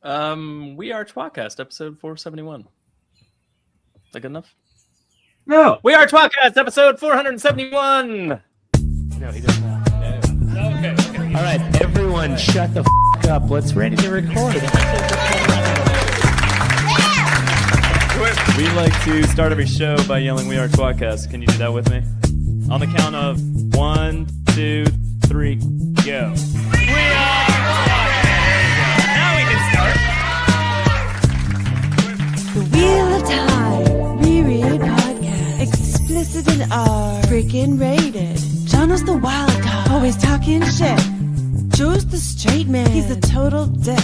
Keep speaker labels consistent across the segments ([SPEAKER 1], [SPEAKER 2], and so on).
[SPEAKER 1] We are tWoTcast, episode 471. Is that good enough?
[SPEAKER 2] No.
[SPEAKER 1] We are tWoTcast, episode 471.
[SPEAKER 3] No, he doesn't have.
[SPEAKER 1] No. Okay.
[SPEAKER 3] All right, everyone, shut the f*** up. Let's ready to record.
[SPEAKER 1] We like to start every show by yelling, "We are tWoTcast." Can you do that with me? On the count of 1, 2, 3, go. We are tWoTcast. Now we can start.
[SPEAKER 4] The Wheel of Time Reread Podcast. Explicit and R. Freaking rated. Jono's the wild card. Always talking shit. Joe's the straight man. He's a total dick.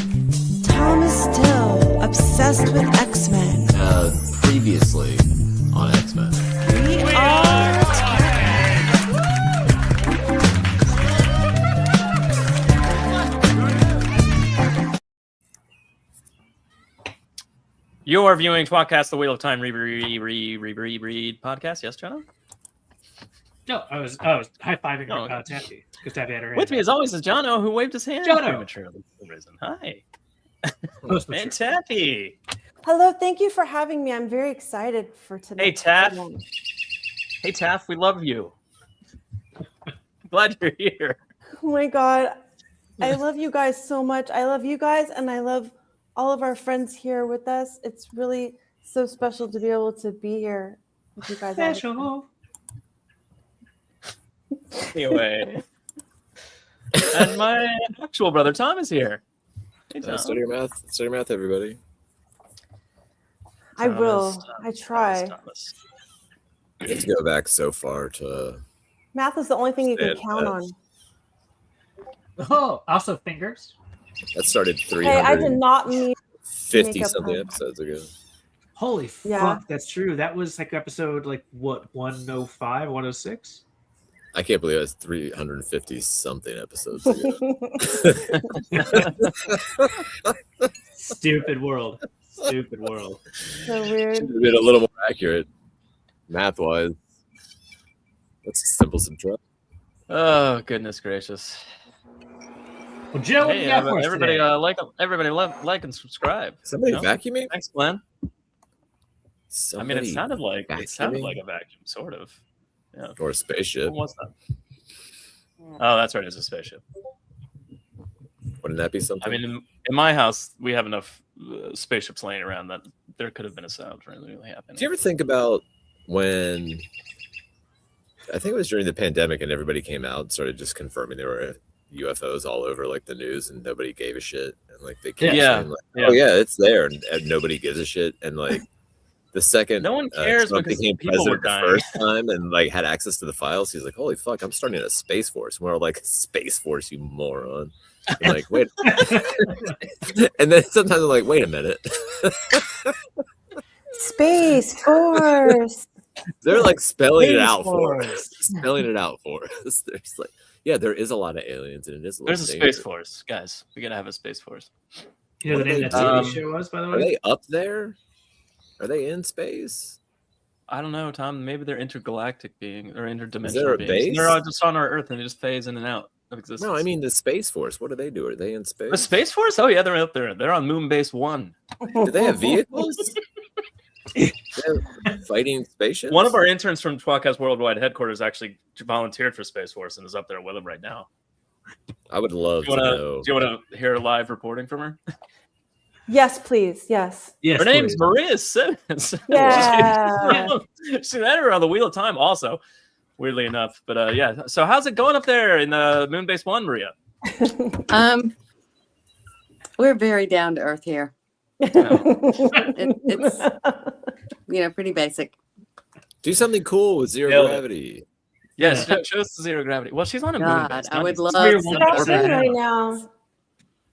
[SPEAKER 4] Tom is still obsessed with X-Men.
[SPEAKER 5] Previously on X-Men.
[SPEAKER 4] We are
[SPEAKER 1] You are viewing tWoTcast, the Wheel of Time Reread podcast. Yes, Jono?
[SPEAKER 2] No, I was high-fiving Taffy. Because Taffy had her hand.
[SPEAKER 1] With me, as always, is Jono, who waved his hand
[SPEAKER 2] Jono.
[SPEAKER 1] prematurely for some reason. Hi.
[SPEAKER 2] Most
[SPEAKER 1] And
[SPEAKER 2] mature.
[SPEAKER 1] Taffy.
[SPEAKER 6] Hello, thank you for having me. I'm very excited for today.
[SPEAKER 1] Hey, Taff. Hey, Taff, we love you. Glad you're here.
[SPEAKER 6] Oh my God. I love you guys so much. I love you guys and I love all of our friends here with us. It's really so special to be able to be here with you guys.
[SPEAKER 2] Special.
[SPEAKER 1] Anyway. And my actual brother, Tom, is here. Hey, Tom.
[SPEAKER 5] Study your math, everybody.
[SPEAKER 6] I will.
[SPEAKER 1] Thomas,
[SPEAKER 6] I try.
[SPEAKER 1] Thomas.
[SPEAKER 5] You have to go back so far to.
[SPEAKER 6] Math is the only thing you can count on.
[SPEAKER 2] Oh, also fingers.
[SPEAKER 5] That started
[SPEAKER 6] Hey, I did not mean
[SPEAKER 5] 350
[SPEAKER 6] make up
[SPEAKER 5] something
[SPEAKER 6] time.
[SPEAKER 5] episodes ago.
[SPEAKER 2] Holy
[SPEAKER 6] Yeah.
[SPEAKER 2] fuck, that's true. That was like episode 105, 106?
[SPEAKER 5] I can't believe it's 350 something episodes ago.
[SPEAKER 2] Stupid world. Stupid world.
[SPEAKER 6] So weird.
[SPEAKER 5] Should have been a little more accurate, math wise. That's a simple subtract.
[SPEAKER 1] Oh, goodness gracious.
[SPEAKER 2] Well, Joe, what do
[SPEAKER 1] Hey,
[SPEAKER 2] you got for us
[SPEAKER 1] everybody,
[SPEAKER 2] today?
[SPEAKER 1] like and subscribe.
[SPEAKER 5] Somebody
[SPEAKER 1] No?
[SPEAKER 5] vacuuming?
[SPEAKER 1] Thanks, Glenn. I mean, it
[SPEAKER 5] Somebody
[SPEAKER 1] sounded like
[SPEAKER 5] vacuuming?
[SPEAKER 1] a vacuum, sort of. Yeah.
[SPEAKER 5] Or a spaceship.
[SPEAKER 1] What was that? Oh, that's right. It's a spaceship.
[SPEAKER 5] Wouldn't that be something?
[SPEAKER 1] I mean, in my house, we have enough spaceships laying around that there could have been a sound really happening.
[SPEAKER 5] Do you ever think about when? I think it was during the pandemic, and everybody came out and started just confirming there were UFOs all over like the news, and nobody gave a shit, and like they kept
[SPEAKER 1] Yeah.
[SPEAKER 5] saying, like,
[SPEAKER 1] Yeah.
[SPEAKER 5] "Oh yeah, it's there," and nobody gives a shit, and like the second
[SPEAKER 1] No one cares
[SPEAKER 5] Trump
[SPEAKER 1] because
[SPEAKER 5] became
[SPEAKER 1] people were
[SPEAKER 5] president
[SPEAKER 1] dying.
[SPEAKER 5] the first time and like had access to the files, he's like, "Holy fuck, I'm starting a space force." And we're like, "Space force, you moron!" I'm like, wait, and then sometimes I'm like, "Wait a minute."
[SPEAKER 6] Space Force.
[SPEAKER 5] They're like spelling it
[SPEAKER 2] Space
[SPEAKER 5] out for us.
[SPEAKER 2] Force.
[SPEAKER 5] Spelling it out for us. There's like, yeah, there is a lot of aliens, and it is.
[SPEAKER 1] There's a space force, guys. We gotta have a space force.
[SPEAKER 2] You know the name of that TV show was, by the
[SPEAKER 5] Are
[SPEAKER 2] way?
[SPEAKER 5] they up there? Are they in space?
[SPEAKER 1] I don't know, Tom. Maybe they're intergalactic being or interdimensional
[SPEAKER 5] there a
[SPEAKER 1] beings.
[SPEAKER 5] base?
[SPEAKER 1] They're all just on our Earth and they just phase in and out of existence.
[SPEAKER 5] No, I mean the space force. What do they do? Are they in space?
[SPEAKER 1] the space force. Oh yeah, they're up there. They're on Moon Base 1.
[SPEAKER 5] Do they have vehicles? They're fighting spaceships.
[SPEAKER 1] One of our interns from tWoTcast Worldwide headquarters actually volunteered for Space Force and is up there with them right now.
[SPEAKER 5] I would love
[SPEAKER 1] Do you
[SPEAKER 5] to
[SPEAKER 1] want
[SPEAKER 5] know.
[SPEAKER 1] to hear live reporting from her?
[SPEAKER 6] Yes, please. Yes.
[SPEAKER 2] Yes,
[SPEAKER 1] Her name's
[SPEAKER 2] please.
[SPEAKER 1] Maria Simmons.
[SPEAKER 6] Yeah.
[SPEAKER 1] She's an editor on the Wheel of Time also, weirdly enough. But yeah, so how's it going up there in the Moon Base 1, Maria?
[SPEAKER 7] We're very down to earth here. It's pretty basic.
[SPEAKER 5] Do something cool with zero
[SPEAKER 1] Nailed it.
[SPEAKER 5] gravity.
[SPEAKER 1] Yes, show us the zero gravity. Well, she's on a moon
[SPEAKER 7] God,
[SPEAKER 1] base.
[SPEAKER 7] I would
[SPEAKER 1] not-
[SPEAKER 7] love
[SPEAKER 2] weird
[SPEAKER 7] some
[SPEAKER 2] one.
[SPEAKER 6] That's
[SPEAKER 2] Orbit.
[SPEAKER 6] in right now.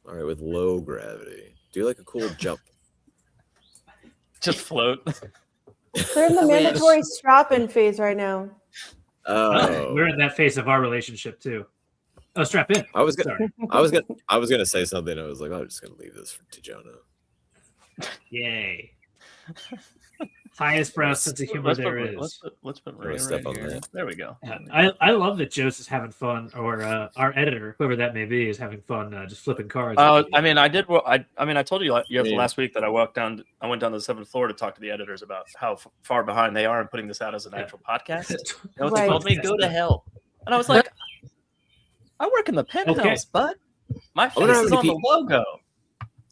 [SPEAKER 5] All right, with low gravity. Do like a cool jump.
[SPEAKER 1] just float.
[SPEAKER 6] They're in the
[SPEAKER 7] I wish.
[SPEAKER 6] mandatory strap-in phase right now.
[SPEAKER 5] Oh,
[SPEAKER 2] We're in that phase of our relationship too. Oh, strap in.
[SPEAKER 5] I was gonna,
[SPEAKER 2] Sorry.
[SPEAKER 5] I was gonna say something. I was like, I'm just gonna leave this to Jono.
[SPEAKER 2] Yay. Highest brow sense of humor there is.
[SPEAKER 1] Let's put
[SPEAKER 5] We're
[SPEAKER 1] Maria
[SPEAKER 5] gonna step
[SPEAKER 1] right
[SPEAKER 5] on
[SPEAKER 1] here.
[SPEAKER 5] that.
[SPEAKER 1] There we go.
[SPEAKER 2] Yeah, I love that Joe's is having fun, or our editor, whoever that may be, is having fun just flipping cards.
[SPEAKER 1] I mean, I did. I told you
[SPEAKER 5] Yeah.
[SPEAKER 1] last week that I went down to the 7th floor to talk to the editors about how far behind they are in putting this out as an actual podcast. You know what they
[SPEAKER 6] Right.
[SPEAKER 1] told me? Go to hell. And I was like, I work in the penthouse, but my face
[SPEAKER 5] wonder how
[SPEAKER 1] is
[SPEAKER 5] many
[SPEAKER 1] on the logo.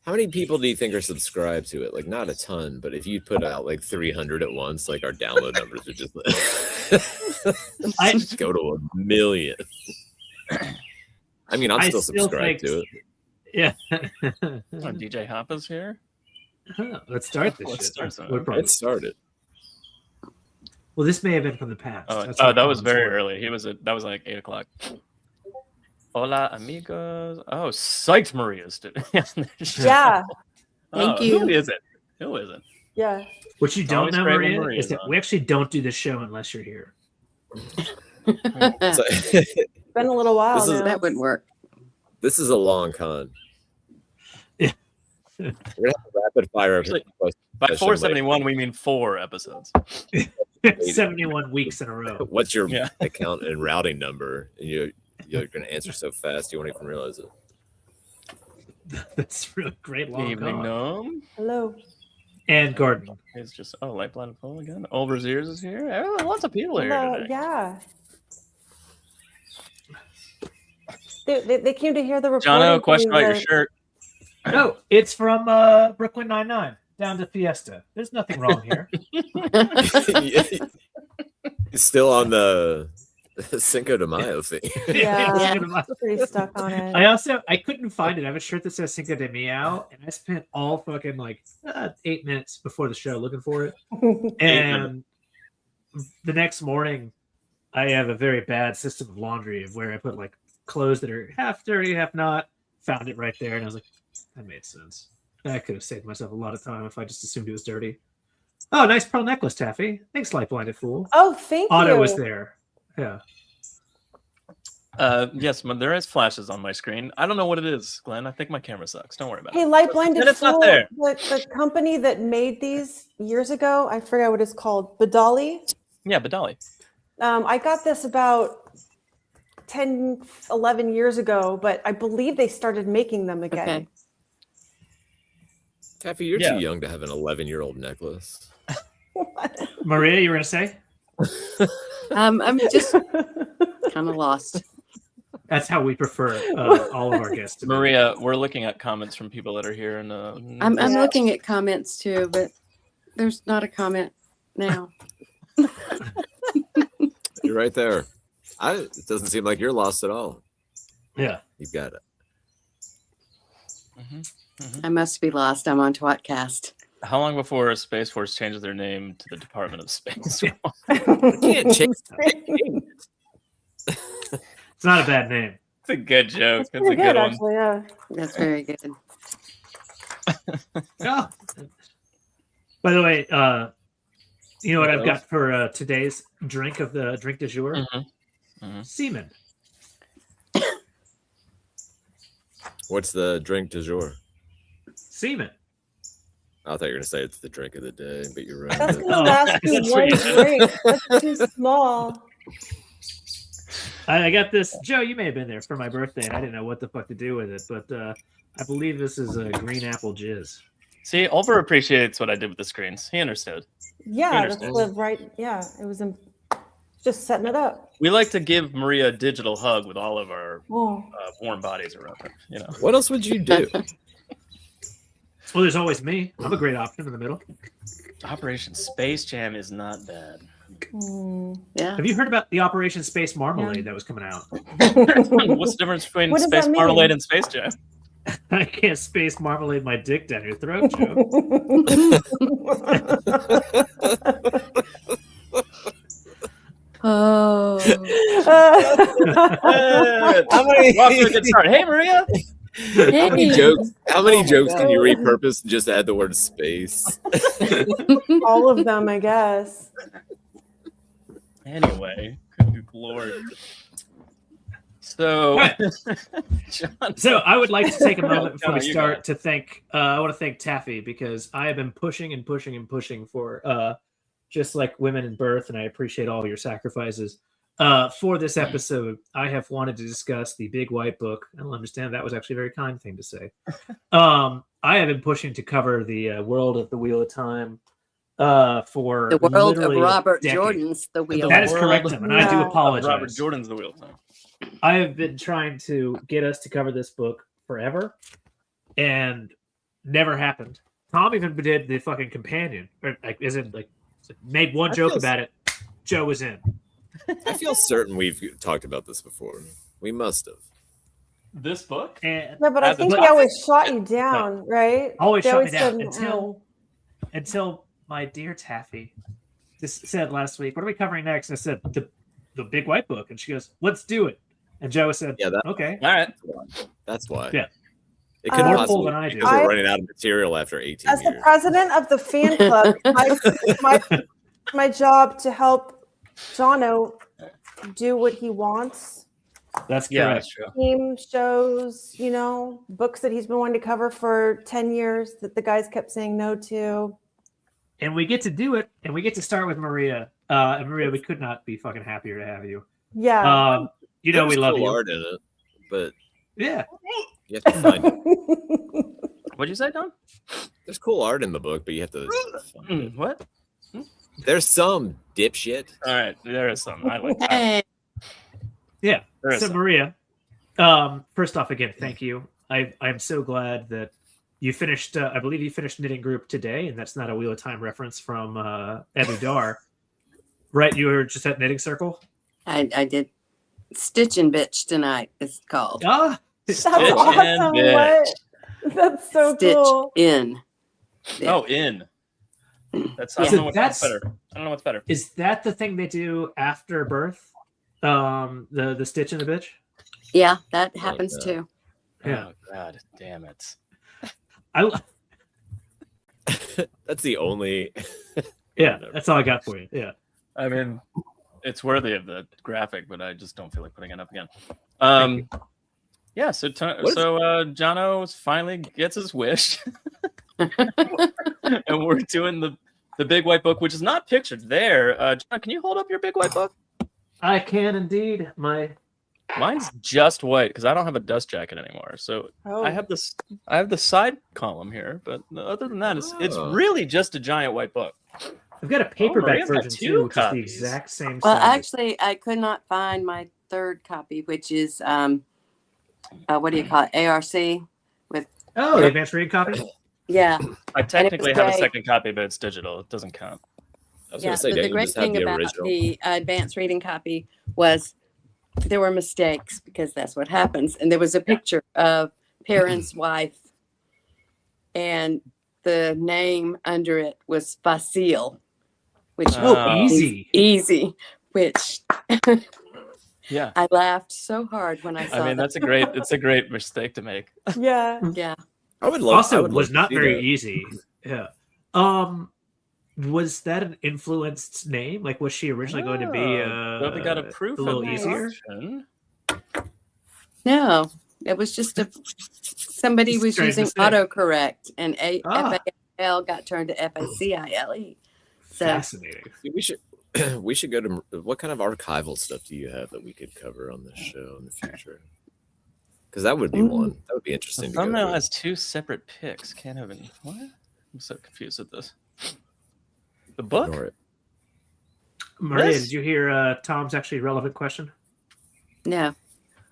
[SPEAKER 5] How many people do you think are subscribed to it? Like, not a ton, but if you put out like 300 at once, like our download numbers would just, just go to 1 million. I mean, I'm
[SPEAKER 2] I
[SPEAKER 5] still
[SPEAKER 2] still
[SPEAKER 5] subscribed
[SPEAKER 2] think-
[SPEAKER 5] to it.
[SPEAKER 2] Yeah.
[SPEAKER 1] DJ Hoppa's here.
[SPEAKER 2] Let's start this
[SPEAKER 1] Let's
[SPEAKER 2] shit.
[SPEAKER 1] start some-
[SPEAKER 2] We're probably-
[SPEAKER 5] It started.
[SPEAKER 2] well, this may have been from the past. That's
[SPEAKER 1] Oh,
[SPEAKER 2] what
[SPEAKER 1] that was
[SPEAKER 2] comments
[SPEAKER 1] very
[SPEAKER 2] were.
[SPEAKER 1] early. That was like 8:00. Hola, amigos. Oh, psyched Maria's doing.
[SPEAKER 6] Yeah.
[SPEAKER 7] Thank you.
[SPEAKER 1] Who is it? Who is it?
[SPEAKER 6] Yeah.
[SPEAKER 2] What you don't
[SPEAKER 1] always
[SPEAKER 2] know,
[SPEAKER 1] great when
[SPEAKER 2] Maria,
[SPEAKER 1] Maria's
[SPEAKER 2] is that
[SPEAKER 1] on.
[SPEAKER 2] we actually don't do this show unless you're here.
[SPEAKER 5] So,
[SPEAKER 6] It's been a little while
[SPEAKER 5] This is-
[SPEAKER 6] now.
[SPEAKER 7] That wouldn't work.
[SPEAKER 5] this is a long con.
[SPEAKER 2] Yeah.
[SPEAKER 5] We're gonna have a rapid fire.
[SPEAKER 1] Actually,
[SPEAKER 5] post
[SPEAKER 1] By
[SPEAKER 5] session
[SPEAKER 1] 471, we mean 4 episodes.
[SPEAKER 2] 71 weeks in a row.
[SPEAKER 5] later. What's your
[SPEAKER 1] Yeah.
[SPEAKER 5] account and routing number? And you're gonna answer so fast you won't even realize it.
[SPEAKER 2] That's a really great long
[SPEAKER 1] Evening
[SPEAKER 2] call.
[SPEAKER 1] gnome.
[SPEAKER 6] Hello.
[SPEAKER 2] And gardening.
[SPEAKER 1] It's just light blind full again. Oliver's ears is here. Lots of people here
[SPEAKER 6] Hello.
[SPEAKER 1] today.
[SPEAKER 6] Yeah. They came to hear the recording.
[SPEAKER 1] Jono, question
[SPEAKER 6] from
[SPEAKER 1] about your
[SPEAKER 6] the-
[SPEAKER 1] shirt.
[SPEAKER 2] No, it's from Brooklyn Nine-Nine down to Fiesta. There's nothing wrong here.
[SPEAKER 5] Still on the Cinco de Mayo thing.
[SPEAKER 6] Yeah.
[SPEAKER 2] Yeah.
[SPEAKER 6] Pretty stuck on it.
[SPEAKER 2] I couldn't find it. I have a shirt that says Cinco de Meow, and I spent all fucking 8 minutes before the show looking for it. And the next morning, I have a very bad system of laundry of where I put clothes that are half dirty, half not. Found it right there, and I was like, that made sense. I could have saved myself a lot of time if I just assumed it was dirty. Oh, nice pearl necklace, Taffy. Thanks, Light Blinded Fool.
[SPEAKER 6] Oh, thank
[SPEAKER 2] Otto
[SPEAKER 6] you.
[SPEAKER 2] was there. Yeah.
[SPEAKER 1] Yes, there is flashes on my screen. I don't know what it is, Glenn. I think my camera sucks. Don't worry about
[SPEAKER 6] Hey,
[SPEAKER 1] it.
[SPEAKER 6] Light Blinded
[SPEAKER 1] Then it's not
[SPEAKER 6] Fool,
[SPEAKER 1] there.
[SPEAKER 6] the company that made these years ago, I forget what it's called, Badali.
[SPEAKER 1] Yeah, Badali.
[SPEAKER 6] I got this about 10, 11 years ago, but I believe they started making them again.
[SPEAKER 7] Okay.
[SPEAKER 5] Taffy, you're
[SPEAKER 1] Yeah.
[SPEAKER 5] too young to have an 11-year-old necklace.
[SPEAKER 2] Maria, you were going to say?
[SPEAKER 7] I'm just kind of lost.
[SPEAKER 2] That's how we prefer all of our guests to be.
[SPEAKER 1] Maria, we're looking at comments from people that are here, and
[SPEAKER 7] I'm
[SPEAKER 6] Yeah.
[SPEAKER 7] looking at comments too, but there's not a comment now.
[SPEAKER 5] You're right there. It doesn't seem like you're lost at all.
[SPEAKER 2] Yeah.
[SPEAKER 5] You've got it.
[SPEAKER 7] I must be lost. I'm on tWoTcast.
[SPEAKER 1] how long before Space Force changes their name to the Department of Space?
[SPEAKER 5] You can't change
[SPEAKER 2] It's not a bad name.
[SPEAKER 1] It's a good joke. It's a
[SPEAKER 6] Pretty
[SPEAKER 1] good
[SPEAKER 6] good,
[SPEAKER 1] one.
[SPEAKER 6] actually, yeah.
[SPEAKER 7] That's very good.
[SPEAKER 2] Yeah. By the way, you know what I've
[SPEAKER 1] What
[SPEAKER 2] got for today's drink du jour?
[SPEAKER 1] Mhm.
[SPEAKER 2] Semen.
[SPEAKER 5] What's the drink du jour?
[SPEAKER 2] Semen.
[SPEAKER 5] I thought you were going to say it's the drink of the day, but you're right.
[SPEAKER 6] That's
[SPEAKER 2] Oh,
[SPEAKER 6] gonna last you
[SPEAKER 2] that's
[SPEAKER 6] one
[SPEAKER 2] sweet.
[SPEAKER 6] drink. That's too small.
[SPEAKER 2] I got this. Joe, you may have been there for my birthday, and I didn't know what the fuck to do with it, but I believe this is a green apple jizz.
[SPEAKER 1] See, Oliver appreciates what I did with the screens. He understood.
[SPEAKER 6] Yeah, that's
[SPEAKER 1] understand.
[SPEAKER 6] the right. Yeah, it was just setting it up.
[SPEAKER 1] We like to give Maria a digital hug with all of our
[SPEAKER 6] Oh,
[SPEAKER 1] warm bodies around her. You know,
[SPEAKER 5] What else would you do?
[SPEAKER 2] Well, there's always me. I'm a great option in the middle.
[SPEAKER 1] Operation Space Jam is not bad.
[SPEAKER 7] Yeah.
[SPEAKER 2] Have you heard about the Operation Space Marmalade that was coming out?
[SPEAKER 1] What's the difference between
[SPEAKER 6] What does
[SPEAKER 1] Space
[SPEAKER 6] that mean?
[SPEAKER 1] Marmalade and Space Jam?
[SPEAKER 2] I can't space marmalade my dick down your throat, Joe.
[SPEAKER 7] Oh.
[SPEAKER 5] How many,
[SPEAKER 1] Off to a good start. Hey, Maria.
[SPEAKER 5] how many
[SPEAKER 7] Hey.
[SPEAKER 5] jokes? How many jokes can you repurpose and just add the word space?
[SPEAKER 6] all of them, I guess.
[SPEAKER 1] Anyway, good lord. So,
[SPEAKER 2] John, so I would like to take a moment before we
[SPEAKER 1] you
[SPEAKER 2] start to thank. I want to thank Taffy because I have been pushing and pushing and pushing for just like women in birth, and I appreciate all your sacrifices. For this episode, I have wanted to discuss the Big White Book. I don't understand. That was actually a very kind thing to say. I have been pushing to cover the world of the Wheel of Time for
[SPEAKER 7] The world of
[SPEAKER 2] literally a
[SPEAKER 7] Robert
[SPEAKER 2] decade.
[SPEAKER 7] Jordan's The Wheel.
[SPEAKER 2] That is correct, and I do
[SPEAKER 6] Yeah.
[SPEAKER 2] apologize.
[SPEAKER 1] Robert Jordan's The Wheel of Time.
[SPEAKER 2] I have been trying to get us to cover this book forever, and never happened. Tom even did the fucking companion, or like, isn't like made one joke about it. Joe was in.
[SPEAKER 5] I feel certain we've talked about this before. We must have.
[SPEAKER 1] This book?
[SPEAKER 2] And
[SPEAKER 6] Yeah, but I
[SPEAKER 1] As a
[SPEAKER 6] think they
[SPEAKER 1] topic?
[SPEAKER 6] always shot you down, right?
[SPEAKER 2] always
[SPEAKER 6] They
[SPEAKER 2] shut me down
[SPEAKER 6] said,
[SPEAKER 2] until my dear Taffy just said last week, "What are we covering next?" And I said, "The Big White Book," and she goes, "Let's do it." And Joe said,
[SPEAKER 5] Yeah, that-
[SPEAKER 2] "Okay."
[SPEAKER 1] All right.
[SPEAKER 5] That's why.
[SPEAKER 2] Yeah.
[SPEAKER 5] It couldn't
[SPEAKER 6] More
[SPEAKER 5] possibly
[SPEAKER 2] than I do.
[SPEAKER 5] because we're running out of material after 18
[SPEAKER 6] as the
[SPEAKER 5] years.
[SPEAKER 6] president of the fan club, my job to help Jono do what he wants.
[SPEAKER 2] That's
[SPEAKER 1] Yeah,
[SPEAKER 2] correct.
[SPEAKER 1] that's true.
[SPEAKER 6] Team shows, books that he's been wanting to cover for 10 years that the guys kept saying no to.
[SPEAKER 2] And we get to do it, and we get to start with Maria. And Maria, we could not be fucking happier to have you.
[SPEAKER 6] Yeah.
[SPEAKER 2] You know
[SPEAKER 5] There's
[SPEAKER 2] we love
[SPEAKER 5] cool
[SPEAKER 2] you.
[SPEAKER 5] art in it, but
[SPEAKER 2] Yeah.
[SPEAKER 5] you have to find it.
[SPEAKER 1] What'd you say, Don?
[SPEAKER 5] There's cool art in the book, but you have to find it.
[SPEAKER 1] What?
[SPEAKER 5] There's some dipshit.
[SPEAKER 1] All right. There is some. I like that.
[SPEAKER 7] Hey,
[SPEAKER 2] Yeah.
[SPEAKER 1] There is
[SPEAKER 2] So
[SPEAKER 1] some.
[SPEAKER 2] Maria, first off, again, thank you. I'm so glad that you finished. I believe you finished Knitting Group today, and that's not a Wheel of Time reference from Ebu Dar, right? You were just at Knitting Circle.
[SPEAKER 7] I did Stitch and Bitch tonight. It's called
[SPEAKER 2] Ah,
[SPEAKER 6] That's
[SPEAKER 1] Stitch and
[SPEAKER 6] awesome.
[SPEAKER 1] bitch.
[SPEAKER 6] What? That's so
[SPEAKER 7] Stitch
[SPEAKER 6] cool.
[SPEAKER 7] in. Yeah.
[SPEAKER 1] Oh, in. That's I
[SPEAKER 7] Yeah.
[SPEAKER 1] don't know what's
[SPEAKER 2] That's-
[SPEAKER 1] better. I don't know what's better.
[SPEAKER 2] is that the thing they do after birth? The Stitch and the Bitch.
[SPEAKER 7] Yeah, that happens
[SPEAKER 5] God.
[SPEAKER 7] too.
[SPEAKER 2] Yeah.
[SPEAKER 1] Oh God, damn it.
[SPEAKER 5] That's the only.
[SPEAKER 2] Yeah, that's all I got for you. Yeah.
[SPEAKER 1] I mean, it's worthy of the graphic, but I just don't feel like putting it up again. Yeah. So Jono finally gets his wish, and we're doing the Big White Book, which is not pictured there. John, can you hold up your Big White Book?
[SPEAKER 2] I can indeed.
[SPEAKER 1] Mine's just white because I don't have a dust jacket anymore. So
[SPEAKER 6] Oh.
[SPEAKER 1] I have the side column here, but other than that, it's
[SPEAKER 5] Oh.
[SPEAKER 1] really just a giant white book.
[SPEAKER 2] I've got a paperback
[SPEAKER 1] Maria's got
[SPEAKER 2] version
[SPEAKER 1] two
[SPEAKER 2] too, which is the
[SPEAKER 1] copies.
[SPEAKER 2] exact same
[SPEAKER 7] Well,
[SPEAKER 2] size.
[SPEAKER 7] actually, I could not find my third copy, which is what do you call it? ARC with
[SPEAKER 2] Oh, the advanced reading copy.
[SPEAKER 7] yeah.
[SPEAKER 1] I technically have a
[SPEAKER 7] great.
[SPEAKER 1] second copy, but it's digital. It doesn't count.
[SPEAKER 5] I was
[SPEAKER 7] Yeah,
[SPEAKER 5] going to say,
[SPEAKER 7] but
[SPEAKER 5] don't
[SPEAKER 7] the
[SPEAKER 5] you
[SPEAKER 7] great
[SPEAKER 5] just have
[SPEAKER 7] thing
[SPEAKER 5] the
[SPEAKER 7] about
[SPEAKER 5] original?
[SPEAKER 7] the advanced reading copy was there were mistakes because that's what happens. And there was a picture of parent's wife, and the name under it was Facile, which
[SPEAKER 1] Oh,
[SPEAKER 7] means
[SPEAKER 2] easy.
[SPEAKER 7] which
[SPEAKER 1] Yeah.
[SPEAKER 7] I laughed so hard when I saw
[SPEAKER 1] I mean,
[SPEAKER 7] that.
[SPEAKER 1] it's a great mistake to make.
[SPEAKER 6] Yeah.
[SPEAKER 7] Yeah.
[SPEAKER 5] I would love. I
[SPEAKER 2] Also,
[SPEAKER 5] would
[SPEAKER 2] was
[SPEAKER 5] love to
[SPEAKER 2] not
[SPEAKER 5] see
[SPEAKER 2] very
[SPEAKER 5] that.
[SPEAKER 2] easy. Yeah. Was that an influenced name? Like, was she originally going to be
[SPEAKER 1] Well, they got a proof
[SPEAKER 2] a little
[SPEAKER 1] of the
[SPEAKER 2] easier?
[SPEAKER 1] option.
[SPEAKER 7] No, it was just somebody was
[SPEAKER 2] Strange
[SPEAKER 7] using
[SPEAKER 2] mistake.
[SPEAKER 7] autocorrect, and
[SPEAKER 2] Ah.
[SPEAKER 7] FAL got turned to FACILE. So
[SPEAKER 2] Fascinating.
[SPEAKER 5] We should go to. What kind of archival stuff do you have that we could cover on this show in the future? Because that would be one. That would be
[SPEAKER 1] The
[SPEAKER 5] interesting. To go
[SPEAKER 1] thumbnail
[SPEAKER 5] through.
[SPEAKER 1] has two separate pics. Can't have any. What? I'm so confused with this. The book?
[SPEAKER 5] Ignore it.
[SPEAKER 2] Maria,
[SPEAKER 1] Yes.
[SPEAKER 2] did you hear Tom's actually relevant question?
[SPEAKER 7] no.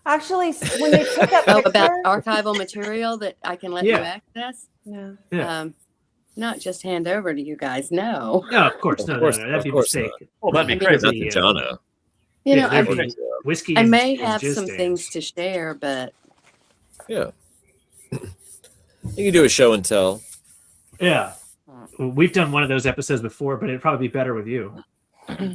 [SPEAKER 6] Actually, when they took that
[SPEAKER 7] Oh,
[SPEAKER 6] picture,
[SPEAKER 7] about archival material that I can let you
[SPEAKER 2] Yeah.
[SPEAKER 7] access.
[SPEAKER 6] yeah.
[SPEAKER 2] Yeah.
[SPEAKER 7] Not just hand over to you guys. No.
[SPEAKER 2] No, of course, no,
[SPEAKER 5] Of course,
[SPEAKER 2] no, that'd
[SPEAKER 5] of
[SPEAKER 2] be a
[SPEAKER 5] course
[SPEAKER 2] mistake.
[SPEAKER 1] Well, that'd be
[SPEAKER 7] I mean,
[SPEAKER 1] crazy.
[SPEAKER 5] That's a Jono.
[SPEAKER 7] You
[SPEAKER 2] Yeah,
[SPEAKER 7] know,
[SPEAKER 2] that'd
[SPEAKER 7] I,
[SPEAKER 2] be whiskey.
[SPEAKER 7] I
[SPEAKER 2] and-
[SPEAKER 7] may
[SPEAKER 2] and
[SPEAKER 7] have
[SPEAKER 2] jizz
[SPEAKER 7] some
[SPEAKER 2] stands.
[SPEAKER 7] things to share, but
[SPEAKER 5] Yeah. You can do a show and tell.
[SPEAKER 2] Yeah. We've done one of those episodes before, but it'd probably be better with you.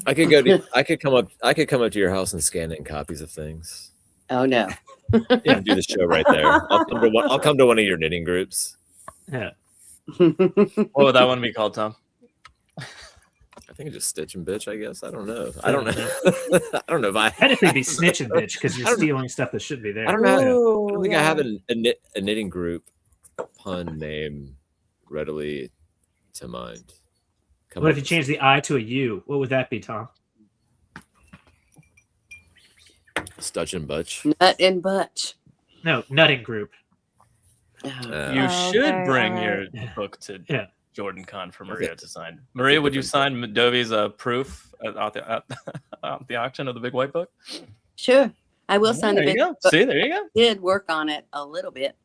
[SPEAKER 5] I could go. I could come up. I could come up to your house and scan in copies of things.
[SPEAKER 7] oh no.
[SPEAKER 5] And do the show right there. I'll come to one of your knitting groups.
[SPEAKER 2] Yeah.
[SPEAKER 1] What would that one be called, Tom?
[SPEAKER 5] think it's just stitching bitch. I guess I don't know. I don't know. I don't know if I
[SPEAKER 2] Technically, be snitching, bitch, because you're stealing stuff that shouldn't be there.
[SPEAKER 5] I don't know. I
[SPEAKER 6] Ooh,
[SPEAKER 5] don't think
[SPEAKER 6] yeah.
[SPEAKER 5] I have a knitting group pun name readily to mind.
[SPEAKER 2] What if you change the I to a U? What would that be, Tom?
[SPEAKER 5] Stutch and Butch?
[SPEAKER 7] Nut and Butch.
[SPEAKER 2] No, nutting group.
[SPEAKER 1] You
[SPEAKER 6] Oh,
[SPEAKER 1] should
[SPEAKER 6] okay,
[SPEAKER 1] bring
[SPEAKER 6] all
[SPEAKER 1] your
[SPEAKER 2] right.
[SPEAKER 1] book to
[SPEAKER 2] Yeah.
[SPEAKER 1] Jordan Con for
[SPEAKER 5] Okay.
[SPEAKER 1] Maria to sign. Maria, would you
[SPEAKER 5] different
[SPEAKER 1] sign Dovi's proof at the auction of the big white book?
[SPEAKER 7] Sure. I will sign the
[SPEAKER 1] There you
[SPEAKER 7] big
[SPEAKER 1] go.
[SPEAKER 7] book.
[SPEAKER 1] See, there you go.
[SPEAKER 7] Did work on it a little bit.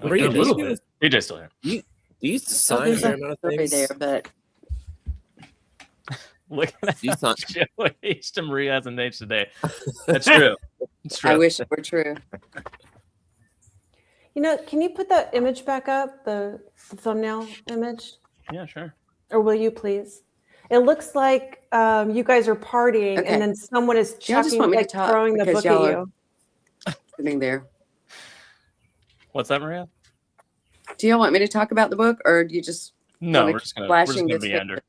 [SPEAKER 5] Maria,
[SPEAKER 2] a little bit.
[SPEAKER 1] DJ's still here.
[SPEAKER 5] Do you
[SPEAKER 7] So
[SPEAKER 5] sign a
[SPEAKER 7] there's
[SPEAKER 5] fair
[SPEAKER 7] a
[SPEAKER 5] amount of
[SPEAKER 7] story
[SPEAKER 5] things?
[SPEAKER 7] there, but
[SPEAKER 1] Look at
[SPEAKER 5] You
[SPEAKER 1] that.
[SPEAKER 5] sign-
[SPEAKER 1] H to Maria has an H today. That's true. It's true.
[SPEAKER 7] I wish it were true.
[SPEAKER 6] You know, can you put that image back up, the thumbnail image?
[SPEAKER 1] Yeah, sure.
[SPEAKER 6] Or will you please? It looks like you guys are partying
[SPEAKER 7] Okay.
[SPEAKER 6] and then someone is
[SPEAKER 7] Y'all just
[SPEAKER 6] chucking,
[SPEAKER 7] want me to
[SPEAKER 6] like
[SPEAKER 7] talk
[SPEAKER 6] throwing the
[SPEAKER 7] because
[SPEAKER 6] book at
[SPEAKER 7] y'all
[SPEAKER 6] you.
[SPEAKER 7] Sitting there.
[SPEAKER 1] What's that, Maria?
[SPEAKER 7] Do y'all want me to talk about the book, or do you just
[SPEAKER 1] No,
[SPEAKER 7] Wanna
[SPEAKER 1] we're just gonna
[SPEAKER 7] flashing
[SPEAKER 1] be
[SPEAKER 7] this
[SPEAKER 1] under.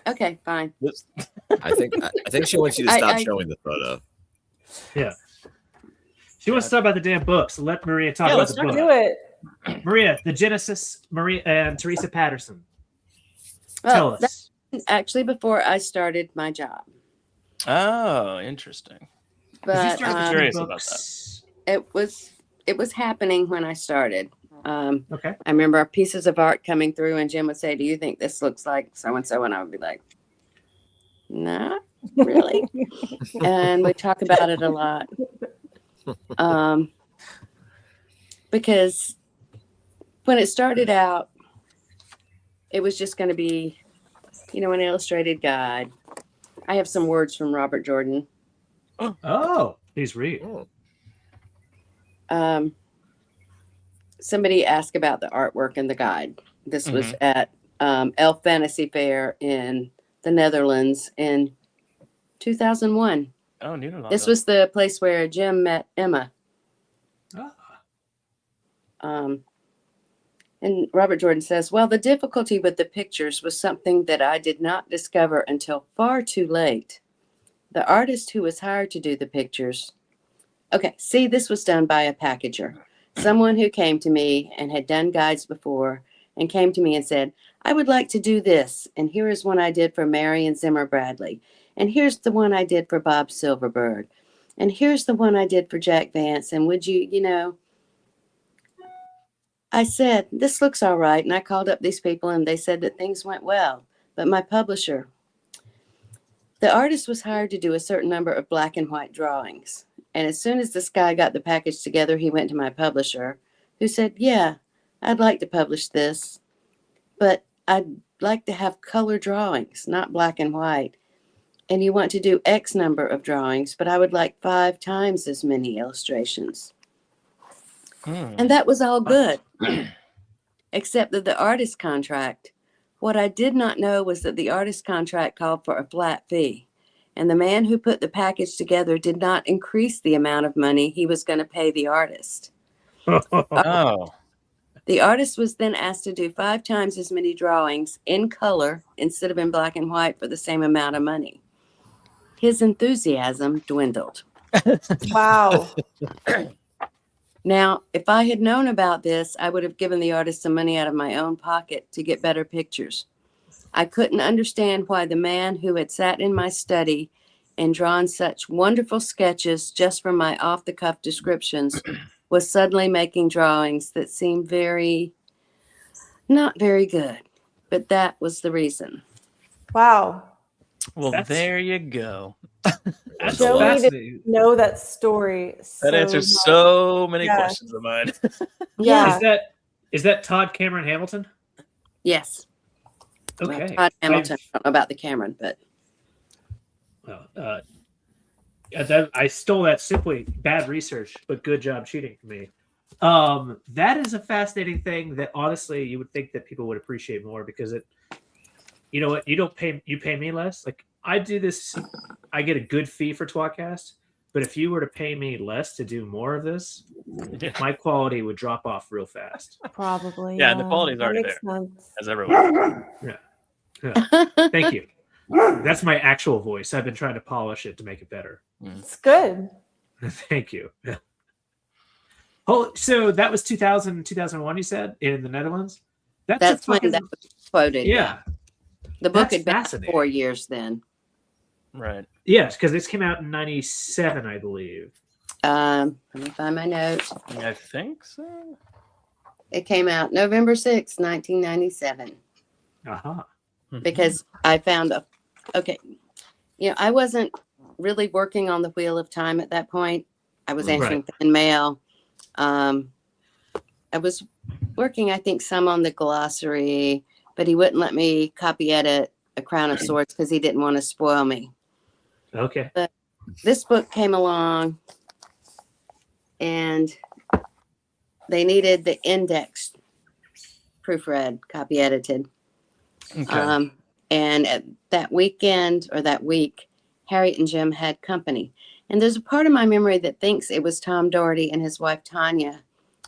[SPEAKER 7] Okay, fine.
[SPEAKER 5] I think she wants you to stop showing the photo.
[SPEAKER 2] She wants to talk about the damn book, so let Maria talk
[SPEAKER 1] Yeah,
[SPEAKER 2] about
[SPEAKER 1] let's
[SPEAKER 2] the
[SPEAKER 1] talk
[SPEAKER 2] book.
[SPEAKER 6] Do it.
[SPEAKER 2] Maria, the Genesis, Maria and Teresa Patterson.
[SPEAKER 7] Well,
[SPEAKER 2] Tell
[SPEAKER 7] that's
[SPEAKER 2] us.
[SPEAKER 7] actually before I started my job.
[SPEAKER 1] Oh, interesting.
[SPEAKER 2] Because you
[SPEAKER 7] But
[SPEAKER 2] started
[SPEAKER 1] curious
[SPEAKER 2] reading
[SPEAKER 1] about
[SPEAKER 2] books.
[SPEAKER 7] it was happening when I started.
[SPEAKER 2] Okay.
[SPEAKER 7] I remember pieces of art coming through, and Jim would say, "Do you think this looks like so and so?" And I would be like, "Not really." And we talk about it a lot, because when it started out, it was just going to be, an illustrated guide. I have some words from Robert Jordan.
[SPEAKER 2] Oh, please read.
[SPEAKER 7] Somebody asked about the artwork in the guide. This was at Elf Fantasy Fair in the Netherlands in 2001.
[SPEAKER 1] Oh, neither long
[SPEAKER 7] This
[SPEAKER 1] ago.
[SPEAKER 7] was the place where Jim met Emma.
[SPEAKER 2] Ah.
[SPEAKER 7] And Robert Jordan says, well, the difficulty with the pictures was something that I did not discover until far too late. The artist who was hired to do the pictures. Okay, see, this was done by a packager. Someone who came to me and had done guides before and came to me and said, I would like to do this. And here is one I did for Marion Zimmer Bradley. And here's the one I did for Bob Silverbird. And here's the one I did for Jack Vance. And would you, I said, this looks all right. And I called up these people and they said that things went well. But my publisher, the artist was hired to do a certain number of black and white drawings. And as soon as this guy got the package together, he went to my publisher, who said, yeah, I'd like to publish this, but I'd like to have color drawings, not black and white. And you want to do X number of drawings, but I would like 5 times as many illustrations. And that was all good, except that the artist contract, what I did not know was that the artist contract called for a flat fee. And the man who put the package together did not increase the amount of money he was going to pay the artist.
[SPEAKER 1] Oh.
[SPEAKER 7] The artist was then asked to do 5 times as many drawings in color instead of in black and white for the same amount of money. His enthusiasm dwindled.
[SPEAKER 6] Wow.
[SPEAKER 7] Now, if I had known about this, I would have given the artist some money out of my own pocket to get better pictures. I couldn't understand why the man who had sat in my study and drawn such wonderful sketches just from my off-the-cuff descriptions was suddenly making drawings that seemed not very good. But that was the reason.
[SPEAKER 6] Wow.
[SPEAKER 1] Well,
[SPEAKER 2] That's-
[SPEAKER 1] there you go.
[SPEAKER 2] That's
[SPEAKER 6] Joe needed
[SPEAKER 2] fascinating.
[SPEAKER 6] to know that story.
[SPEAKER 1] That answers so many
[SPEAKER 6] Yeah.
[SPEAKER 1] questions of mine.
[SPEAKER 6] Yeah.
[SPEAKER 2] Is that Todd Cameron Hamilton?
[SPEAKER 7] Yes.
[SPEAKER 2] Okay.
[SPEAKER 7] Todd Hamilton. I don't know about the Cameron, but
[SPEAKER 2] Well, I stole that simply bad research, but good job cheating for me. That is a fascinating thing that honestly you would think that people would appreciate more because you know what, you pay me less. Like I do this, I get a good fee for tWoTcast, but if you were to pay me less to do more of this, my quality would drop off real fast.
[SPEAKER 6] Probably.
[SPEAKER 1] Yeah, and the quality's
[SPEAKER 6] That
[SPEAKER 1] already
[SPEAKER 6] makes sense.
[SPEAKER 1] As everyone.
[SPEAKER 2] Yeah. Thank you. That's my actual voice. I've been trying to polish it to make it better.
[SPEAKER 6] It's good.
[SPEAKER 2] Thank you. Oh, so that was 2000, 2001, you said, in the Netherlands?
[SPEAKER 7] That's when that was quoted.
[SPEAKER 2] Yeah.
[SPEAKER 7] The book
[SPEAKER 2] That's
[SPEAKER 7] had been
[SPEAKER 2] fascinating.
[SPEAKER 7] 4 years then.
[SPEAKER 1] Right.
[SPEAKER 2] Yes, because this came out in 97, I believe.
[SPEAKER 7] Let me find my notes.
[SPEAKER 1] I think so.
[SPEAKER 7] It came out November 6th, 1997.
[SPEAKER 2] Uh-huh.
[SPEAKER 7] Because I found okay, I wasn't really working on the Wheel of Time at that point. I was answering fan mail. I was working, I think, some on the glossary, but he wouldn't let me copy edit A Crown of Swords because he didn't want to spoil me.
[SPEAKER 2] Okay.
[SPEAKER 7] But this book came along and they needed the index proofread, copy edited.
[SPEAKER 1] Okay.
[SPEAKER 7] And at that weekend or that week, Harriet and Jim had company. And there's a part of my memory that thinks it was Tom Doherty and his wife Tanya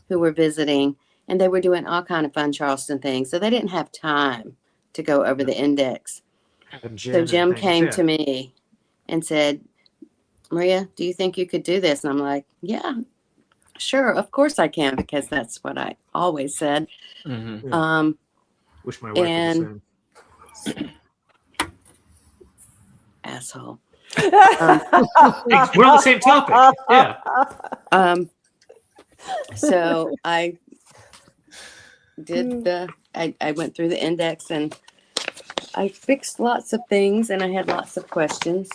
[SPEAKER 7] who were visiting, and they were doing all kind of fun Charleston things. So they didn't have time to go over the index. So Jim came to me and said, Maria, do you think you could do this? And I'm like, yeah, sure. Of course I can, because that's what I always said.
[SPEAKER 1] Mm-hmm.
[SPEAKER 2] Wish my wife
[SPEAKER 7] and
[SPEAKER 2] was the
[SPEAKER 7] asshole.
[SPEAKER 2] same. We're on the same topic. Yeah.
[SPEAKER 7] So I did I went through the index and I fixed lots of things and I had lots of questions.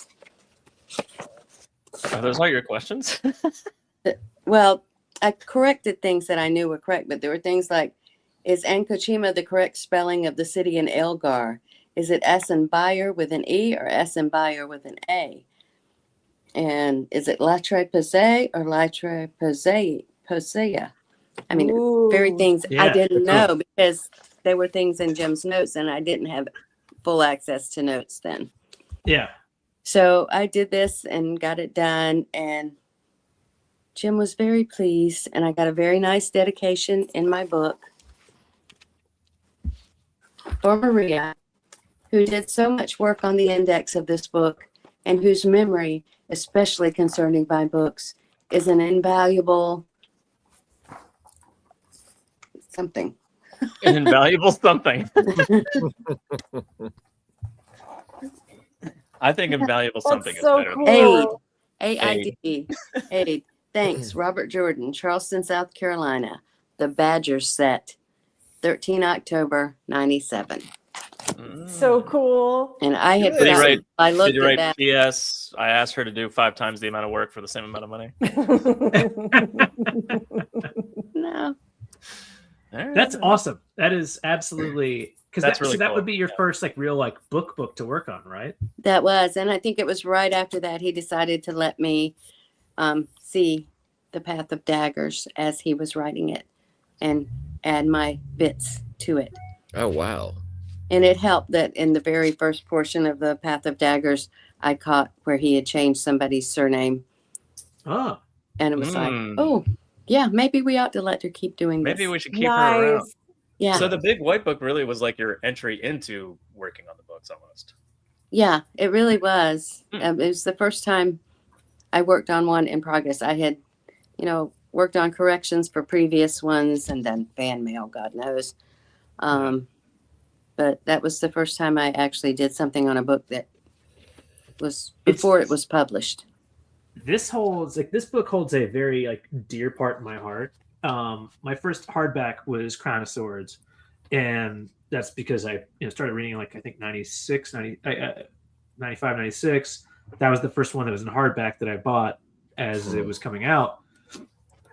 [SPEAKER 1] Are those all your questions?
[SPEAKER 7] Well, I corrected things that I knew were correct, but there were things like, is Ankochima the correct spelling of the city in Elgar? Is it Asenbayer with an E or Asenbayer with an A? And is it Latre Posay or Latre Posea? I mean, very things I didn't know because there were things in Jim's notes and I didn't have full access to notes then.
[SPEAKER 2] Yeah.
[SPEAKER 7] So I did this and got it done, and Jim was very pleased, and I got a very nice dedication in my book for Maria, who did so much work on the index of this book and whose memory, especially concerning my books, is an invaluable something.
[SPEAKER 1] An invaluable something. I think invaluable something is better.
[SPEAKER 6] Cool.
[SPEAKER 7] AID. Aid. Thanks, Robert Jordan, Charleston, South Carolina. The Badgers set, 13 October, 97.
[SPEAKER 6] So cool.
[SPEAKER 7] And I had
[SPEAKER 1] Did you
[SPEAKER 7] I looked
[SPEAKER 1] write
[SPEAKER 7] at that.
[SPEAKER 1] PS? I asked her to do 5 times the amount of work for the same amount of money.
[SPEAKER 7] No.
[SPEAKER 2] That's awesome. That is absolutely, because
[SPEAKER 1] That's really
[SPEAKER 2] that
[SPEAKER 1] cool.
[SPEAKER 2] would be your first real book to work on, right?
[SPEAKER 7] That was, and I think it was right after that he decided to let me see The Path of Daggers as he was writing it and add my bits to it.
[SPEAKER 5] Oh, wow.
[SPEAKER 7] And it helped that in the very first portion of The Path of Daggers, I caught where he had changed somebody's surname.
[SPEAKER 2] Oh.
[SPEAKER 7] And it was like, oh, yeah, maybe we ought to let her keep doing this.
[SPEAKER 1] Maybe we should keep her around.
[SPEAKER 7] Yeah.
[SPEAKER 1] So the Big White Book really was like your entry into working on the books almost.
[SPEAKER 7] Yeah, it really was. It was the first time I worked on one in progress. I had, worked on corrections for previous ones and then fan mail, God knows. But that was the first time I actually did something on a book that was before it was published.
[SPEAKER 2] This book holds a very dear part in my heart. My first hardback was Crown of Swords, and that's because I started reading I think 95, 96. That was the first one that was in hardback that I bought as it was coming out.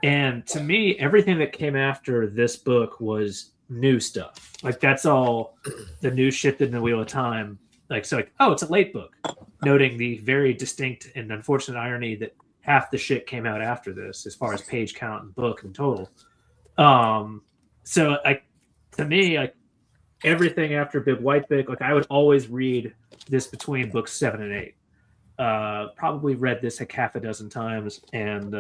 [SPEAKER 2] And to me, everything that came after this book was new stuff. That's all the new shit in the Wheel of Time. It's a late book, noting the very distinct and unfortunate irony that half the shit came out after this, as far as page count and book and total. To me, everything after Big White Book, I would always read this between books 7 and 8. Probably read this half a dozen times, and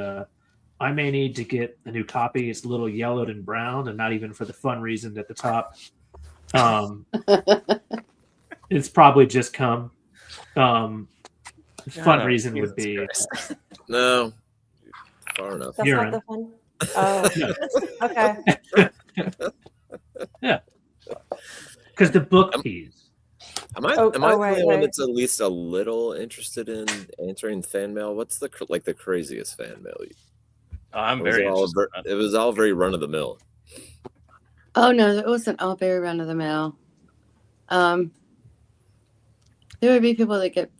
[SPEAKER 2] I may need to get a new copy. It's a little yellowed and brown, and not even for the fun reason at the top. It's probably just come. Fun reason would be
[SPEAKER 5] No, far enough.
[SPEAKER 6] That's
[SPEAKER 2] Urine.
[SPEAKER 6] not the fun. Oh, okay.
[SPEAKER 2] because the book piece.
[SPEAKER 5] Am I
[SPEAKER 6] Oh,
[SPEAKER 5] the
[SPEAKER 6] right,
[SPEAKER 5] only one
[SPEAKER 6] right.
[SPEAKER 5] that's at least a little interested in answering fan mail? What's the craziest fan mail?
[SPEAKER 1] I'm very interested.
[SPEAKER 5] It was all very run of the mill.
[SPEAKER 7] Oh no, it wasn't all very run of the mill. There would be people that get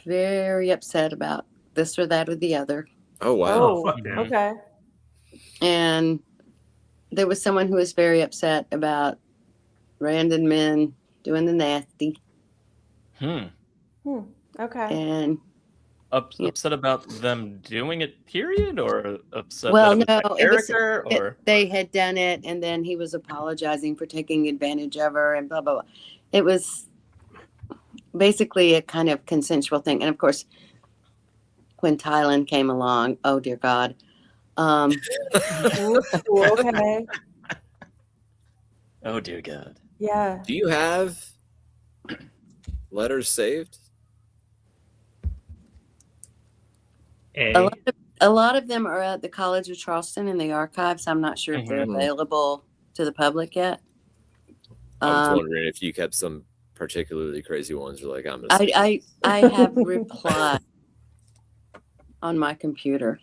[SPEAKER 7] very upset about this or that or the other.
[SPEAKER 5] Oh wow!
[SPEAKER 6] Oh,
[SPEAKER 2] fuck that.
[SPEAKER 6] okay.
[SPEAKER 7] And there was someone who was very upset about random men doing the nasty.
[SPEAKER 6] Okay.
[SPEAKER 7] And
[SPEAKER 1] Upset about them doing it, period, or upset
[SPEAKER 7] well,
[SPEAKER 1] that
[SPEAKER 7] no,
[SPEAKER 1] it was a character, or
[SPEAKER 7] they had done it, and then he was apologizing for taking advantage of her, and blah blah blah. It was basically a kind of consensual thing, and of course, when Thailand came along, oh dear God,
[SPEAKER 6] Ooh, okay.
[SPEAKER 1] oh dear God.
[SPEAKER 6] Yeah.
[SPEAKER 5] Do you have letters saved?
[SPEAKER 2] A.
[SPEAKER 7] a lot of them are at the College of Charleston in the archives. I'm not sure if they're
[SPEAKER 5] Mhm.
[SPEAKER 7] available to the public yet.
[SPEAKER 5] I was wondering if you kept some particularly crazy ones. You're like, I'm gonna.
[SPEAKER 7] I have replied on my computer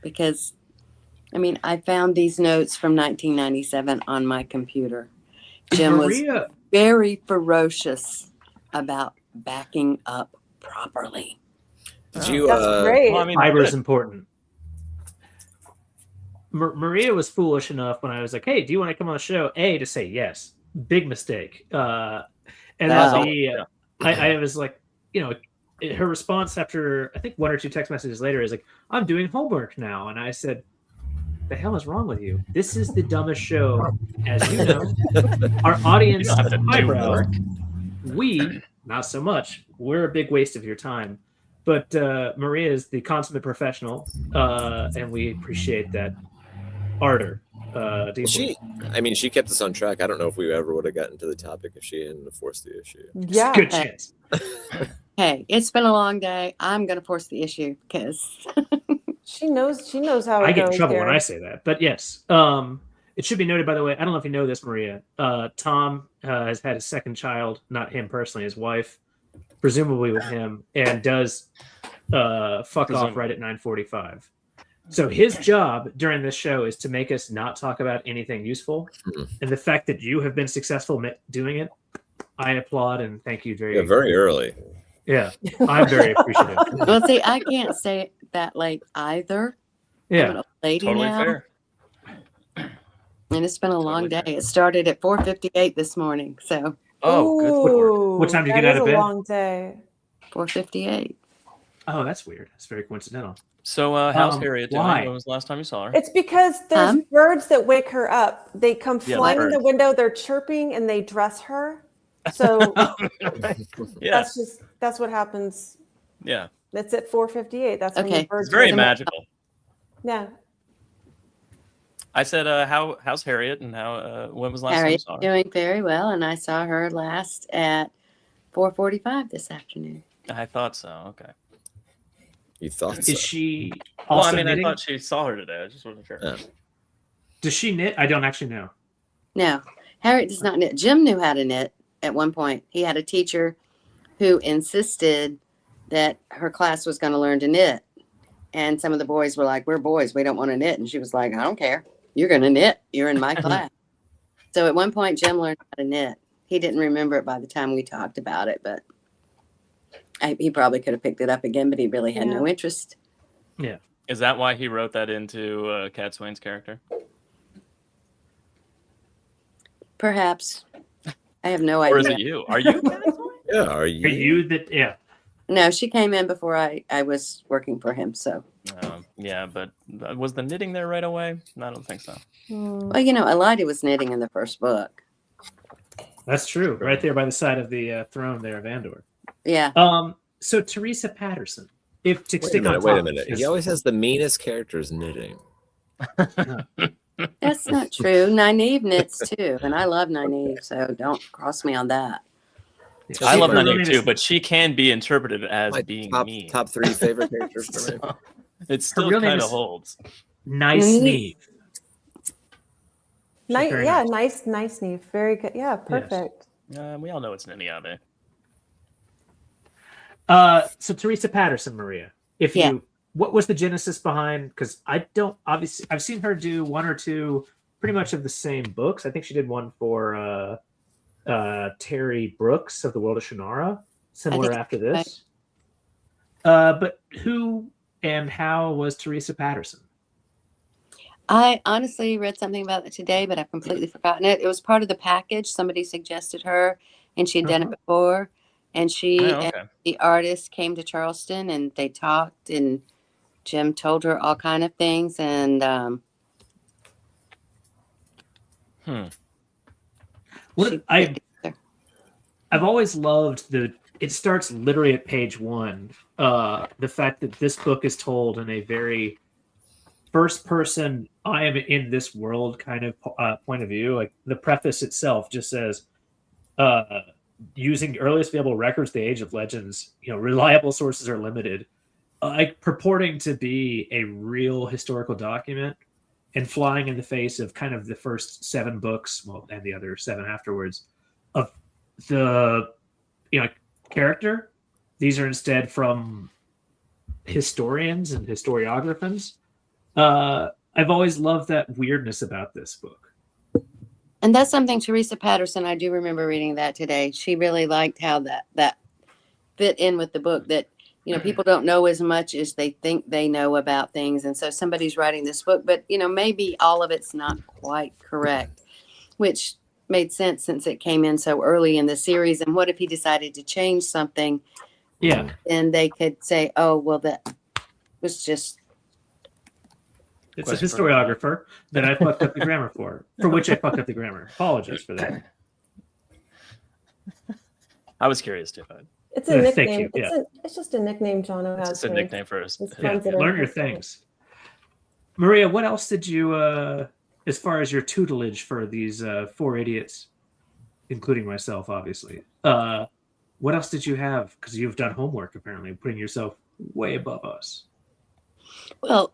[SPEAKER 7] because, I mean, I found these notes from 1997 on my computer. Jim was
[SPEAKER 2] Maria,
[SPEAKER 7] very ferocious about backing up properly.
[SPEAKER 5] Did you?
[SPEAKER 6] That's great.
[SPEAKER 1] Well, I mean,
[SPEAKER 2] fiber is
[SPEAKER 1] good.
[SPEAKER 2] important. Maria was foolish enough when I was like, "Hey, do you want to come on the show?" A, to say yes. Big mistake. And
[SPEAKER 7] Wow.
[SPEAKER 2] then B, I was like, her response after I think one or two text messages later is like, "I'm doing homework now," and I said, "The hell is wrong with you? This is the dumbest show, as you know. Our audience
[SPEAKER 1] You don't have to do
[SPEAKER 2] highbrow.
[SPEAKER 1] work.
[SPEAKER 2] We not so much. We're a big waste of your time." But Maria is the consummate professional, and we appreciate that ardor. Deeply.
[SPEAKER 5] She kept us on track. I don't know if we ever would have gotten to the topic if she hadn't forced the issue.
[SPEAKER 6] Yeah.
[SPEAKER 2] Good chance.
[SPEAKER 7] Hey, it's been a long day. I'm going to force the issue because
[SPEAKER 6] She knows how it
[SPEAKER 2] I get in
[SPEAKER 6] goes
[SPEAKER 2] trouble when
[SPEAKER 6] there.
[SPEAKER 2] I say that. But yes, it should be noted, by the way, I don't know if you know this, Maria. Tom has had a second child, not him personally, his wife, presumably with him, and does fuck off right at 9:45. So his job during this show is to make us not talk about anything useful. And the fact that you have been successful doing it, I applaud and thank you very,
[SPEAKER 5] very early.
[SPEAKER 2] Yeah, I'm very appreciative.
[SPEAKER 7] well, see, I can't say that late either. I'm an
[SPEAKER 2] Yeah,
[SPEAKER 7] old lady
[SPEAKER 1] Totally
[SPEAKER 7] now,
[SPEAKER 1] fair.
[SPEAKER 7] and it's been a long
[SPEAKER 1] Totally
[SPEAKER 7] day.
[SPEAKER 1] fair.
[SPEAKER 7] It started at 4:58 this morning, so
[SPEAKER 1] Oh, good.
[SPEAKER 6] Ooh,
[SPEAKER 2] What time did you
[SPEAKER 6] that
[SPEAKER 2] get out
[SPEAKER 6] is
[SPEAKER 2] of
[SPEAKER 6] a
[SPEAKER 2] bed?
[SPEAKER 6] long day.
[SPEAKER 7] 4:58.
[SPEAKER 2] oh, that's weird. That's very coincidental.
[SPEAKER 1] So, how's
[SPEAKER 2] Um,
[SPEAKER 1] Harriet doing?
[SPEAKER 2] why?
[SPEAKER 1] When was the last time you saw her?
[SPEAKER 6] It's because there's birds that wake her up. They come
[SPEAKER 1] Yeah,
[SPEAKER 6] flying in the
[SPEAKER 1] birds.
[SPEAKER 6] window. They're chirping and they dress her. So
[SPEAKER 1] Yeah,
[SPEAKER 6] that's what happens.
[SPEAKER 1] yeah.
[SPEAKER 6] That's at 4:58. That's when
[SPEAKER 7] Okay.
[SPEAKER 6] the birds.
[SPEAKER 1] It's very
[SPEAKER 6] wake up.
[SPEAKER 1] magical.
[SPEAKER 6] Yeah.
[SPEAKER 1] I said, how's Harriet, and when was the last time you
[SPEAKER 7] Harriet's
[SPEAKER 1] saw her?
[SPEAKER 7] doing very well, and I saw her last at 4:45 this afternoon.
[SPEAKER 1] I thought so. Okay.
[SPEAKER 5] You thought so?
[SPEAKER 2] Is she
[SPEAKER 1] Well,
[SPEAKER 2] also
[SPEAKER 1] I mean,
[SPEAKER 2] knitting?
[SPEAKER 1] I thought she saw her today. I just wasn't sure.
[SPEAKER 5] Yeah.
[SPEAKER 2] Does she knit? I don't actually know.
[SPEAKER 7] No, Harriet does not knit. Jim knew how to knit at one point. He had a teacher who insisted that her class was going to learn to knit. And some of the boys were like, "We're boys. We don't want to knit." And she was like, "I don't care. You're going to knit. You're in my class." So at one point, Jim learned how to knit. He didn't remember it by the time we talked about it, but he probably could have picked it up again, but he really had no interest.
[SPEAKER 2] Yeah.
[SPEAKER 1] Is that why he wrote that into Cat Swain's character?
[SPEAKER 7] Perhaps. I have no
[SPEAKER 1] Or is
[SPEAKER 7] idea.
[SPEAKER 1] it you? Are you Cat Swain?
[SPEAKER 5] Yeah. Are
[SPEAKER 2] Are
[SPEAKER 5] you?
[SPEAKER 2] you that? Yeah.
[SPEAKER 7] No, she came in before I was working for him. So,
[SPEAKER 1] Yeah, but was the knitting there right away? No, I don't think so.
[SPEAKER 7] well, Elida was knitting in the first book.
[SPEAKER 2] That's true. Right there by the side of the throne there of Andor.
[SPEAKER 7] Yeah.
[SPEAKER 2] So Teresa Patterson. If to
[SPEAKER 5] Wait a
[SPEAKER 2] stick on
[SPEAKER 5] minute. Wait a
[SPEAKER 2] top,
[SPEAKER 5] minute.
[SPEAKER 2] is-
[SPEAKER 5] He always has the meanest characters knitting.
[SPEAKER 7] That's not true. Nynaeve knits too, and I love Nynaeve, so don't cross me on that.
[SPEAKER 1] I love
[SPEAKER 2] Super
[SPEAKER 1] Nynaeve
[SPEAKER 2] mean
[SPEAKER 1] too,
[SPEAKER 2] is-
[SPEAKER 1] but she can be interpreted as
[SPEAKER 5] My
[SPEAKER 1] being
[SPEAKER 5] top
[SPEAKER 1] mean.
[SPEAKER 5] top 3 favorite characters for me.
[SPEAKER 1] So, it still
[SPEAKER 2] real name
[SPEAKER 1] kind of
[SPEAKER 2] is-
[SPEAKER 1] holds.
[SPEAKER 2] Nice Neve.
[SPEAKER 6] Nice,
[SPEAKER 2] very
[SPEAKER 6] yeah,
[SPEAKER 2] nice.
[SPEAKER 6] nice, Neve. Very good. Yeah, perfect.
[SPEAKER 1] We all know it's Nynaeve.
[SPEAKER 2] So Teresa Patterson, Maria, if
[SPEAKER 7] Yeah.
[SPEAKER 2] you, what was the genesis behind? Because I don't obviously, I've seen her do one or two pretty much of the same books. I think she did one for Terry Brooks of the World of Shannara, similar
[SPEAKER 7] think
[SPEAKER 2] after
[SPEAKER 7] right.
[SPEAKER 2] this. But who and how was Teresa Patterson?
[SPEAKER 7] I honestly read something about it today, but I've completely forgotten it. It was part of the package. Somebody suggested her, and she had done it before. And she and the artist came to Charleston, and they talked, and Jim told her all kind of things. And
[SPEAKER 2] I've always loved it starts literally at page 1. The fact that this book is told in a very first person, I am in this world kind of point of view. Like the preface itself just says, using earliest available records, the age of legends, reliable sources are limited. Like purporting to be a real historical document and flying in the face of kind of the first 7 books, well, and the other 7 afterwards, of the character. These are instead from historians and historiographers. I've always loved that weirdness about this book.
[SPEAKER 7] And that's something Teresa Patterson, I do remember reading that today. She really liked how that fit in with the book, that people don't know as much as they think they know about things. And so somebody's writing this book, but maybe all of it's not quite correct, which made sense since it came in so early in the series. And what if he decided to change something?
[SPEAKER 2] Yeah.
[SPEAKER 7] And they could say, oh, well, that was just.
[SPEAKER 2] It's a historiographer that I fucked up the grammar for which I fucked up the grammar. Apologies for that.
[SPEAKER 1] I was curious too.
[SPEAKER 6] It's a
[SPEAKER 2] Thank
[SPEAKER 6] nickname.
[SPEAKER 2] you.
[SPEAKER 6] It's just a nickname Jono has.
[SPEAKER 1] It's a nickname for us.
[SPEAKER 2] Learn your things. Maria, what else did you, as far as your tutelage for these 4 idiots, including myself, obviously, what else did you have? Because you've done homework, apparently, putting yourself way above us.
[SPEAKER 7] Well,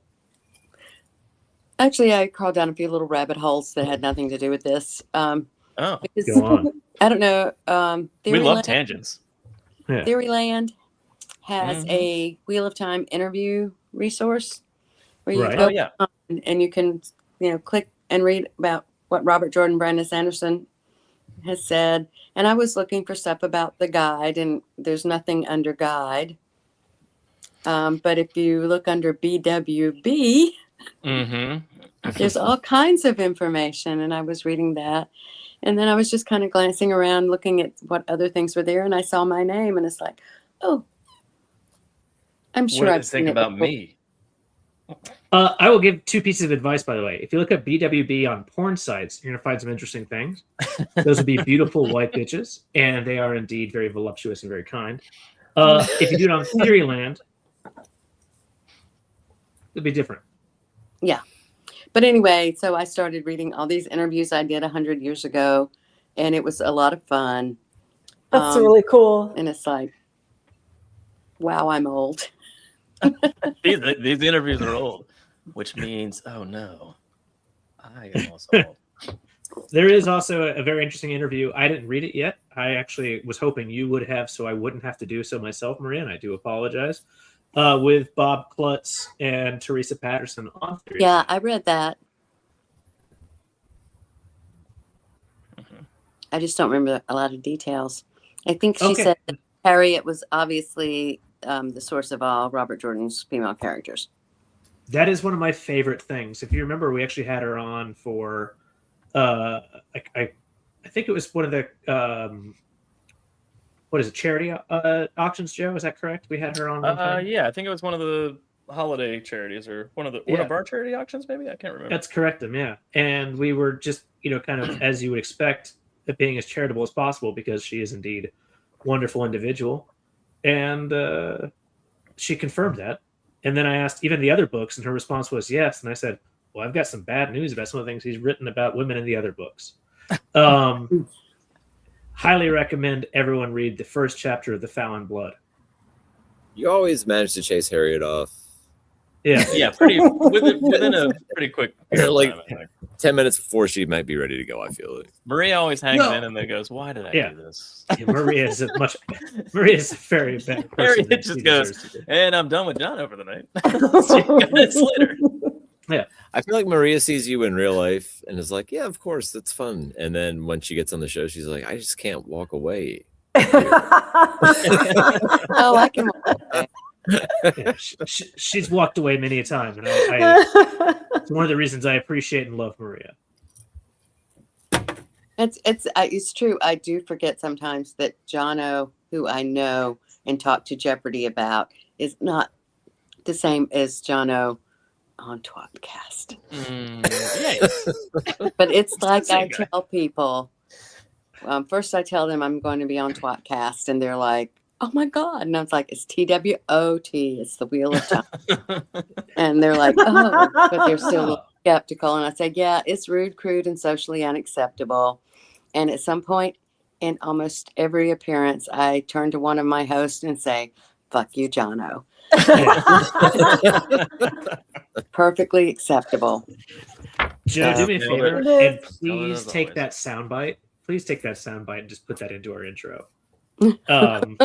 [SPEAKER 7] actually, I crawled down a few little rabbit holes that had nothing to do with this.
[SPEAKER 2] Go on.
[SPEAKER 7] I don't know.
[SPEAKER 1] We love tangents.
[SPEAKER 2] Yeah.
[SPEAKER 7] Theoryland has a Wheel of Time interview resource where you
[SPEAKER 2] Right.
[SPEAKER 7] go on and you can, click and read about what Robert Jordan Brandon Sanderson has said. And I was looking for stuff about the guide, and there's nothing under guide. But if you look under BWB, there's all kinds of information, and I was reading that. And then I was just kind of glancing around, looking at what other things were there, and I saw my name, and it's like, oh, I'm sure
[SPEAKER 1] What
[SPEAKER 7] I've
[SPEAKER 1] did it think
[SPEAKER 7] seen it
[SPEAKER 1] about
[SPEAKER 7] before.
[SPEAKER 1] me?
[SPEAKER 2] I will give 2 pieces of advice, by the way. If you look at BWB on porn sites, you're going to find some interesting things. Those would be beautiful white bitches, and they are indeed very voluptuous and very kind. If you do it on Theoryland, it'll be different.
[SPEAKER 7] Yeah. But anyway, so I started reading all these interviews I did 100 years ago, and it was a lot of fun.
[SPEAKER 6] That's really cool.
[SPEAKER 7] And it's like, wow, I'm old.
[SPEAKER 1] These interviews are old, which means, oh no, I am also old.
[SPEAKER 2] There is also a very interesting interview. I didn't read it yet. I actually was hoping you would have, so I wouldn't have to do so myself, Maria, and I do apologize. With Bob Klutz and Teresa Patterson on Theory.
[SPEAKER 7] Yeah, I read that. I just don't remember a lot of details. I think she said that Harriet was obviously the source of all Robert Jordan's female characters.
[SPEAKER 2] That is one of my favorite things. If you remember, we actually had her on for, I think it was one of the, what is it, charity auctions, Joe? Is that correct? We had her on one time?
[SPEAKER 1] Yeah, I think it was one of the holiday charities or one of our charity auctions, maybe? I can't remember.
[SPEAKER 2] That's correct, yeah. And we were just, kind of, as you would expect, being as charitable as possible because she is indeed a wonderful individual. And she confirmed that. And then I asked even the other books, and her response was yes. And I said, well, I've got some bad news about some of the things he's written about women in the other books. highly recommend everyone read the first chapter of The Fallon Blood.
[SPEAKER 5] You always manage to chase Harriet off.
[SPEAKER 2] Yeah.
[SPEAKER 1] Yeah, within a pretty quick period of
[SPEAKER 5] Like
[SPEAKER 1] time, I think.
[SPEAKER 5] 10 minutes before she might be ready to go, I feel like.
[SPEAKER 1] Maria always hangs
[SPEAKER 2] No.
[SPEAKER 1] in and then goes, "Why did I
[SPEAKER 2] Yeah.
[SPEAKER 1] do this?"
[SPEAKER 2] Maria's a very bad person.
[SPEAKER 1] Harriet
[SPEAKER 2] than
[SPEAKER 1] just
[SPEAKER 2] she
[SPEAKER 1] goes,
[SPEAKER 2] deserves to be.
[SPEAKER 1] "And I'm done with John over the night." See you guys later.
[SPEAKER 5] I feel like Maria sees you in real life and is like, yeah, of course, that's fun. And then when she gets on the show, she's like, I just can't walk away.
[SPEAKER 7] Oh, I can.
[SPEAKER 2] Yeah, she's walked away many a time, and it's one of the reasons I appreciate and love Maria.
[SPEAKER 7] It's true. I do forget sometimes that Jono, who I know and talk to Jeopardy about, is not the same as Jono on tWoTcast. But it's like I tell people. First, I tell them I'm going to be on tWoTcast, and they're like, "Oh my god!" And I was like, "It's tWoT. It's the Wheel of Time." And they're like, "Oh," but they're still a little skeptical. And I say, "Yeah, it's rude, crude, and socially unacceptable." And at some point, in almost every appearance, I turn to one of my hosts and say, "Fuck you, Jono." Perfectly acceptable.
[SPEAKER 2] Joe, do me a favor and please
[SPEAKER 1] as
[SPEAKER 2] take
[SPEAKER 1] always.
[SPEAKER 2] that soundbite. Please take that soundbite and just put that into our intro.
[SPEAKER 5] I think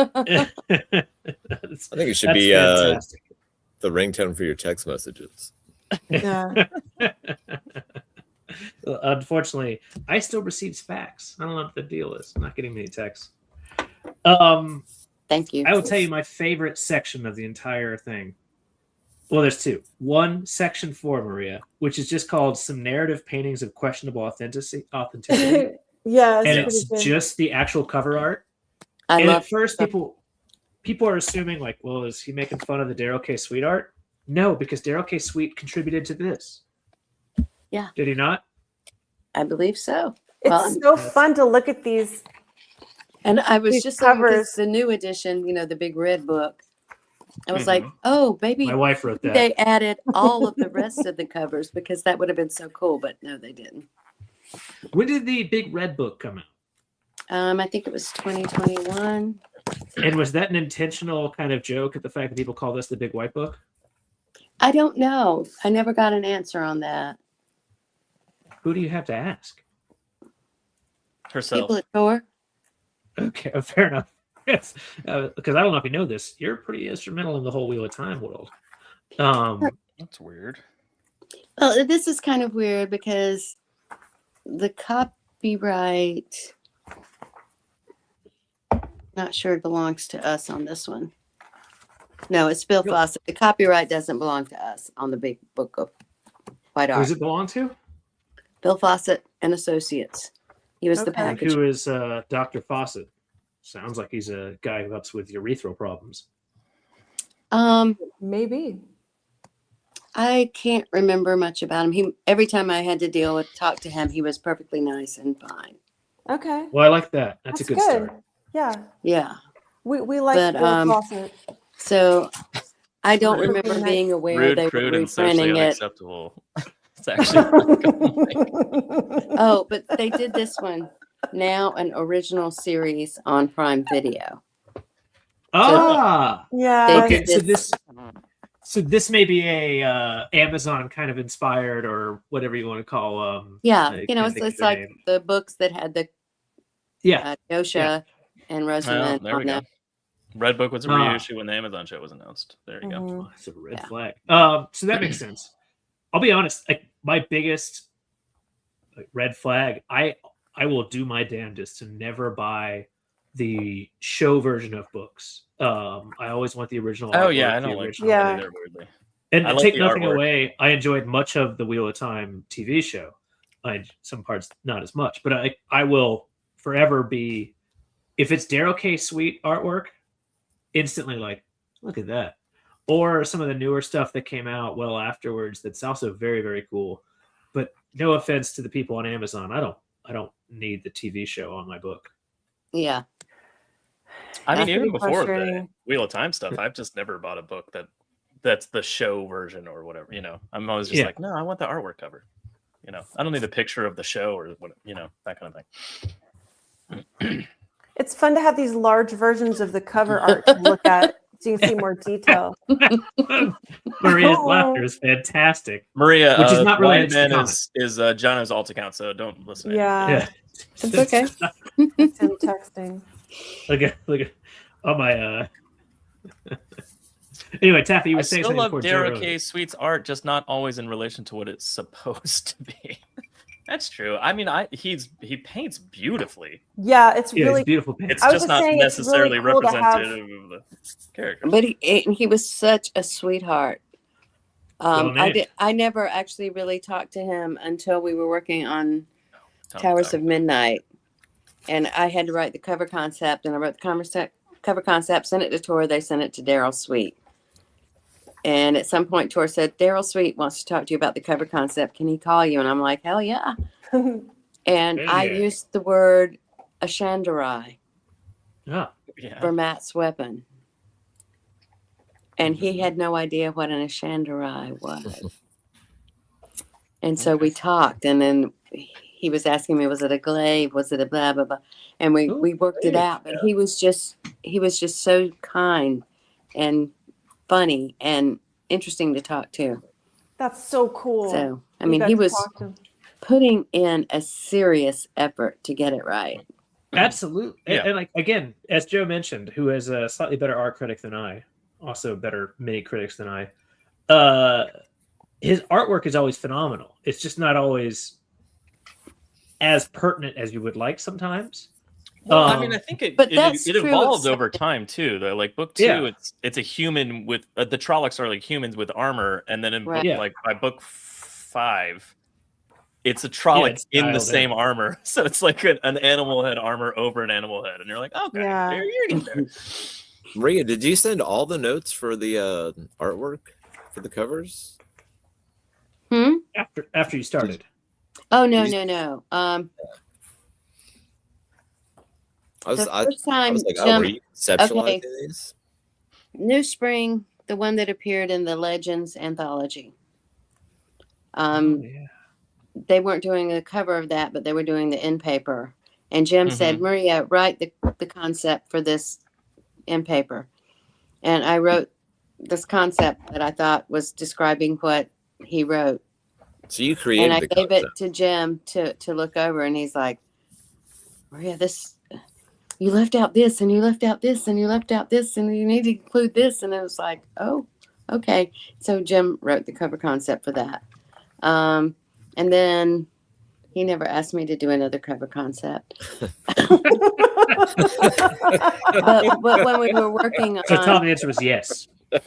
[SPEAKER 5] it should be the
[SPEAKER 2] fantastic.
[SPEAKER 5] ringtone for your text messages.
[SPEAKER 6] Yeah.
[SPEAKER 2] Unfortunately, I still receive fax. I don't know what the deal is. I'm not getting many texts.
[SPEAKER 7] Thank you.
[SPEAKER 2] I will tell you my favorite section of the entire thing. Well, there's two. One, section 4, Maria, which is just called Some Narrative Paintings of Questionable Authenticity.
[SPEAKER 6] Yeah,
[SPEAKER 2] And it's just the actual cover art.
[SPEAKER 7] I
[SPEAKER 2] And
[SPEAKER 7] love
[SPEAKER 2] at first, people are assuming, like, well, is he making fun of the Daryl K. Sweet art? No, because Daryl K. Sweet contributed to this.
[SPEAKER 7] Yeah.
[SPEAKER 2] Did he not?
[SPEAKER 7] I believe so.
[SPEAKER 6] It's
[SPEAKER 7] Well,
[SPEAKER 6] so fun to look at these.
[SPEAKER 7] and I was
[SPEAKER 6] These
[SPEAKER 7] just looking at
[SPEAKER 6] covers.
[SPEAKER 7] the new edition, the big red book. I was like, oh, maybe
[SPEAKER 2] My wife wrote that.
[SPEAKER 7] they added all of the rest of the covers because that would have been so cool, but no, they didn't.
[SPEAKER 2] When did the big red book come out?
[SPEAKER 7] I think it was 2021.
[SPEAKER 2] And was that an intentional kind of joke at the fact that people call this the big white book?
[SPEAKER 7] I don't know. I never got an answer on that.
[SPEAKER 2] Who do you have to ask?
[SPEAKER 1] Herself.
[SPEAKER 7] People at Tor?
[SPEAKER 2] Okay, fair enough. Yes, because I don't know if you know this. You're pretty instrumental in the whole Wheel of Time world.
[SPEAKER 1] That's weird.
[SPEAKER 7] Well, this is kind of weird because the copyright, not sure it belongs to us on this one. No, it's Bill Fawcett. The copyright doesn't belong to us on the big book of white
[SPEAKER 2] Who
[SPEAKER 7] art.
[SPEAKER 2] does it belong to?
[SPEAKER 7] Bill Fawcett and Associates. He was the
[SPEAKER 6] Okay.
[SPEAKER 2] Like,
[SPEAKER 7] package.
[SPEAKER 2] who is Dr. Fawcett? Sounds like he's a guy who helps with urethral problems.
[SPEAKER 6] Maybe.
[SPEAKER 7] I can't remember much about him. Every time I had to talk to him, he was perfectly nice and fine.
[SPEAKER 6] Okay.
[SPEAKER 2] Well, I like that. That's a good start.
[SPEAKER 6] Yeah.
[SPEAKER 7] Yeah.
[SPEAKER 6] We like
[SPEAKER 7] But,
[SPEAKER 6] Bill Fawcett.
[SPEAKER 7] So I don't
[SPEAKER 6] Rude,
[SPEAKER 7] remember being aware
[SPEAKER 1] Rude,
[SPEAKER 7] they were
[SPEAKER 1] crude, and socially
[SPEAKER 7] reprinting it.
[SPEAKER 1] unacceptable. It's actually.
[SPEAKER 7] Oh, but they did this one now, an original series on Prime Video.
[SPEAKER 2] Ah,
[SPEAKER 6] Yeah.
[SPEAKER 7] They
[SPEAKER 2] okay.
[SPEAKER 7] did
[SPEAKER 2] So this may be a Amazon kind of inspired or whatever you want to call.
[SPEAKER 7] Yeah,
[SPEAKER 2] I can't think of
[SPEAKER 7] it's
[SPEAKER 2] the
[SPEAKER 7] like
[SPEAKER 2] name.
[SPEAKER 7] the books that had the
[SPEAKER 2] Yeah.
[SPEAKER 7] Yosha and
[SPEAKER 1] Well,
[SPEAKER 7] Rosamund
[SPEAKER 1] there we
[SPEAKER 7] on
[SPEAKER 1] go.
[SPEAKER 7] them.
[SPEAKER 1] Red Book was a
[SPEAKER 2] Ah.
[SPEAKER 1] reissue when the Amazon show was announced. There you go.
[SPEAKER 6] Mhm.
[SPEAKER 2] Oh, it's a red
[SPEAKER 7] Yeah.
[SPEAKER 2] flag. So that makes sense. I'll be honest. Like my biggest red flag, I will do my damnedest to never buy the show version of books. I always want the original.
[SPEAKER 1] Oh yeah,
[SPEAKER 2] artwork,
[SPEAKER 1] I
[SPEAKER 2] the
[SPEAKER 1] don't like
[SPEAKER 2] original.
[SPEAKER 6] Yeah.
[SPEAKER 1] that either. Weirdly,
[SPEAKER 2] And
[SPEAKER 1] I like
[SPEAKER 2] take
[SPEAKER 1] the
[SPEAKER 2] nothing
[SPEAKER 1] artwork.
[SPEAKER 2] away, I enjoyed much of the Wheel of Time TV show. Some parts not as much, but I will forever be, if it's Daryl K. Sweet artwork, instantly like, look at that. Or some of the newer stuff that came out well afterwards that's also very, very cool. But no offense to the people on Amazon, I don't need the TV show on my book.
[SPEAKER 7] Yeah.
[SPEAKER 1] I mean,
[SPEAKER 6] That's
[SPEAKER 1] even
[SPEAKER 6] pretty
[SPEAKER 1] before the
[SPEAKER 6] frustrating.
[SPEAKER 1] Wheel of Time stuff, I've just never bought a book that's the show version or whatever. I'm always just
[SPEAKER 2] Yeah.
[SPEAKER 1] like, no, I want the artwork cover. I don't need a picture of the show or what. That kind of thing.
[SPEAKER 6] It's fun to have these large versions of the cover art to look at so you can see more detail.
[SPEAKER 2] Maria's laughter is fantastic.
[SPEAKER 1] Maria,
[SPEAKER 2] Which is not really
[SPEAKER 1] Blind
[SPEAKER 2] an
[SPEAKER 1] Man
[SPEAKER 2] instant
[SPEAKER 1] is Jono's alt account, so don't listen to him.
[SPEAKER 6] Yeah,
[SPEAKER 2] Yeah.
[SPEAKER 7] It's okay.
[SPEAKER 6] it's him texting.
[SPEAKER 2] Look at oh my Anyway, Taffy, you
[SPEAKER 1] I
[SPEAKER 2] were saying
[SPEAKER 1] still
[SPEAKER 2] something
[SPEAKER 1] love
[SPEAKER 2] before
[SPEAKER 1] Dara
[SPEAKER 2] Joe.
[SPEAKER 1] K. Sweet's art, just not always in relation to what it's supposed to be. That's true. I mean, he paints beautifully.
[SPEAKER 6] Yeah, it's
[SPEAKER 2] Yeah,
[SPEAKER 6] really
[SPEAKER 2] it's beautiful paint.
[SPEAKER 1] It's
[SPEAKER 6] I was
[SPEAKER 1] just
[SPEAKER 6] just
[SPEAKER 1] not
[SPEAKER 6] saying it's really
[SPEAKER 1] necessarily
[SPEAKER 6] cool to have-
[SPEAKER 1] representative of the character.
[SPEAKER 7] But he was such a sweetheart.
[SPEAKER 2] Well named.
[SPEAKER 7] I never actually really talked to him until we were working on
[SPEAKER 1] Tom
[SPEAKER 7] Towers
[SPEAKER 1] Taffy.
[SPEAKER 7] of Midnight, and I had to write the cover concept, and I wrote the cover concept, sent it to Tor, they sent it to Daryl Sweet. And at some point, Tor said, Daryl Sweet wants to talk to you about the cover concept. Can he call you? And I'm like, hell yeah. And
[SPEAKER 2] Hell
[SPEAKER 7] I
[SPEAKER 2] yeah.
[SPEAKER 7] used the word Ashandarai
[SPEAKER 2] Oh,
[SPEAKER 1] Yeah.
[SPEAKER 7] for Matt's weapon. And he had no idea what an Ashandarai was. And so we talked, and then he was asking me, was it a glaive? Was it a blah, blah, blah? And we worked it
[SPEAKER 2] glaive,
[SPEAKER 7] out. But he was just so kind and funny and interesting to talk to.
[SPEAKER 6] that's so cool.
[SPEAKER 7] So, I
[SPEAKER 6] You
[SPEAKER 7] mean,
[SPEAKER 6] got
[SPEAKER 7] he
[SPEAKER 6] to
[SPEAKER 7] was
[SPEAKER 6] talk to him.
[SPEAKER 7] putting in a serious effort to get it right.
[SPEAKER 2] absolutely.
[SPEAKER 1] Yeah.
[SPEAKER 2] And like again, as Joe mentioned, who is a slightly better art critic than I, also better mini critics than I, his artwork is always phenomenal. It's just not always as pertinent as you would like sometimes.
[SPEAKER 1] Well, I mean, I think it
[SPEAKER 7] that's true of
[SPEAKER 1] evolved over time too. Though, like book 2,
[SPEAKER 2] Yeah.
[SPEAKER 1] it's a human with the Trollocs are like humans with armor, and then in
[SPEAKER 7] Right.
[SPEAKER 1] book,
[SPEAKER 2] Yeah.
[SPEAKER 1] like by book 5, it's a Trolloc
[SPEAKER 2] it's
[SPEAKER 1] in the
[SPEAKER 2] dialed
[SPEAKER 1] same
[SPEAKER 2] in.
[SPEAKER 1] armor. So it's like an animal head armor over an animal head, and you're like, okay,
[SPEAKER 6] Yeah.
[SPEAKER 1] there you get there.
[SPEAKER 5] Maria, did you send all the notes for the artwork for the covers?
[SPEAKER 2] After you started.
[SPEAKER 7] Oh, no.
[SPEAKER 5] I was
[SPEAKER 7] The first time
[SPEAKER 5] like,
[SPEAKER 7] Jim-
[SPEAKER 5] were you conceptualizing
[SPEAKER 7] okay.
[SPEAKER 5] these?
[SPEAKER 7] New Spring, the one that appeared in the Legends anthology.
[SPEAKER 2] Oh, yeah.
[SPEAKER 7] They weren't doing a cover of that, but they were doing the end paper. And Jim said, Maria, write the concept for this end paper. And I wrote this concept that I thought was describing what he wrote.
[SPEAKER 5] So you created
[SPEAKER 7] And I
[SPEAKER 5] the
[SPEAKER 7] gave
[SPEAKER 5] concept.
[SPEAKER 7] it to Jim to look over, and he's like, Maria, you left out this, and you left out this, and you left out this, and you need to include this. And it was like, oh, okay. So Jim wrote the cover concept for that. And then he never asked me to do another cover concept. but when we were working
[SPEAKER 2] So Tom,
[SPEAKER 7] on,
[SPEAKER 2] the answer was yes.
[SPEAKER 7] but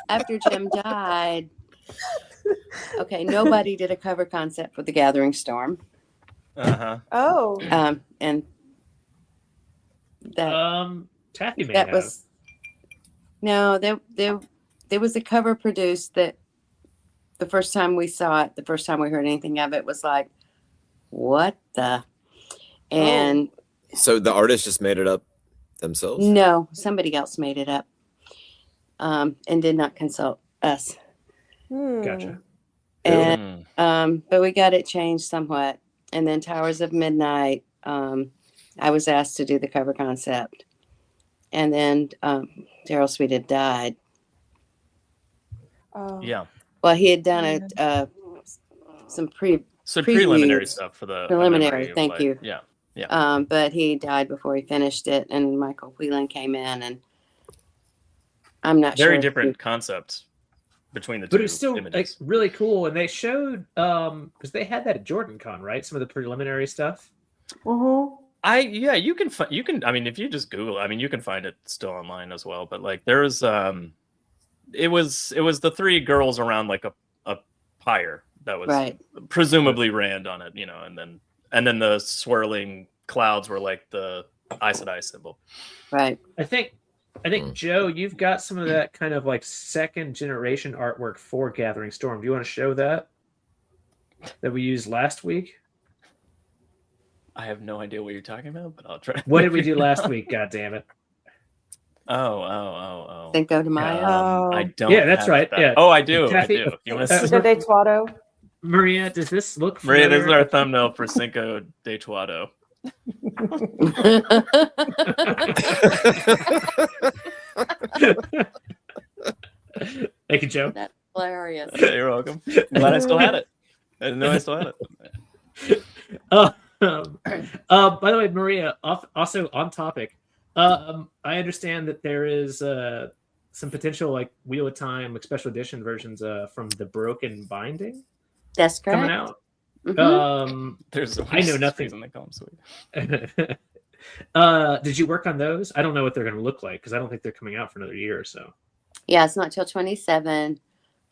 [SPEAKER 7] after Jim died, okay, nobody did a cover concept for The Gathering Storm.
[SPEAKER 6] Oh,
[SPEAKER 7] And that
[SPEAKER 2] Taffy may
[SPEAKER 7] that
[SPEAKER 2] have.
[SPEAKER 7] was no, there was a cover produced that the first time we saw it, the first time we heard anything of it, was like, what the? And
[SPEAKER 5] So the artists just made it up themselves?
[SPEAKER 7] no, somebody else made it up, and did not consult us.
[SPEAKER 2] Gotcha.
[SPEAKER 7] And but we got it changed somewhat. And then Towers of Midnight, I was asked to do the cover concept. And then Daryl Sweet had died.
[SPEAKER 6] Oh.
[SPEAKER 1] Yeah.
[SPEAKER 7] Well, he had done some
[SPEAKER 1] So preliminary
[SPEAKER 7] previews.
[SPEAKER 1] stuff for the
[SPEAKER 7] Preliminary,
[SPEAKER 1] memory of,
[SPEAKER 7] thank
[SPEAKER 1] like-
[SPEAKER 7] you.
[SPEAKER 1] Yeah.
[SPEAKER 7] But he died before he finished it, and Michael Whelan came in, and I'm not sure.
[SPEAKER 1] Very
[SPEAKER 7] if
[SPEAKER 1] different concepts between the two
[SPEAKER 2] But it was still
[SPEAKER 1] images.
[SPEAKER 2] like really cool, and they showed because they had that at JordanCon, right? Some of the preliminary stuff.
[SPEAKER 1] You can I mean, if you just Google, I mean, you can find it still online as well. But like there's it was the 3 girls around like a pyre that was
[SPEAKER 7] Right.
[SPEAKER 1] presumably Rand on it, and then the swirling clouds were like the Aes Sedai symbol.
[SPEAKER 7] Right.
[SPEAKER 2] I think Joe, you've got some of that kind of like second generation artwork for Gathering Storm. Do you want to show that we used last week?
[SPEAKER 1] I have no idea what you're talking about, but I'll try.
[SPEAKER 2] What did we do last week? God damn it!
[SPEAKER 1] Oh.
[SPEAKER 7] Then go to my.
[SPEAKER 1] I don't.
[SPEAKER 2] Yeah, that's
[SPEAKER 1] have
[SPEAKER 2] right.
[SPEAKER 1] that.
[SPEAKER 2] Yeah.
[SPEAKER 1] Oh, I do.
[SPEAKER 2] Taffy-
[SPEAKER 1] I do. You want to
[SPEAKER 6] Good day, Twato.
[SPEAKER 2] Maria, does this look
[SPEAKER 1] Maria,
[SPEAKER 2] familiar?
[SPEAKER 1] this is our thumbnail for Cinco de Tuado.
[SPEAKER 2] Thank you, Joe.
[SPEAKER 7] That's hilarious.
[SPEAKER 1] You're welcome. Glad I still had it. I didn't know I still had it.
[SPEAKER 2] By the way, Maria, also on topic, I understand that there is some potential like Wheel of Time like special edition versions from the Broken Binding
[SPEAKER 7] That's correct.
[SPEAKER 2] coming out.
[SPEAKER 7] Mhm.
[SPEAKER 1] There's
[SPEAKER 2] I know nothing.
[SPEAKER 1] reason they call them sweet.
[SPEAKER 2] Did you work on those? I don't know what they're going to look like because I don't think they're coming out for another year or so.
[SPEAKER 7] Yeah, it's not till 27.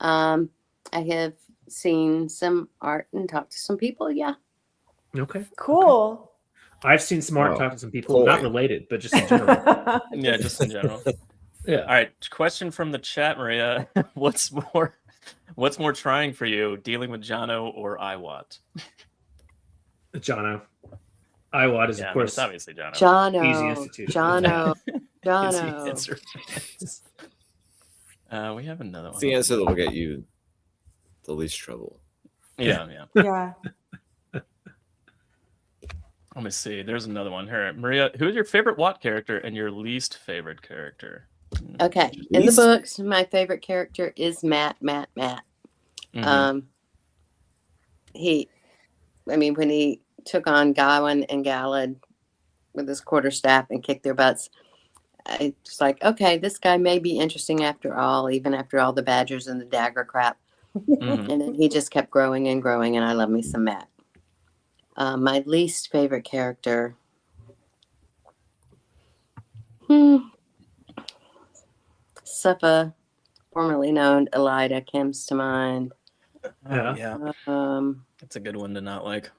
[SPEAKER 7] I have seen some art and talked to some people. Yeah.
[SPEAKER 2] Okay.
[SPEAKER 6] Cool.
[SPEAKER 2] I've seen some art,
[SPEAKER 5] Oh,
[SPEAKER 2] talk to some people,
[SPEAKER 5] boy.
[SPEAKER 2] not related, but just in general.
[SPEAKER 1] Yeah, just in general.
[SPEAKER 2] Yeah.
[SPEAKER 1] All right. Question from the chat, Maria. What's more trying for you, dealing with Jono or IWAT?
[SPEAKER 2] Jono. IWAT is,
[SPEAKER 1] Yeah,
[SPEAKER 2] of course,
[SPEAKER 1] it's obviously Jono.
[SPEAKER 2] Easy
[SPEAKER 7] Jono.
[SPEAKER 2] institution.
[SPEAKER 7] Jono.
[SPEAKER 1] Easy
[SPEAKER 7] Jono.
[SPEAKER 1] answer. We have another one.
[SPEAKER 5] It's the answer that will get you the least trouble.
[SPEAKER 1] Yeah.
[SPEAKER 6] Yeah.
[SPEAKER 1] Let me see. There's another one here. Maria, who is your favorite Watt character and your least favorite character?
[SPEAKER 7] Okay. In the
[SPEAKER 5] Least-
[SPEAKER 7] books, my favorite character is Matt.
[SPEAKER 1] Mhm.
[SPEAKER 7] When he took on Gawain and Galad with his quarterstaff and kicked their butts, I was like, okay, this guy may be interesting after all, even after all the badgers and the dagger crap.
[SPEAKER 1] Mhm.
[SPEAKER 7] And then he just kept growing and growing, and I love me some Matt. My least favorite character. Suffa, formerly known Elida, comes to mind.
[SPEAKER 2] Yeah.
[SPEAKER 1] Yeah.
[SPEAKER 7] Um,
[SPEAKER 1] That's a good one to not like.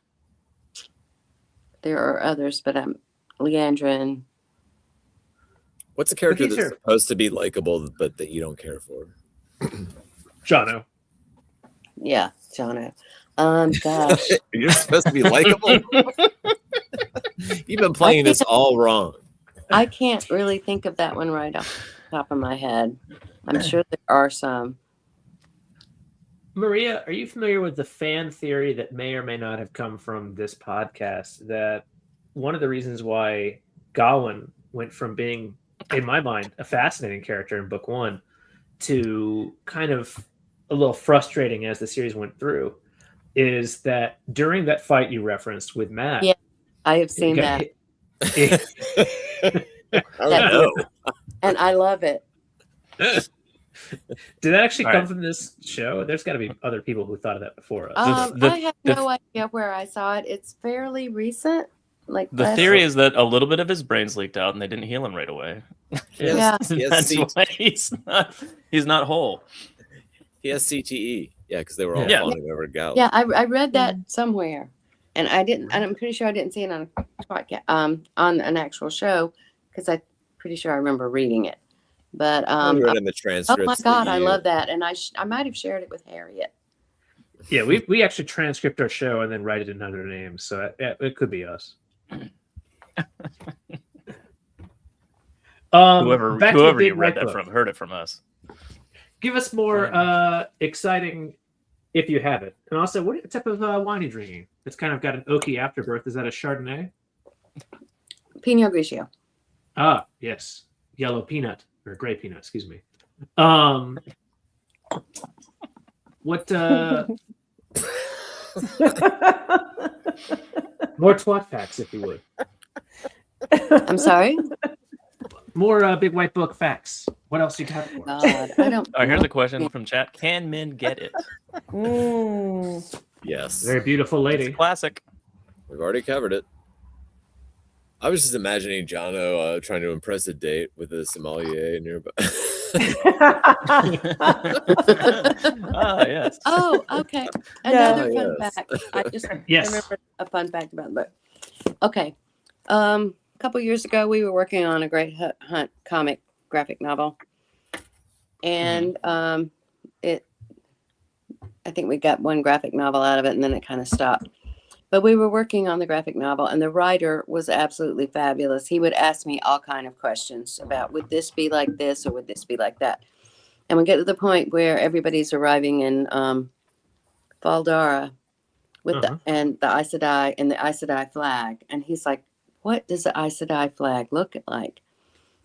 [SPEAKER 7] there are others, but I'm Leandrin.
[SPEAKER 5] What's a character
[SPEAKER 2] these
[SPEAKER 5] that's
[SPEAKER 2] are-
[SPEAKER 5] supposed to be likable but that you don't care for?
[SPEAKER 2] Jono.
[SPEAKER 7] Yeah, Jono. Gosh.
[SPEAKER 5] You're supposed to be likable. You've been playing this all wrong.
[SPEAKER 7] I can't really think of that one right off the top of my head. I'm sure there are some.
[SPEAKER 2] Maria, are you familiar with the fan theory that may or may not have come from this podcast that one of the reasons why Gawain went from being, in my mind, a fascinating character in book one to kind of a little frustrating as the series went through is that during that fight you referenced with Matt.
[SPEAKER 7] Yeah, I have seen
[SPEAKER 2] okay,
[SPEAKER 7] that.
[SPEAKER 5] Oh, no.
[SPEAKER 7] And I love it.
[SPEAKER 2] Did that actually
[SPEAKER 1] All
[SPEAKER 2] come
[SPEAKER 1] right.
[SPEAKER 2] from this show? There's got to be other people who thought of that before us.
[SPEAKER 7] I have no idea where I saw it. It's fairly recent. Like
[SPEAKER 1] The
[SPEAKER 7] last-
[SPEAKER 1] theory is that a little bit of his brains leaked out and they didn't heal him right away.
[SPEAKER 7] Yeah.
[SPEAKER 5] He has
[SPEAKER 1] That's
[SPEAKER 5] CTE.
[SPEAKER 1] why he's not whole.
[SPEAKER 5] He has CTE. Yeah, because they were all
[SPEAKER 1] Yeah.
[SPEAKER 5] fawning over Gal.
[SPEAKER 7] Yeah, I read that somewhere, and I didn't. And I'm pretty sure I didn't see it on a podcast, on an actual show, because I'm pretty sure I remember reading it. But
[SPEAKER 5] We read in the
[SPEAKER 7] oh
[SPEAKER 5] transcripts.
[SPEAKER 7] my god, I
[SPEAKER 5] you-
[SPEAKER 7] love that, and I might have shared it with Harriet.
[SPEAKER 2] Yeah, we actually transcript our show and then write it in under names, so it could be us.
[SPEAKER 1] Whoever
[SPEAKER 2] back to the big
[SPEAKER 1] you read
[SPEAKER 2] white
[SPEAKER 1] that
[SPEAKER 2] book.
[SPEAKER 1] from heard it from us.
[SPEAKER 2] Give us more exciting, if you have it. And also, what type of wine are you drinking? It's kind of got an oaky afterbirth. Is that a Chardonnay?
[SPEAKER 7] Pinot Grigio.
[SPEAKER 2] Ah, yes, yellow peanut or gray peanut. Excuse me. What? More twat facts, if you would.
[SPEAKER 7] I'm sorry.
[SPEAKER 2] More big white book facts. What else you got for us?
[SPEAKER 7] God, I don't.
[SPEAKER 1] All right, here's a question from chat. Can men get it?
[SPEAKER 6] Mm.
[SPEAKER 5] Yes.
[SPEAKER 2] Very beautiful lady.
[SPEAKER 1] Classic.
[SPEAKER 5] We've already covered it. I was just imagining Jono trying to impress a date with a sommelier nearby.
[SPEAKER 1] Ah, yes.
[SPEAKER 7] Oh, okay.
[SPEAKER 6] Yeah.
[SPEAKER 7] Another fun
[SPEAKER 5] Yes.
[SPEAKER 7] fact. I just
[SPEAKER 2] Yes.
[SPEAKER 7] remember a fun fact about the book. Okay. A couple years ago, we were working on a Great Hunt comic graphic novel, and I think we got one graphic novel out of it, and then it kind of stopped. But we were working on the graphic novel, and the writer was absolutely fabulous. He would ask me all kind of questions about, would this be like this or would this be like that? And we get to the point where everybody's arriving in Valdara with
[SPEAKER 2] Uh-huh.
[SPEAKER 7] the Aes Sedai and the Aes Sedai flag. And he's like, what does the Aes Sedai flag look like?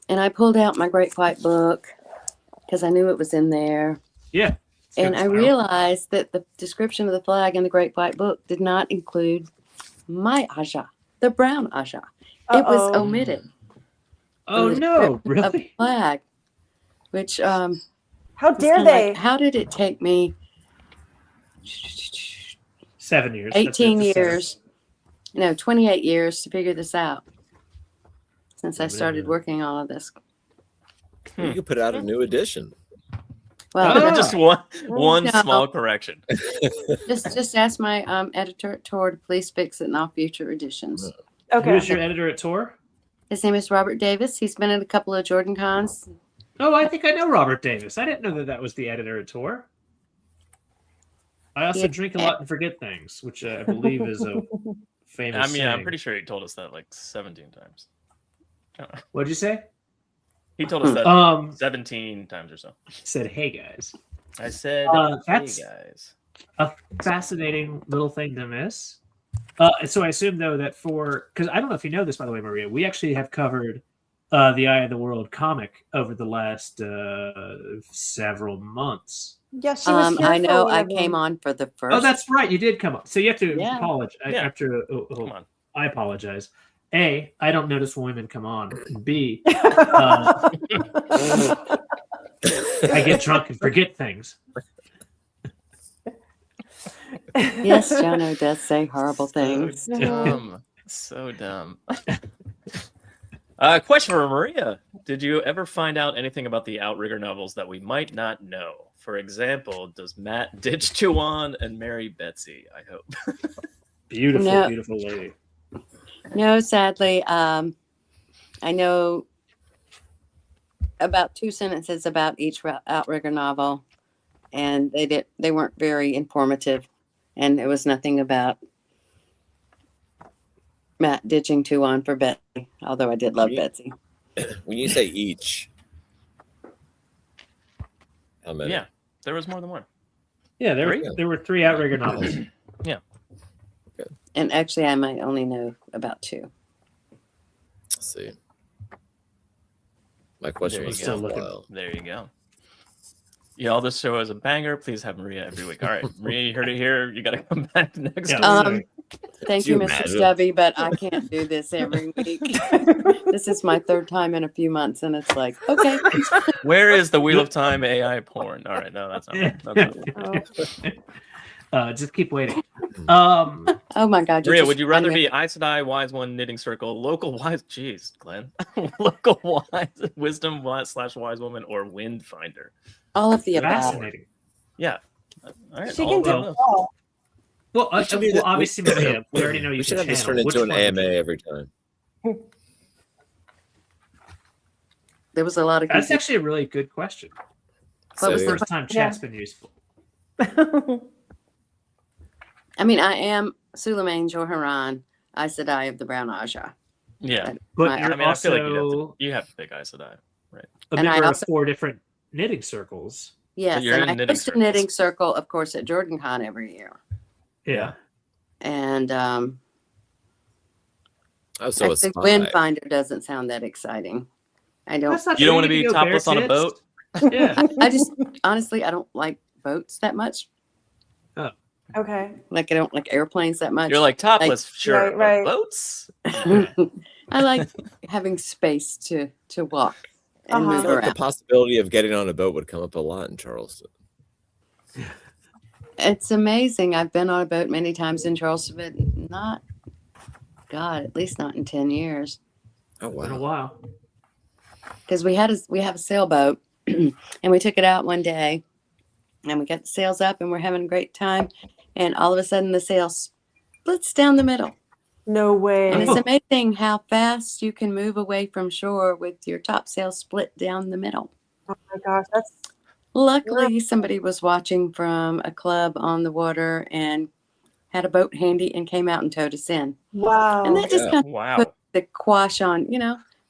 [SPEAKER 7] And I pulled out my Great White Book because I knew it was in there.
[SPEAKER 2] Yeah. It's
[SPEAKER 7] And
[SPEAKER 2] good
[SPEAKER 7] I
[SPEAKER 2] style.
[SPEAKER 7] realized that the description of the flag in the Great White Book did not include my Aja, the brown Aja. It was
[SPEAKER 6] Uh-oh.
[SPEAKER 7] omitted.
[SPEAKER 2] Oh
[SPEAKER 7] from the
[SPEAKER 2] no,
[SPEAKER 7] description of the
[SPEAKER 2] really?
[SPEAKER 7] flag, which
[SPEAKER 6] How
[SPEAKER 7] was
[SPEAKER 6] dare
[SPEAKER 7] kinda
[SPEAKER 6] they?
[SPEAKER 7] like, how did it take me
[SPEAKER 2] 7 years. That's it,
[SPEAKER 7] 18
[SPEAKER 2] just 7.
[SPEAKER 7] years, 28 years to figure this out since I
[SPEAKER 2] Wait a
[SPEAKER 7] started
[SPEAKER 2] minute.
[SPEAKER 7] working on all of this.
[SPEAKER 5] You could put out a new edition.
[SPEAKER 7] Well,
[SPEAKER 2] Ah.
[SPEAKER 1] Just one
[SPEAKER 7] No.
[SPEAKER 1] small correction.
[SPEAKER 7] just ask my editor at Tor to please fix it in all future editions.
[SPEAKER 6] Okay.
[SPEAKER 2] Who's your editor at Tor?
[SPEAKER 7] His name is Robert Davis. He's been at a couple of Jordan cons.
[SPEAKER 2] Oh, I think I know Robert Davis. I didn't know that was the editor at Tor. I also
[SPEAKER 7] Yeah.
[SPEAKER 2] drink a lot and forget things, which I believe is a famous
[SPEAKER 1] I mean, I'm
[SPEAKER 2] saying.
[SPEAKER 1] pretty sure he told us that like 17 times.
[SPEAKER 2] What'd you say?
[SPEAKER 1] He told us that 17 times or so.
[SPEAKER 2] Said, hey guys.
[SPEAKER 1] I said, hey
[SPEAKER 2] that's-
[SPEAKER 1] guys.
[SPEAKER 2] A fascinating little thing to miss. So I assume though that because I don't know if you know this, by the way, Maria, we actually have covered the Eye of the World comic over the last several months.
[SPEAKER 6] Yes, she was here
[SPEAKER 7] I
[SPEAKER 6] for
[SPEAKER 7] know
[SPEAKER 6] one
[SPEAKER 7] I
[SPEAKER 6] of them.
[SPEAKER 7] came on for the first.
[SPEAKER 2] Oh, that's right, you did come up. So you have to
[SPEAKER 7] Yeah.
[SPEAKER 2] apologize. I
[SPEAKER 1] Yeah.
[SPEAKER 2] have to.
[SPEAKER 1] Come on.
[SPEAKER 2] I apologize. A, I don't notice when women come on. And B, I get drunk and forget things.
[SPEAKER 7] Yes, Jono does say horrible things.
[SPEAKER 1] So dumb. So dumb. Question for Maria. Did you ever find out anything about the Outrigger novels that we might not know? For example, does Matt ditch Tuan and marry Betsy? I hope.
[SPEAKER 2] Beautiful,
[SPEAKER 7] No.
[SPEAKER 2] beautiful lady.
[SPEAKER 7] No, sadly, I know about 2 sentences about each Outrigger novel, and they weren't very informative, and there was nothing about Matt ditching Tuan for Betsy, although I did love Betsy.
[SPEAKER 5] When you say each, how many?
[SPEAKER 1] Yeah, there was more than one.
[SPEAKER 2] Yeah,
[SPEAKER 1] Three?
[SPEAKER 2] there were 3 Outrigger novels.
[SPEAKER 7] And actually, I might only know about 2.
[SPEAKER 5] Let's see. My question
[SPEAKER 1] There
[SPEAKER 5] was
[SPEAKER 1] you
[SPEAKER 2] go.
[SPEAKER 5] still
[SPEAKER 2] Looking-
[SPEAKER 5] wild.
[SPEAKER 1] There you go. Yeah, all this show is a banger. Please have Maria every week. All right, Maria, you heard it here. You got to come back next
[SPEAKER 2] Yeah.
[SPEAKER 1] week.
[SPEAKER 7] Thank
[SPEAKER 5] Could you
[SPEAKER 7] you, Mr.
[SPEAKER 5] imagine?
[SPEAKER 7] Stubby, but I can't do this every week. This is my 3rd time in a few months, and it's like, okay.
[SPEAKER 1] Where is the Wheel of Time AI porn? All right, no, that's not. That's not.
[SPEAKER 2] Just keep waiting.
[SPEAKER 7] Oh my God.
[SPEAKER 1] Maria,
[SPEAKER 7] just
[SPEAKER 1] would you rather
[SPEAKER 7] reminded
[SPEAKER 1] be Aes Sedai, Wise One, Knitting Circle, Local Wise? Jeez, Glenn, Local Wise, Wisdom / Wise Woman, or Wind Finder?
[SPEAKER 7] me all of the above.
[SPEAKER 2] Fascinating.
[SPEAKER 1] Yeah. All right.
[SPEAKER 6] She
[SPEAKER 1] all
[SPEAKER 6] can
[SPEAKER 1] of
[SPEAKER 6] do
[SPEAKER 1] them.
[SPEAKER 6] it all.
[SPEAKER 2] Well,
[SPEAKER 5] We should do that-
[SPEAKER 2] obviously, Maria, we already know you
[SPEAKER 5] We should
[SPEAKER 2] can
[SPEAKER 5] have this
[SPEAKER 2] channel.
[SPEAKER 5] turn
[SPEAKER 2] Which
[SPEAKER 5] into an
[SPEAKER 2] one would
[SPEAKER 5] AMA
[SPEAKER 2] you-
[SPEAKER 5] every time.
[SPEAKER 7] There was a lot of
[SPEAKER 2] That's
[SPEAKER 7] confusion.
[SPEAKER 2] actually a really good question.
[SPEAKER 7] What was
[SPEAKER 5] So,
[SPEAKER 7] the
[SPEAKER 2] First time chat's been useful.
[SPEAKER 7] I mean, I am Suleiman Joharan, Aes Sedai of the Brown Aja.
[SPEAKER 1] Yeah.
[SPEAKER 2] But
[SPEAKER 7] I
[SPEAKER 2] you're
[SPEAKER 1] I mean, I feel like
[SPEAKER 2] also
[SPEAKER 1] you have to pick Aes Sedai.
[SPEAKER 2] a
[SPEAKER 7] And
[SPEAKER 2] member
[SPEAKER 7] I
[SPEAKER 2] of
[SPEAKER 7] also-
[SPEAKER 2] 4 different knitting circles.
[SPEAKER 7] Yes,
[SPEAKER 1] you're
[SPEAKER 7] and
[SPEAKER 1] in
[SPEAKER 7] I
[SPEAKER 1] knitting
[SPEAKER 7] host a
[SPEAKER 1] circles.
[SPEAKER 7] knitting circle, of course, at Jordan Con every year.
[SPEAKER 2] Yeah.
[SPEAKER 7] And
[SPEAKER 5] oh, so it's
[SPEAKER 7] actually,
[SPEAKER 5] 5.
[SPEAKER 7] Windfinder doesn't sound that exciting. I don't.
[SPEAKER 2] That's not
[SPEAKER 1] You
[SPEAKER 2] true.
[SPEAKER 1] don't want to
[SPEAKER 2] can
[SPEAKER 1] be
[SPEAKER 2] go
[SPEAKER 1] topless on a
[SPEAKER 2] bare-tits.
[SPEAKER 1] boat?
[SPEAKER 2] Yeah.
[SPEAKER 7] I just honestly, I don't like boats that much.
[SPEAKER 6] Okay.
[SPEAKER 7] Like I don't like airplanes that much.
[SPEAKER 1] You're like topless, sure.
[SPEAKER 6] Right,
[SPEAKER 1] but
[SPEAKER 6] right.
[SPEAKER 1] Boats?
[SPEAKER 7] I like having space to walk and
[SPEAKER 6] Uh-huh.
[SPEAKER 5] I
[SPEAKER 7] move
[SPEAKER 5] feel like the
[SPEAKER 7] around.
[SPEAKER 5] possibility of getting on a boat would come up a lot in Charleston.
[SPEAKER 7] It's amazing. I've been on a boat many times in Charleston, but not, God, at least not in 10 years.
[SPEAKER 5] Oh
[SPEAKER 2] Been a
[SPEAKER 5] wow!
[SPEAKER 2] while.
[SPEAKER 7] Because we have a sailboat, and we took it out one day, and we got the sails up, and we're having a great time, and all of a sudden the sail splits down the middle,
[SPEAKER 6] No way.
[SPEAKER 7] and it's amazing how fast you can move away from shore with your topsail split down the middle.
[SPEAKER 6] Oh my gosh, that's
[SPEAKER 7] Luckily, somebody was watching from a club on the water and had a boat handy and came out and towed us in.
[SPEAKER 6] wow.
[SPEAKER 7] And that just
[SPEAKER 5] Yeah.
[SPEAKER 7] kind of
[SPEAKER 1] Wow.
[SPEAKER 7] put the quash on.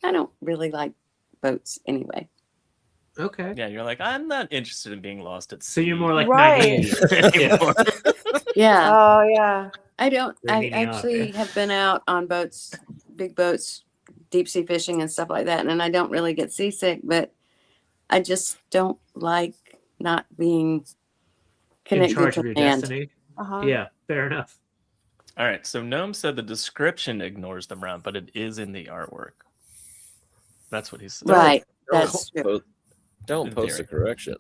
[SPEAKER 7] I don't really like boats anyway.
[SPEAKER 2] Okay.
[SPEAKER 1] Yeah, you're like, I'm not interested in being lost at sea.
[SPEAKER 2] So you're more like
[SPEAKER 6] Right.
[SPEAKER 1] anymore.
[SPEAKER 7] Yeah.
[SPEAKER 6] Oh yeah.
[SPEAKER 7] I don't.
[SPEAKER 2] You're
[SPEAKER 7] I
[SPEAKER 2] meaning
[SPEAKER 7] actually
[SPEAKER 2] off,
[SPEAKER 7] have been out on boats, big boats, deep sea fishing and stuff like that, and I don't really get seasick. But I just don't like not being
[SPEAKER 2] in
[SPEAKER 7] connected
[SPEAKER 2] charge
[SPEAKER 7] to
[SPEAKER 2] of your
[SPEAKER 7] land.
[SPEAKER 2] destiny.
[SPEAKER 6] Uh-huh.
[SPEAKER 2] Yeah, fair enough.
[SPEAKER 1] All right, so Gnome said the description ignores the round, but it is in the artwork. That's what he said.
[SPEAKER 7] Right.
[SPEAKER 5] Don't
[SPEAKER 7] That's true.
[SPEAKER 5] don't
[SPEAKER 1] In
[SPEAKER 5] post a
[SPEAKER 1] theory.
[SPEAKER 5] correction.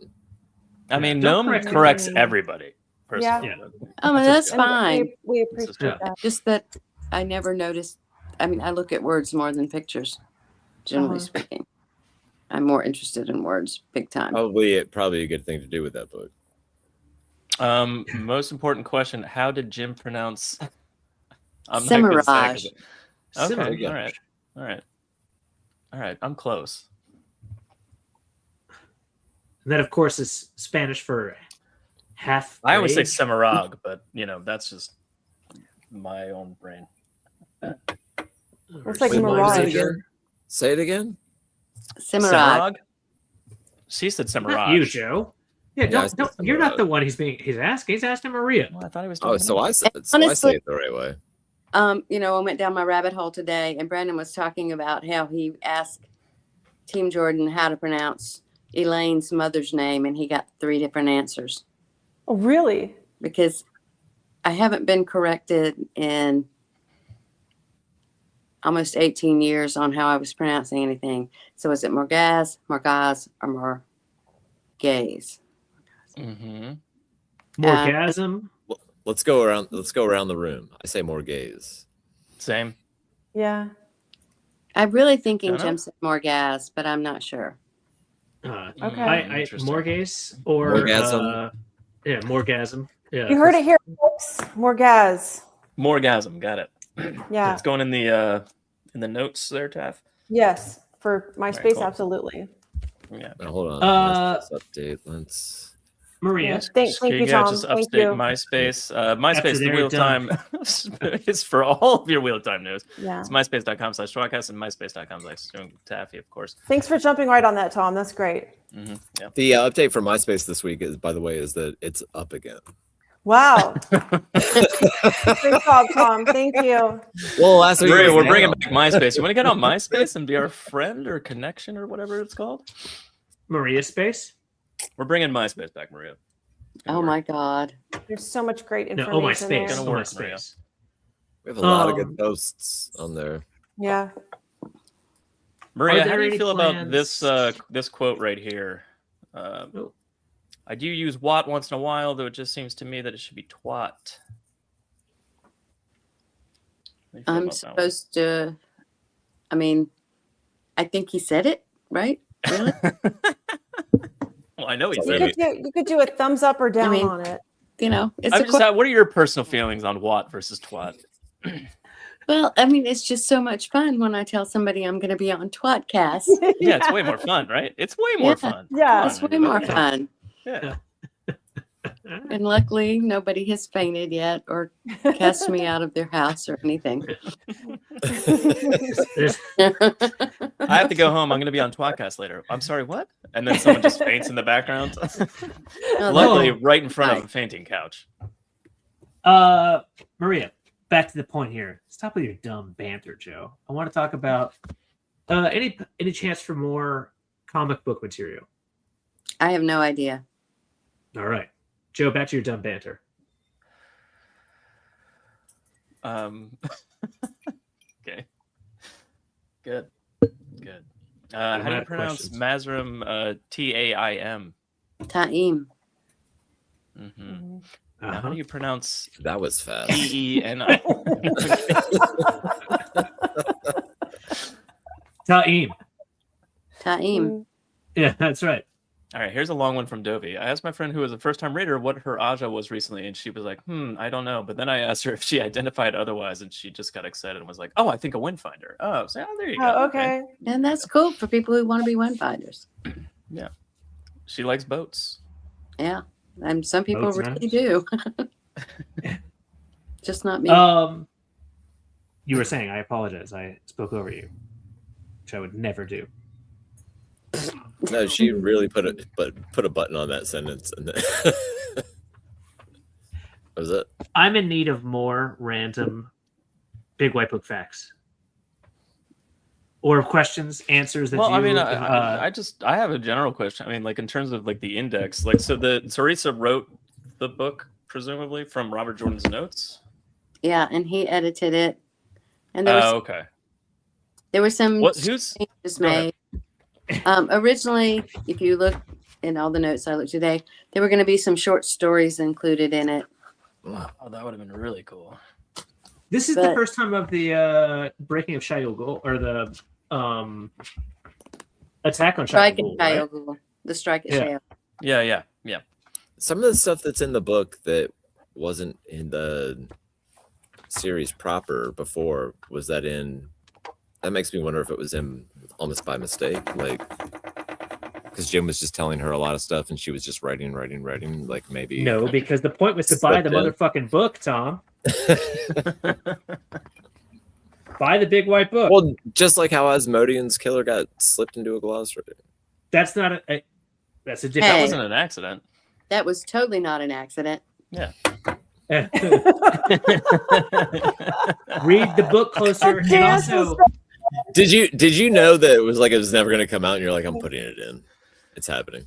[SPEAKER 1] I mean,
[SPEAKER 2] Don't
[SPEAKER 1] Gnome
[SPEAKER 2] correct
[SPEAKER 1] corrects
[SPEAKER 6] everybody.
[SPEAKER 1] everybody. Personally.
[SPEAKER 2] Yeah.
[SPEAKER 7] Oh, well,
[SPEAKER 1] That's
[SPEAKER 7] that's
[SPEAKER 1] okay.
[SPEAKER 6] And
[SPEAKER 7] fine.
[SPEAKER 6] we
[SPEAKER 1] This is
[SPEAKER 6] appreciate
[SPEAKER 1] fine.
[SPEAKER 6] that.
[SPEAKER 7] Just that I never noticed. I mean, I look at words more than pictures, generally
[SPEAKER 6] Uh-huh.
[SPEAKER 7] speaking. I'm more interested in words, big time.
[SPEAKER 5] Probably a good thing to do with that book.
[SPEAKER 1] Most important question: how did Jim pronounce? I'm not gonna say it 'cause
[SPEAKER 7] Cimarage.
[SPEAKER 1] it- Okay,
[SPEAKER 2] Cimarage.
[SPEAKER 1] all right. I'm close.
[SPEAKER 2] And that, of course, is Spanish for half.
[SPEAKER 1] I always say
[SPEAKER 2] rage.
[SPEAKER 1] Semirag, but that's just my own brain.
[SPEAKER 6] Looks like
[SPEAKER 2] Wait, what was it
[SPEAKER 6] Mirage.
[SPEAKER 2] again?
[SPEAKER 5] Say it again.
[SPEAKER 7] Cimarage.
[SPEAKER 1] Semirag? She said Semirage.
[SPEAKER 2] Not you, Joe. Yeah,
[SPEAKER 5] Yeah, I
[SPEAKER 2] don't,
[SPEAKER 5] said
[SPEAKER 2] don't, you're not
[SPEAKER 5] Semirage.
[SPEAKER 2] the one he's asking. He's asking Maria.
[SPEAKER 1] Well, I thought he was.
[SPEAKER 5] Oh,
[SPEAKER 1] talking
[SPEAKER 5] so
[SPEAKER 1] to me.
[SPEAKER 5] I said I
[SPEAKER 7] Honestly-
[SPEAKER 5] say it the right way.
[SPEAKER 7] I went down my rabbit hole today, and Brandon was talking about how he asked Team Jordan how to pronounce Elaine's mother's name, and he got 3 different answers
[SPEAKER 6] Oh, really?
[SPEAKER 7] because I haven't been corrected in almost 18 years on how I was pronouncing anything. So is it Morgaz, Morgaz, or Morgaze?
[SPEAKER 1] Mm-hmm.
[SPEAKER 2] Morgasm.
[SPEAKER 5] Let's go around the room. I say more gays.
[SPEAKER 1] Same.
[SPEAKER 6] Yeah.
[SPEAKER 7] I'm really thinking
[SPEAKER 1] Jono?
[SPEAKER 7] Jim said Morgaz, but I'm not sure.
[SPEAKER 6] Okay.
[SPEAKER 2] I
[SPEAKER 1] Interesting.
[SPEAKER 2] Morgaze or
[SPEAKER 5] Morgasm.
[SPEAKER 2] Yeah, Morgasm. Yeah.
[SPEAKER 6] You heard it here, folks. Morgaz.
[SPEAKER 1] Morgasm. Got it.
[SPEAKER 6] Yeah.
[SPEAKER 1] It's going in the notes there, Taff.
[SPEAKER 6] Yes. For MySpace,
[SPEAKER 1] cool.
[SPEAKER 6] absolutely.
[SPEAKER 1] Yeah.
[SPEAKER 5] Now, hold on.
[SPEAKER 2] Uh,
[SPEAKER 5] Let's update. Let's.
[SPEAKER 2] Maria.
[SPEAKER 6] Yeah. Thank you,
[SPEAKER 1] Yeah,
[SPEAKER 6] Tom.
[SPEAKER 1] just
[SPEAKER 6] Thank
[SPEAKER 1] update
[SPEAKER 6] you.
[SPEAKER 1] MySpace. MySpace, the
[SPEAKER 2] they're
[SPEAKER 1] Wheel of
[SPEAKER 2] done.
[SPEAKER 1] Time is for all of your Wheel of Time news.
[SPEAKER 6] Yeah.
[SPEAKER 1] It's myspace.com/tWoTcast and myspace.com/Taffy, of course.
[SPEAKER 6] Thanks for jumping right on that, Tom. That's great.
[SPEAKER 1] Mm-hmm. Yeah.
[SPEAKER 5] The update for MySpace this week is, by the way, is that it's up again.
[SPEAKER 6] Wow. Great job, Tom. Thank you.
[SPEAKER 5] Well, last week
[SPEAKER 1] Maria,
[SPEAKER 5] was
[SPEAKER 1] we're
[SPEAKER 5] down.
[SPEAKER 1] bringing back MySpace. You want to get on MySpace and be our friend or connection or whatever it's called?
[SPEAKER 2] Maria Space.
[SPEAKER 1] We're bringing MySpace back, Maria. It's gonna
[SPEAKER 7] Oh
[SPEAKER 1] work.
[SPEAKER 7] my God.
[SPEAKER 6] There's so much great
[SPEAKER 2] No,
[SPEAKER 6] information
[SPEAKER 2] oh my
[SPEAKER 6] there.
[SPEAKER 2] space.
[SPEAKER 1] Gonna
[SPEAKER 2] Oh my
[SPEAKER 1] work, Maria.
[SPEAKER 2] space.
[SPEAKER 5] We have a lot of
[SPEAKER 2] Um,
[SPEAKER 5] good posts on there.
[SPEAKER 6] Yeah.
[SPEAKER 1] Maria,
[SPEAKER 2] Are
[SPEAKER 1] how
[SPEAKER 2] there
[SPEAKER 1] do you
[SPEAKER 2] any
[SPEAKER 1] feel about
[SPEAKER 2] plans-
[SPEAKER 1] this quote right here? I do use "wat" once in a while, though it just seems to me that it should be "twat." How do you feel
[SPEAKER 7] I'm
[SPEAKER 1] about that one?
[SPEAKER 7] supposed to, I mean, I think he said it, right? Really?
[SPEAKER 1] Well, I know he
[SPEAKER 5] So
[SPEAKER 1] said
[SPEAKER 5] maybe-
[SPEAKER 1] it.
[SPEAKER 6] You could do a thumbs up or down
[SPEAKER 7] mean,
[SPEAKER 6] on it.
[SPEAKER 7] It's
[SPEAKER 1] I'm
[SPEAKER 7] a
[SPEAKER 1] just. What are your personal feelings on "wat" versus "twat"?
[SPEAKER 7] well, I mean, it's just so much fun when I tell somebody I'm going to be on tWoTcast.
[SPEAKER 1] Yeah, it's way more fun, right? It's way more
[SPEAKER 7] Yeah.
[SPEAKER 1] fun.
[SPEAKER 6] Yeah.
[SPEAKER 1] Come
[SPEAKER 7] It's
[SPEAKER 1] on,
[SPEAKER 7] way more
[SPEAKER 1] everybody.
[SPEAKER 7] fun.
[SPEAKER 1] Yeah.
[SPEAKER 7] And luckily, nobody has fainted yet or cast me out of their house or anything.
[SPEAKER 2] There's-
[SPEAKER 1] I have to go home. I'm going to be on tWoTcast later. I'm sorry, what? And then someone just faints in the background.
[SPEAKER 7] Oh,
[SPEAKER 1] Luckily,
[SPEAKER 2] no.
[SPEAKER 1] right in front of
[SPEAKER 7] Nice.
[SPEAKER 1] a fainting couch.
[SPEAKER 2] Maria, back to the point here. Stop with your dumb banter, Joe. I want to talk about any chance for more comic book material.
[SPEAKER 7] I have no idea.
[SPEAKER 2] All right, Joe, back to your dumb banter.
[SPEAKER 1] Okay. Good. How do you
[SPEAKER 2] have
[SPEAKER 1] pronounce
[SPEAKER 2] questions.
[SPEAKER 1] Mazrim? Taim.
[SPEAKER 7] Taim.
[SPEAKER 1] Mm-hmm. Now, how
[SPEAKER 2] Uh-huh.
[SPEAKER 1] do you pronounce
[SPEAKER 5] That was fast.
[SPEAKER 1] Eeni?
[SPEAKER 2] Taim.
[SPEAKER 7] Taim.
[SPEAKER 2] Yeah, that's right.
[SPEAKER 1] All right, here's a long one from Dovey. I asked my friend who was a first-time reader what her Aja was recently, and she was like, I don't know. But then I asked her if she identified otherwise, and she just got excited and was like, oh, I think a Windfinder. Oh, so there you go.
[SPEAKER 6] Oh, okay.
[SPEAKER 7] And that's cool for people who want to be windfinders.
[SPEAKER 1] She likes boats.
[SPEAKER 7] Yeah. And some people
[SPEAKER 2] Boat's
[SPEAKER 7] really
[SPEAKER 2] nice.
[SPEAKER 7] do. Just not me.
[SPEAKER 2] You were saying, I apologize. I spoke over you, which I would never do.
[SPEAKER 5] No, she really put a button on that sentence, and then that was it.
[SPEAKER 2] I'm in need of more random big white book facts. Or questions, answers that
[SPEAKER 1] Well,
[SPEAKER 2] you
[SPEAKER 1] I mean, I have a general question. I mean, like in terms of like the index, like so Teresa wrote the book presumably from Robert Jordan's notes.
[SPEAKER 7] Yeah, and he edited it. And there was
[SPEAKER 1] Okay.
[SPEAKER 7] there were some
[SPEAKER 1] Who's
[SPEAKER 7] changes
[SPEAKER 1] go ahead.
[SPEAKER 7] made. Originally, if you look in all the notes I looked today, there were going to be some short stories included in it.
[SPEAKER 1] Oh, that would have been really cool.
[SPEAKER 2] This is the first time of the breaking of Shai Ghul, or the attack on Shai
[SPEAKER 7] Strike at
[SPEAKER 2] Ghul, right?
[SPEAKER 7] Shai. The strike at
[SPEAKER 2] Yeah.
[SPEAKER 7] Shai.
[SPEAKER 1] Yeah.
[SPEAKER 5] Some of the stuff that's in the book that wasn't in the series proper before, was that in? That makes me wonder if it was in almost by mistake, like because Jim was just telling her a lot of stuff and she was just writing, like maybe.
[SPEAKER 2] No, because the point was to buy the motherfucking book, Tom. Buy the big white book.
[SPEAKER 5] Well, just like how Asmodean's killer got slipped into a glossary.
[SPEAKER 2] That's not that's a
[SPEAKER 1] That
[SPEAKER 2] different.
[SPEAKER 1] wasn't an accident.
[SPEAKER 7] That was totally not an accident.
[SPEAKER 1] Yeah.
[SPEAKER 2] Read the book closer, and also
[SPEAKER 5] Did you know that it was never going to come out, and you're like, I'm putting it in. It's happening.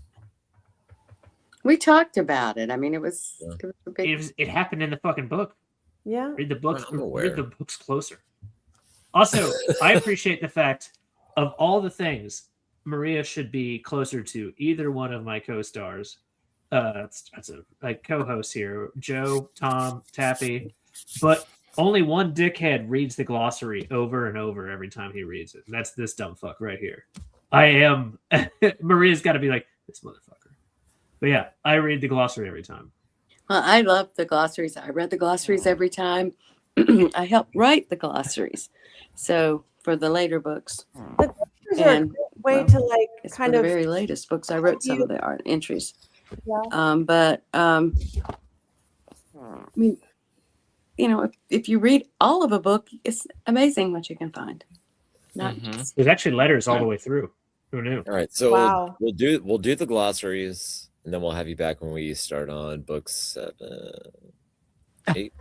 [SPEAKER 7] We talked about it. I mean, it was a big.
[SPEAKER 2] it happened in the fucking book.
[SPEAKER 6] Yeah.
[SPEAKER 2] Read the books.
[SPEAKER 5] I'm aware.
[SPEAKER 2] Read the books closer. Also, I appreciate the fact of all the things Maria should be closer to either one of my co-stars. That's a co-host here, Joe, Tom, Taffy, but only one dickhead reads the glossary over and over every time he reads it. And that's this dumb fuck right here. I am. Maria's got to be like, this motherfucker. But yeah, I read the glossary every time.
[SPEAKER 7] Well, I love the glossaries. I read the glossaries every time. I helped write the glossaries. So for the later books,
[SPEAKER 6] The glossaries are a
[SPEAKER 7] and
[SPEAKER 6] great way
[SPEAKER 7] well,
[SPEAKER 6] to like
[SPEAKER 7] it's
[SPEAKER 6] kind
[SPEAKER 7] for
[SPEAKER 6] of
[SPEAKER 7] the very latest books. I wrote some of the art entries.
[SPEAKER 6] Yeah.
[SPEAKER 7] I mean, you know, if you read all of a book, it's amazing what you can find. Not just,
[SPEAKER 2] There's actually letters all the way through. Who knew?
[SPEAKER 5] All right, so
[SPEAKER 6] Wow.
[SPEAKER 5] we'll do the glossaries, and then we'll have you back when we start on book 7, 8.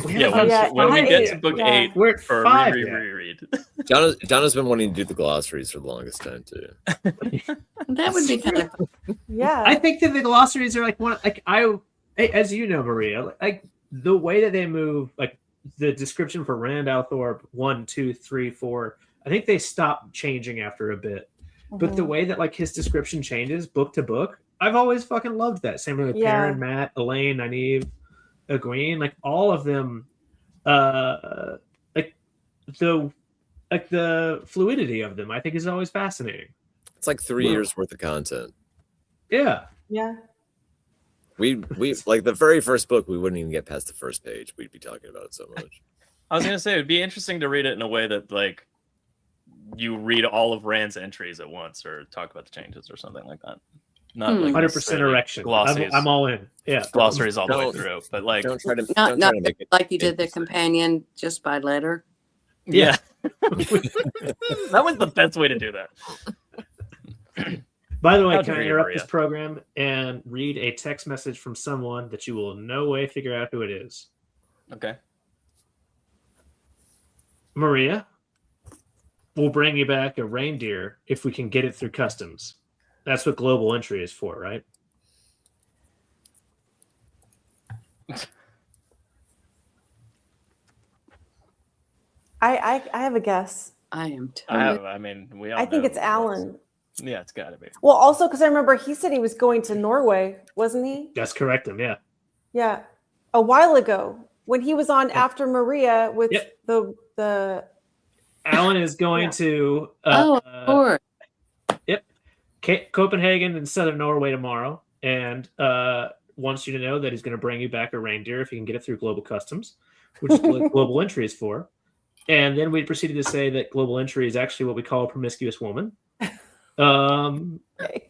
[SPEAKER 1] Yeah, when we get to book 8,
[SPEAKER 2] we're at
[SPEAKER 1] for
[SPEAKER 2] 5.
[SPEAKER 1] reread.
[SPEAKER 5] Jono's been wanting to do the glossaries for the longest time too.
[SPEAKER 7] that would be kind of
[SPEAKER 6] Yeah.
[SPEAKER 2] I think that the glossaries are like one, like as you know, Maria, like the way that they move, like the description for Rand Althorpe 1, 2, 3, 4. I think they stop changing after a bit, but the way that like his description changes book to book, I've always fucking loved that. Same with Karen, Matt, Elaine, Nynaeve, Egwene, like all of them, like the fluidity of them, I think is always fascinating.
[SPEAKER 5] It's like 3 years worth of content.
[SPEAKER 2] Yeah.
[SPEAKER 6] Yeah.
[SPEAKER 5] We like the very first book, we wouldn't even get past the first page. We'd be talking about it so much.
[SPEAKER 1] I was gonna say it'd be interesting to read it in a way that like you read all of Rand's entries at once, or talk about the changes, or something like that. Not like
[SPEAKER 2] 100% erection.
[SPEAKER 1] Glossaries.
[SPEAKER 2] I'm all in. Yeah.
[SPEAKER 1] Glossaries all the way through, but like
[SPEAKER 5] Don't try to
[SPEAKER 7] not
[SPEAKER 5] make it
[SPEAKER 7] like you did the
[SPEAKER 5] interesting.
[SPEAKER 7] companion just by letter.
[SPEAKER 1] yeah. That was the best way to do that.
[SPEAKER 2] By the way,
[SPEAKER 1] How
[SPEAKER 2] can I
[SPEAKER 1] dare you,
[SPEAKER 2] interrupt
[SPEAKER 1] Maria.
[SPEAKER 2] this program and read a text message from someone that you will in no way figure out who it is?
[SPEAKER 1] Okay.
[SPEAKER 2] Maria, we'll bring you back a reindeer if we can get it through customs. That's what global entry is for, right?
[SPEAKER 6] I have a guess.
[SPEAKER 7] I am totally.
[SPEAKER 1] I mean, we all
[SPEAKER 6] I think
[SPEAKER 1] know
[SPEAKER 6] it's
[SPEAKER 1] who it is.
[SPEAKER 6] Alan.
[SPEAKER 1] Yeah, it's got to be.
[SPEAKER 6] Well, also because I remember he said he was going to Norway, wasn't he?
[SPEAKER 2] That's correct. Him, yeah.
[SPEAKER 6] Yeah, a while ago when he was on After Maria with
[SPEAKER 2] Yep.
[SPEAKER 6] the.
[SPEAKER 2] Alan is going to
[SPEAKER 7] Of course.
[SPEAKER 2] Copenhagen in southern Norway tomorrow, and wants you to know that he's going to bring you back a reindeer if you can get it through global customs, which is what global entry is for. And then we proceeded to say that global entry is actually what we call a promiscuous woman. And the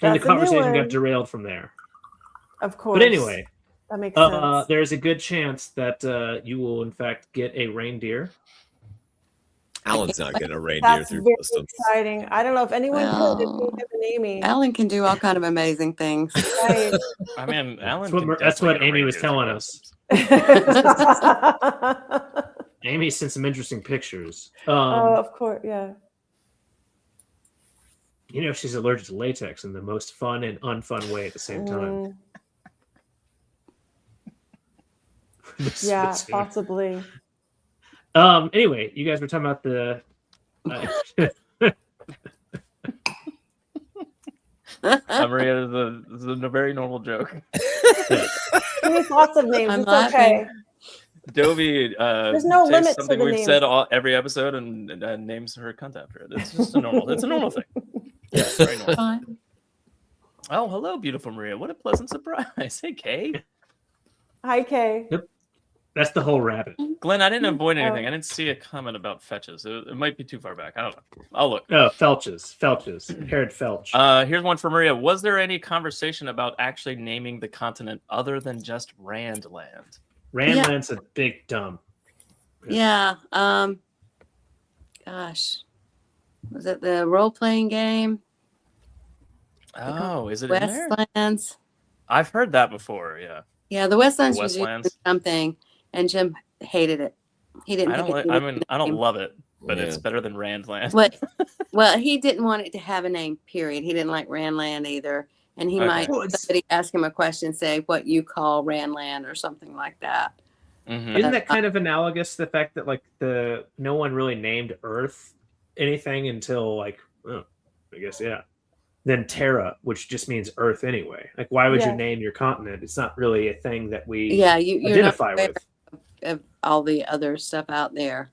[SPEAKER 6] That's a new
[SPEAKER 2] conversation got
[SPEAKER 6] one.
[SPEAKER 2] derailed from there.
[SPEAKER 6] Of course.
[SPEAKER 2] But anyway,
[SPEAKER 6] that makes sense.
[SPEAKER 2] there's a good chance that you will, in fact, get a reindeer.
[SPEAKER 5] Alan's not getting a reindeer
[SPEAKER 6] That's
[SPEAKER 5] through
[SPEAKER 6] very
[SPEAKER 5] customs.
[SPEAKER 6] exciting. I don't know if anyone could if we have an Amy.
[SPEAKER 7] Alan can do all kind of amazing things.
[SPEAKER 6] Right.
[SPEAKER 1] I mean, Alan.
[SPEAKER 2] That's what
[SPEAKER 1] can definitely
[SPEAKER 2] Amy
[SPEAKER 1] get a
[SPEAKER 2] was
[SPEAKER 1] reindeer
[SPEAKER 2] telling
[SPEAKER 1] through
[SPEAKER 2] us.
[SPEAKER 1] customs.
[SPEAKER 2] Amy sent some interesting pictures.
[SPEAKER 6] Oh, of course, yeah.
[SPEAKER 2] You know, she's allergic to latex in the most fun and unfun way at the same time.
[SPEAKER 6] Yeah, possibly.
[SPEAKER 2] Anyway, you guys were talking about the.
[SPEAKER 1] Maria, this is a very normal joke.
[SPEAKER 6] Give me lots of names.
[SPEAKER 7] I'm
[SPEAKER 6] It's
[SPEAKER 7] laughing.
[SPEAKER 6] okay.
[SPEAKER 1] Dovey
[SPEAKER 6] There's no
[SPEAKER 1] takes
[SPEAKER 6] limits to
[SPEAKER 1] something
[SPEAKER 6] the
[SPEAKER 1] we've
[SPEAKER 6] names.
[SPEAKER 1] said every episode and names her cunt after it. It's just a normal. It's a normal thing. Yeah, it's very normal.
[SPEAKER 7] Fine.
[SPEAKER 1] Oh, hello, beautiful Maria. What a pleasant surprise. Hey, Kay.
[SPEAKER 6] Hi, Kay.
[SPEAKER 2] That's the whole rabbit.
[SPEAKER 1] Glenn, I didn't avoid anything. I didn't see a comment about fetches. It might be too far back. I don't know. I'll look.
[SPEAKER 2] Oh, Felches. Herod Felch.
[SPEAKER 1] Here's one for Maria. Was there any conversation about actually naming the continent other than just Randland?
[SPEAKER 2] Randland's a big dumb.
[SPEAKER 7] Yeah. Gosh. Was it the role-playing game?
[SPEAKER 1] Oh, is it in there?
[SPEAKER 7] Westlands.
[SPEAKER 1] I've heard that before. Yeah.
[SPEAKER 7] Yeah, the Westlands was
[SPEAKER 1] Westlands.
[SPEAKER 7] using something, and Jim hated it. He didn't.
[SPEAKER 1] I don't.
[SPEAKER 7] think it
[SPEAKER 1] I
[SPEAKER 7] needed
[SPEAKER 1] mean,
[SPEAKER 7] a
[SPEAKER 1] I don't
[SPEAKER 7] name.
[SPEAKER 1] love it, but
[SPEAKER 5] Yeah.
[SPEAKER 1] it's better than Randland.
[SPEAKER 7] Well, he didn't want it to have a name. Period. He didn't like Randland either, and he
[SPEAKER 1] Okay.
[SPEAKER 7] might
[SPEAKER 2] Well, it's-
[SPEAKER 7] somebody ask him a question, say what you call Randland or something like that.
[SPEAKER 1] Mhm.
[SPEAKER 2] Isn't that kind of analogous to the fact that like no one really named Earth anything until like I guess then Terra, which just means Earth anyway. Like why would you
[SPEAKER 6] Yeah.
[SPEAKER 2] name your continent? It's not really a thing that we
[SPEAKER 7] Yeah, you're not
[SPEAKER 2] identify
[SPEAKER 7] aware
[SPEAKER 2] with.
[SPEAKER 7] of all the other stuff out there.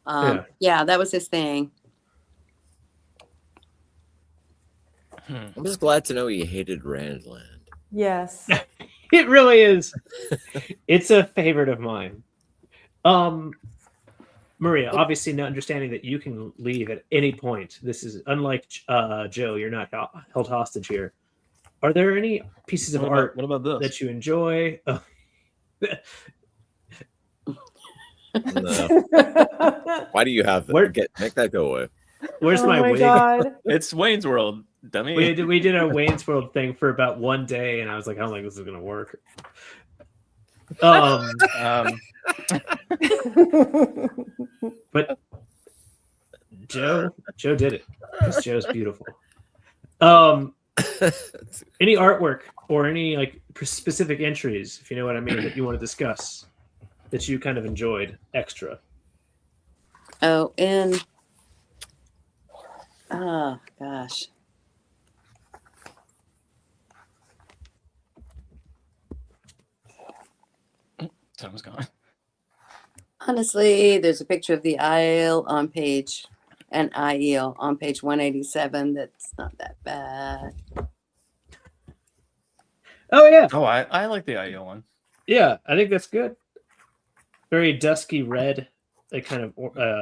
[SPEAKER 2] Yeah.
[SPEAKER 7] Yeah, that was his thing.
[SPEAKER 5] I'm just glad to know he hated Randland.
[SPEAKER 6] Yes.
[SPEAKER 2] It really is. It's a favorite of mine. Maria, obviously not understanding that you can leave at any point. This is unlike Joe, you're not held hostage here. Are there any pieces of art
[SPEAKER 1] What about this?
[SPEAKER 2] that you enjoy?
[SPEAKER 5] No. Why do you have that?
[SPEAKER 2] Where-
[SPEAKER 5] Make that go away.
[SPEAKER 2] Where's
[SPEAKER 6] Oh
[SPEAKER 2] my
[SPEAKER 6] my
[SPEAKER 2] wig?
[SPEAKER 6] god.
[SPEAKER 1] It's Wayne's World, dummy.
[SPEAKER 2] We did a Wayne's World thing for about one day, and I was like, I don't think this is gonna work. But Joe did it. 'Cause Joe's beautiful. Any artwork or any like specific entries, if you know what I mean, that you want to discuss that you kind of enjoyed extra?
[SPEAKER 7] Oh, oh gosh.
[SPEAKER 1] Tom's gone.
[SPEAKER 7] Honestly, there's a picture of the IEL on page 187. That's not that bad.
[SPEAKER 2] Oh yeah,
[SPEAKER 1] Oh, I like the IO one.
[SPEAKER 2] yeah. I think that's good. Very dusky red. Like kind of.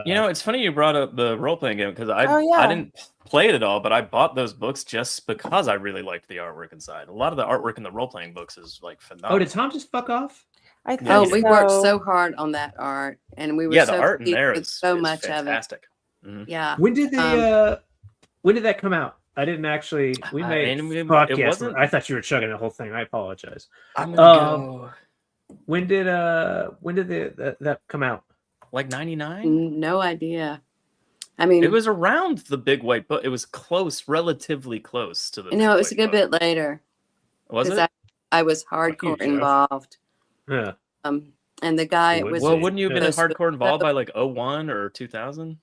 [SPEAKER 1] You know, it's funny you brought up the role playing game because
[SPEAKER 6] Oh, yeah.
[SPEAKER 1] I didn't play it at all, but I bought those books just because I really liked the artwork inside. A lot of the artwork in the role playing books is like phenomenal.
[SPEAKER 2] Oh, did Tom just fuck off?
[SPEAKER 6] I think
[SPEAKER 7] Oh,
[SPEAKER 1] Yeah.
[SPEAKER 7] we worked so hard on that art, and we were
[SPEAKER 1] Yeah,
[SPEAKER 7] so
[SPEAKER 1] the art in
[SPEAKER 7] pleased
[SPEAKER 1] there
[SPEAKER 7] with
[SPEAKER 1] is
[SPEAKER 7] so
[SPEAKER 1] is
[SPEAKER 7] much
[SPEAKER 1] fantastic. Mhm.
[SPEAKER 7] of it. Yeah.
[SPEAKER 2] When did when did that come out? I didn't actually. We
[SPEAKER 1] I
[SPEAKER 2] made
[SPEAKER 1] mean, it
[SPEAKER 2] podcast.
[SPEAKER 1] wasn't-
[SPEAKER 2] I thought you were chugging the whole thing. I apologize.
[SPEAKER 1] I'm gonna
[SPEAKER 2] Um,
[SPEAKER 1] go
[SPEAKER 2] When did that come out?
[SPEAKER 1] like 99.
[SPEAKER 7] No idea. I mean,
[SPEAKER 1] It was around the big white book. It was close, relatively close to the.
[SPEAKER 7] no,
[SPEAKER 1] Big
[SPEAKER 7] it was a
[SPEAKER 1] White
[SPEAKER 7] good
[SPEAKER 1] Book.
[SPEAKER 7] bit later.
[SPEAKER 1] Was
[SPEAKER 7] 'cause
[SPEAKER 1] it?
[SPEAKER 7] I was
[SPEAKER 2] you,
[SPEAKER 7] hardcore
[SPEAKER 2] Joe.
[SPEAKER 7] involved.
[SPEAKER 2] Yeah.
[SPEAKER 7] And the guy
[SPEAKER 2] Would
[SPEAKER 7] was
[SPEAKER 1] Well,
[SPEAKER 2] say-
[SPEAKER 1] wouldn't you have been
[SPEAKER 2] Yeah.
[SPEAKER 1] hardcore involved by like 01 or 2000?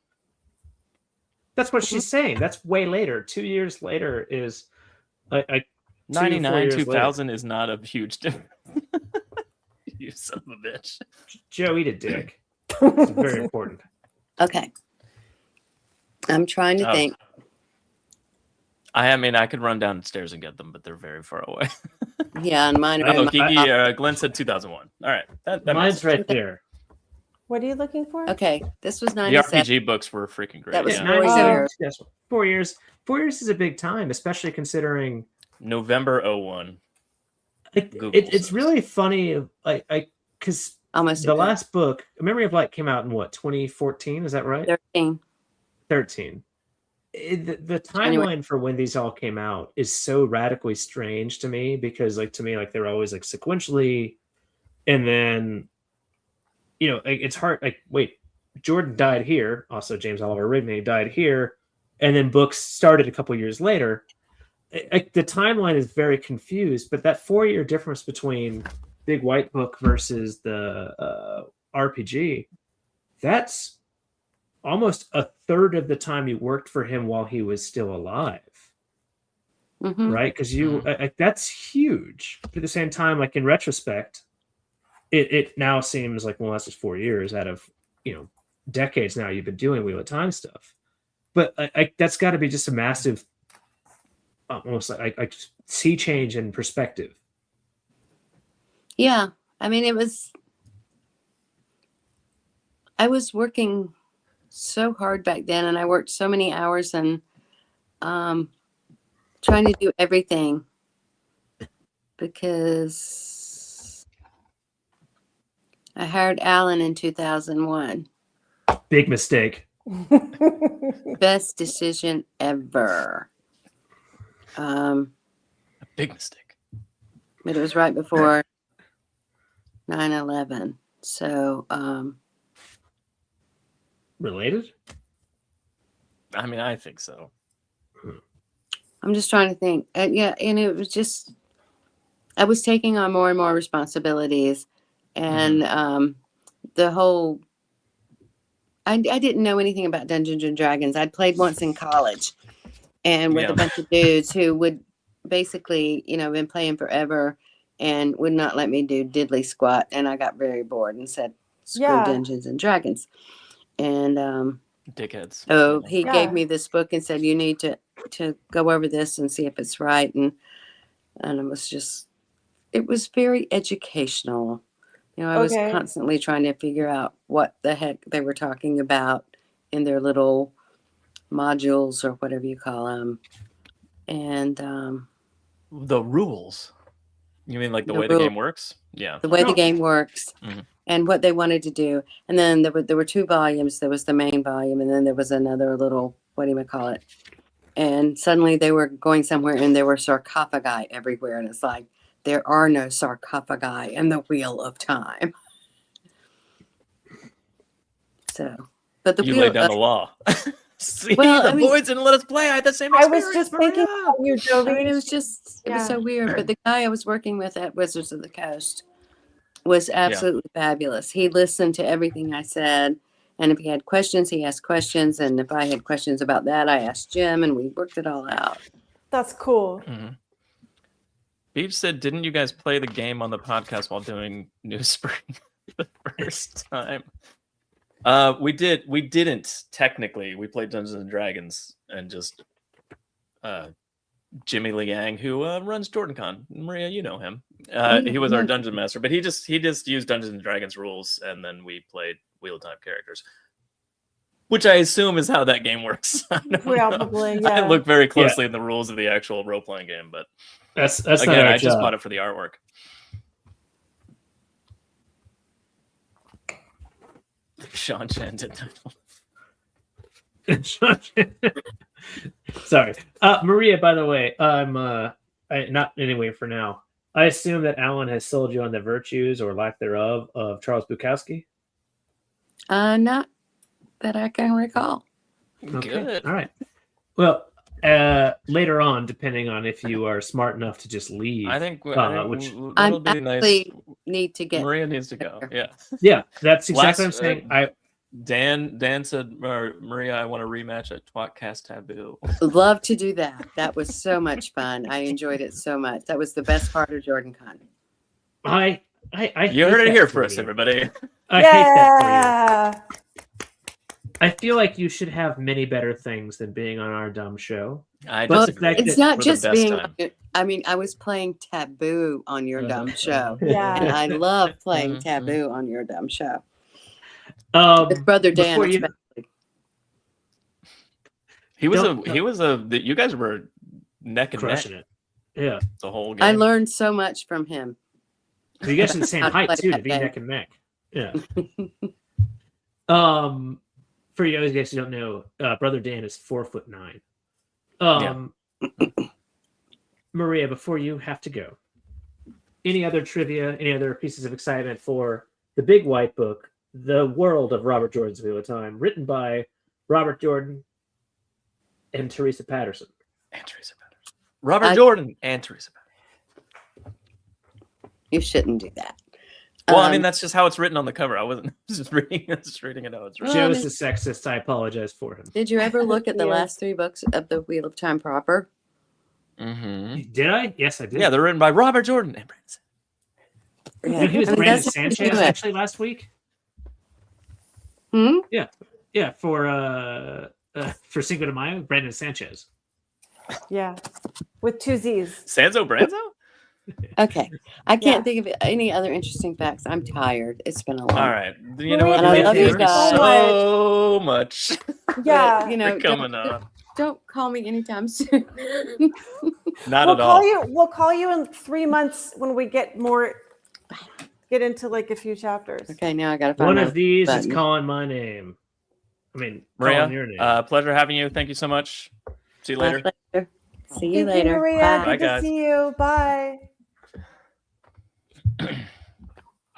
[SPEAKER 2] That's what she's saying. That's way later. 2 years later is I 2 to 4
[SPEAKER 1] 99,
[SPEAKER 2] years
[SPEAKER 1] 2000 is not a huge difference. You son of a bitch.
[SPEAKER 2] Joe, eat a dick. It's very important.
[SPEAKER 7] okay. I'm trying to
[SPEAKER 1] Oh.
[SPEAKER 7] think.
[SPEAKER 1] I mean, I could run downstairs and get them, but they're very far away.
[SPEAKER 7] Yeah, and mine are in
[SPEAKER 1] Oh,
[SPEAKER 7] my
[SPEAKER 1] Kiki, Glenn said 2001. All right. That
[SPEAKER 2] Mine's
[SPEAKER 1] makes
[SPEAKER 2] right there.
[SPEAKER 6] What are you looking for?
[SPEAKER 7] Okay, this was
[SPEAKER 1] The
[SPEAKER 7] 97.
[SPEAKER 1] RPG books were freaking great.
[SPEAKER 7] That was
[SPEAKER 1] yeah.
[SPEAKER 2] 97.
[SPEAKER 7] years.
[SPEAKER 2] Yes, 4 years. 4 years is a big time, especially considering
[SPEAKER 1] November 01. Google
[SPEAKER 2] it's
[SPEAKER 1] says.
[SPEAKER 2] really funny. Because
[SPEAKER 7] Almost
[SPEAKER 2] the
[SPEAKER 7] a
[SPEAKER 2] last book, Memory of Light, came out in what, 2014? Is that right?
[SPEAKER 7] 13.
[SPEAKER 2] 13. The timeline
[SPEAKER 7] Anyway.
[SPEAKER 2] for when these all came out is so radically strange to me because, like, to me, like, they're always like sequentially, and then, you know, like, it's hard. Like, wait, Jordan died here. Also, James Oliver Rigney died here, and then books started a couple years later. The timeline is very confused, but that 4-year difference between Big White Book versus the RPG, that's almost a third of the time you worked for him while he was still alive, right? Because that's huge. But at the same time, like, in retrospect, it now seems like, well, that's just 4 years out of, you know, decades now you've been doing Wheel of Time stuff. But that's got to be just a massive, almost like sea change in perspective.
[SPEAKER 7] Yeah. I mean, I was working so hard back then, and I worked so many hours and trying to do everything because I hired Alan in 2001.
[SPEAKER 2] Big mistake.
[SPEAKER 7] Best decision ever.
[SPEAKER 1] A big mistake.
[SPEAKER 7] But it was right before 9/11. So,
[SPEAKER 2] Related?
[SPEAKER 1] I mean, I think so.
[SPEAKER 7] I'm just trying to think. Yeah, and it was just, I was taking on more and more responsibilities, and the whole, I didn't know anything about Dungeons and Dragons. I'd played once in college, and with a bunch of dudes who would basically, you know, been playing forever and would not let me do diddly squat, and I got very bored and said, "Screw Dungeons and Dragons." And
[SPEAKER 1] dickheads.
[SPEAKER 7] so he gave me this book and said, "You need to go over this and see if it's right." And it was very educational. You know, I was constantly trying to figure out what the heck they were talking about in their little modules or whatever you call them. And
[SPEAKER 1] the rules. You mean like the way the game works? Yeah.
[SPEAKER 7] The way the game works. And what they wanted to do. And then there were 2 volumes. There was the main volume, and then there was another little, what. And suddenly they were going somewhere, and there were sarcophagi everywhere. And it's like, there are no sarcophagi in the Wheel of Time. So, but
[SPEAKER 1] you laid down the law. See,
[SPEAKER 7] well,
[SPEAKER 1] the boys didn't let us play. I had the same
[SPEAKER 6] I
[SPEAKER 1] experience.
[SPEAKER 6] was just thinking about you, Jovi.
[SPEAKER 7] I mean, it was so weird. But the guy I was working with at Wizards of the Coast was absolutely fabulous. He listened to everything I said, and if he had questions, he asked questions, and if I had questions about that, I asked Jim, and we worked it all out.
[SPEAKER 6] That's cool.
[SPEAKER 1] Beach said, "Didn't you guys play the game on the podcast while doing New Spring the first time?" We did. We didn't technically. We played Dungeons and Dragons and just Jimmy Liang, who runs JordanCon. Maria, you know him. He was our dungeon master, but he just used Dungeons and Dragons rules, and then we played Wheel of Time characters, which I assume is how that game works.
[SPEAKER 6] Probably, yeah.
[SPEAKER 1] I look very closely in the rules of the actual role playing game, but
[SPEAKER 2] that's
[SPEAKER 1] again,
[SPEAKER 2] not our
[SPEAKER 1] I just
[SPEAKER 2] job.
[SPEAKER 1] bought it for the artwork. Sean Chen did that.
[SPEAKER 2] Sorry, Maria. By the way, I'm not anyway for now. I assume that Alan has sold you on the virtues or lack thereof of Charles Bukowski.
[SPEAKER 7] Not that I can recall.
[SPEAKER 2] Okay.
[SPEAKER 1] Good.
[SPEAKER 2] All right. Well, later on, depending on if you are smart enough to just leave,
[SPEAKER 1] I think
[SPEAKER 2] which
[SPEAKER 7] I
[SPEAKER 1] that'll be nice.
[SPEAKER 7] actually need to get.
[SPEAKER 1] Maria needs to go. Yeah.
[SPEAKER 2] yeah, that's exactly what I'm saying.
[SPEAKER 1] Dan said, Maria, I want a rematch at tWoTcast Taboo.
[SPEAKER 7] Love to do that. That was so much fun. I enjoyed it so much. That was the best part of JordanCon.
[SPEAKER 2] I
[SPEAKER 1] You heard it here first, everybody.
[SPEAKER 2] I hate that for you. I feel like you should have many better things than being on our dumb show.
[SPEAKER 1] I
[SPEAKER 2] But
[SPEAKER 1] disagree.
[SPEAKER 7] It's not
[SPEAKER 1] For the
[SPEAKER 7] just
[SPEAKER 1] best
[SPEAKER 7] being.
[SPEAKER 1] time.
[SPEAKER 7] I mean, I was playing Taboo on your dumb show,
[SPEAKER 6] Yeah.
[SPEAKER 7] and I love playing Taboo on your dumb show. With
[SPEAKER 2] With
[SPEAKER 7] Brother Dan,
[SPEAKER 2] before you-
[SPEAKER 7] especially.
[SPEAKER 1] He was you guys were neck and
[SPEAKER 2] crushing
[SPEAKER 1] neck
[SPEAKER 2] it. Yeah.
[SPEAKER 1] the whole game.
[SPEAKER 7] I learned so much from him.
[SPEAKER 2] You guys are the same
[SPEAKER 7] How to
[SPEAKER 2] height
[SPEAKER 7] play
[SPEAKER 2] too, to
[SPEAKER 7] that
[SPEAKER 2] be
[SPEAKER 7] game.
[SPEAKER 2] neck and neck. Yeah. for you guys who don't know, Brother Dan is 4'9". Maria, before you have to go, any other trivia, any other pieces of excitement for the Big White Book, The World of Robert Jordan's Wheel of Time, written by Robert Jordan and Teresa Patterson.
[SPEAKER 1] Robert Jordan and Teresa Patterson.
[SPEAKER 7] You shouldn't do that.
[SPEAKER 1] Well, I mean, that's just how it's written on the cover. I wasn't just reading it how it's written.
[SPEAKER 2] Joe is a sexist. I apologize for him.
[SPEAKER 7] Did you ever look at the last 3 books of the Wheel of Time proper?
[SPEAKER 1] Mm-hmm.
[SPEAKER 2] Did I? Yes, I did.
[SPEAKER 1] Yeah, they're written by Robert Jordan and Brandon.
[SPEAKER 2] And he was Brandon Sanchez actually last week.
[SPEAKER 7] Hmm?
[SPEAKER 2] Yeah, for Cinco de Mayo, Brandon Sanchez.
[SPEAKER 6] Yeah, with 2 Z's.
[SPEAKER 1] Sanzo Branzo?
[SPEAKER 7] Okay. I can't think of any other interesting facts. I'm tired. It's been a long.
[SPEAKER 1] All right. You know what?
[SPEAKER 7] And I love you
[SPEAKER 1] Thank
[SPEAKER 7] guys
[SPEAKER 1] so much.
[SPEAKER 6] Yeah,
[SPEAKER 7] But, you know,
[SPEAKER 1] for coming on.
[SPEAKER 7] don't call me anytime soon.
[SPEAKER 1] Not
[SPEAKER 6] we'll
[SPEAKER 1] at all.
[SPEAKER 6] We'll call you in 3 months when we get into like a few chapters.
[SPEAKER 7] Okay, now I gotta find
[SPEAKER 2] One
[SPEAKER 7] my
[SPEAKER 2] of these
[SPEAKER 7] button.
[SPEAKER 2] is calling my name. I mean,
[SPEAKER 1] Maria,
[SPEAKER 2] calling your name.
[SPEAKER 1] pleasure having you. Thank you so much. See you
[SPEAKER 7] My
[SPEAKER 1] later.
[SPEAKER 7] pleasure. See you
[SPEAKER 6] Thank
[SPEAKER 7] later.
[SPEAKER 6] you, Maria.
[SPEAKER 7] Bye.
[SPEAKER 6] Good
[SPEAKER 1] Bye,
[SPEAKER 6] to
[SPEAKER 1] guys.
[SPEAKER 6] see you. Bye.